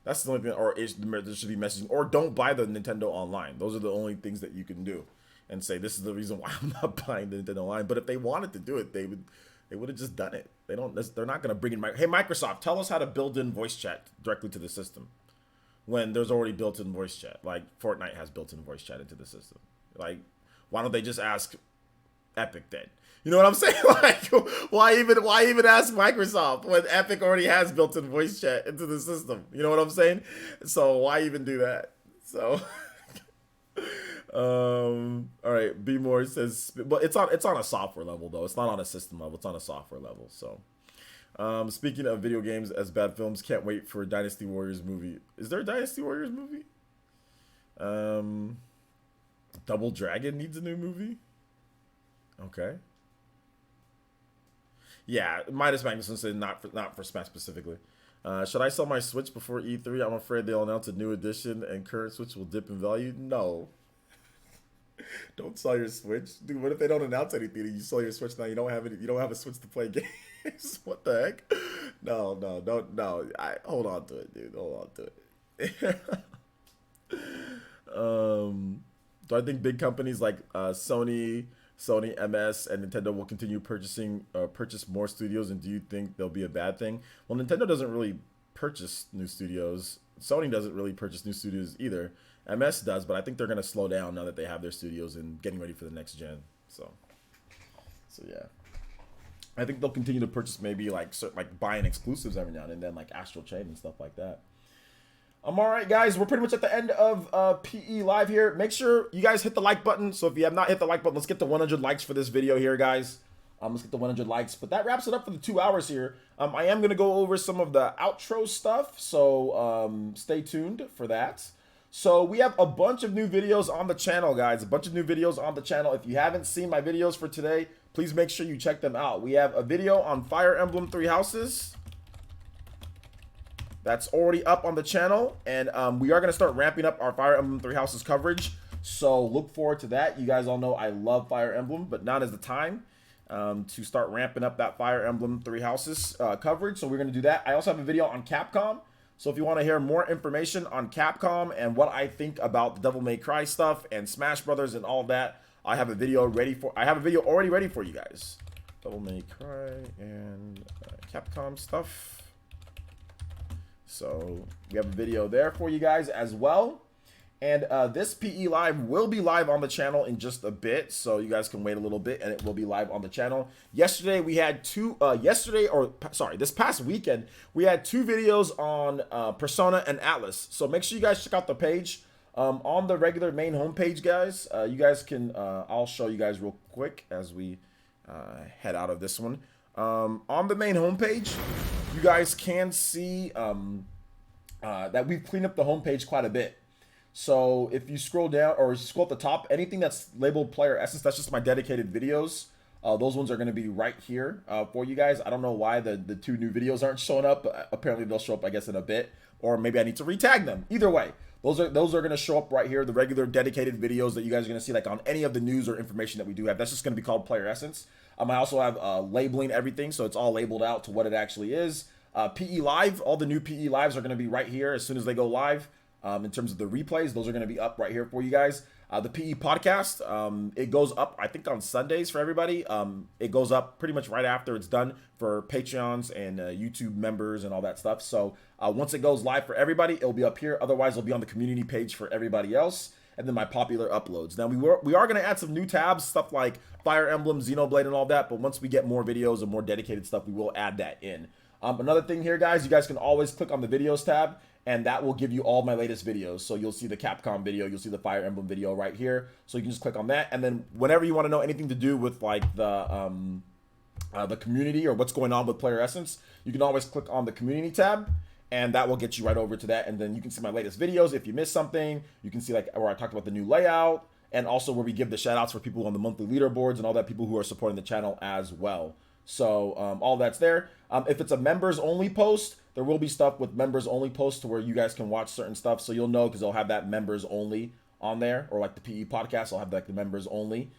C: That's the only thing, or there should be messaging, or don't buy the Nintendo Online. Those are the only things that you can do, and say this is the reason why I'm not buying the Nintendo Online. But if they wanted to do it, they would have just done it. They're not gonna bring in hey Microsoft, tell us how to build in voice chat directly to the system when there's already built-in voice chat. Like Fortnite has built-in voice chat into the system. Like, why don't they just ask Epic then? You know what I'm saying? Like, why even ask Microsoft when Epic already has built-in voice chat into the system? You know what I'm saying? So why even do that? So, all right. B More says, but it's on a software level though. It's not on a system level. It's on a software level. So, speaking of video games as bad films, can't wait for Dynasty Warriors movie. Is there a Dynasty Warriors movie? Double Dragon needs a new movie. Okay. Yeah, Midas Magnuson said not for Smash specifically. Should I sell my Switch before E3? I'm afraid they'll announce a new edition and current Switch will dip in value. No. Don't sell your Switch, dude. What if they don't announce anything and you sell your Switch now? You don't have a Switch to play games. What the heck? No. Hold on to it, dude. Hold on to it. Do I think big companies like Sony, MS, and Nintendo will continue purchase more studios, and do you think they'll be a bad thing? Well, Nintendo doesn't really purchase new studios. Sony doesn't really purchase new studios either. MS does, but I think they're going to slow down now that they have their studios and getting ready for the next gen. So yeah. I think they'll continue to purchase maybe like buying exclusives every now and then, like Astral Chain and stuff like that. All right, guys, we're pretty much at the end of PE Live here. Make sure you guys hit the like button. So if you have not hit the like button, let's get to 100 likes for this video here, guys. Let's get to 100 likes. But that wraps it up for the 2 hours here. I am going to go over some of the outro stuff, so stay tuned for that. So we have a bunch of new videos on the channel, guys. A bunch of new videos on the channel. If you haven't seen my videos for today, please make sure you check them out. We have a video on Fire Emblem Three Houses. That's already up on the channel, and we are going to start ramping up our Fire Emblem Three Houses coverage, so look forward to that. You guys all know I love Fire Emblem, but now is the time to start ramping up that Fire Emblem Three Houses coverage, so we're going to do that. I also have a video on Capcom, so if you want to hear more information on Capcom and what I think about the Devil May Cry stuff and Smash Brothers and all of that, I have a video already ready for you guys. Devil May Cry and Capcom stuff. So we have a video there for you guys as well. And this PE Live will be live on the channel in just a bit, so you guys can wait a little bit and it will be live on the channel. Yesterday we had this past weekend, we had 2 videos on Persona and Atlas. So make sure you guys check out the page on the regular main homepage, guys. You guys can, I'll show you guys real quick as we head out of this one. On the main homepage, you guys can see that we've cleaned up the homepage quite a bit. So if you scroll down or scroll at the top, anything that's labeled Player Essence, that's just my dedicated videos. Those ones are going to be right here for you guys. I don't know why the 2 new videos aren't showing up. But apparently they'll show up, I guess, in a bit. Or maybe I need to retag them. Either way, those are going to show up right here. The regular dedicated videos that you guys are going to see, like on any of the news or information that we do have. That's just going to be called Player Essence. I also have labeling everything, so it's all labeled out to what it actually is. PE Live, all the new PE Lives are going to be right here as soon as they go live. In terms of the replays, those are going to be up right here for you guys. The PE podcast, it goes up, I think, on Sundays for everybody. It goes up pretty much right after it's done for Patreons and YouTube members and all that stuff. So once it goes live for everybody, it'll be up here. Otherwise, it'll be on the community page for everybody else. And then my popular uploads. Now, we are going to add some new tabs, stuff like Fire Emblem, Xenoblade, and all that. But once we get more videos and more dedicated stuff, we will add that in. Another thing here, guys, you guys can always click on the videos tab, and that will give you all my latest videos. So you'll see the Capcom video, you'll see the Fire Emblem video right here. So you can just click on that, and then whenever you want to know anything to do with like the community or what's going on with Player Essence, you can always click on the community tab, and that will get you right over to that. And then you can see my latest videos. If you missed something, you can see like where I talked about the new layout, and also where we give the shout outs for people on the monthly leaderboards and all that, people who are supporting the channel as well. So all that's there. If it's a members only post, there will be stuff with members only posts to where you guys can watch certain stuff. So you'll know because they'll have that members only on there, or like the PE podcast, I'll have like the members only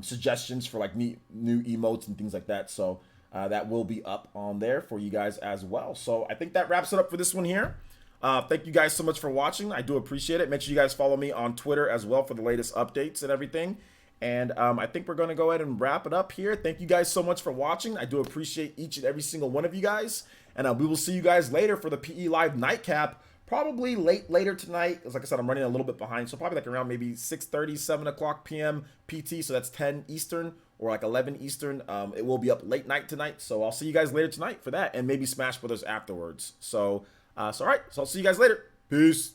C: suggestions for like new emotes and things like that. So that will be up on there for you guys as well. So I think that wraps it up for this one here. Thank you guys so much for watching. I do appreciate it. Make sure you guys follow me on Twitter as well for the latest updates and everything. And I think we're going to go ahead and wrap it up here. Thank you guys so much for watching. I do appreciate each and every single one of you guys. And we will see you guys later for the PE Live Nightcap. Probably later tonight. As like I said, I'm running a little bit behind. So probably like around maybe 6:30, 7 o'clock p.m. PT. So that's 10 Eastern or like 11 Eastern. It will be up late night tonight. So I'll see you guys later tonight for that. And maybe Smash Brothers afterwards. So, all right. So I'll see you guys later. Peace.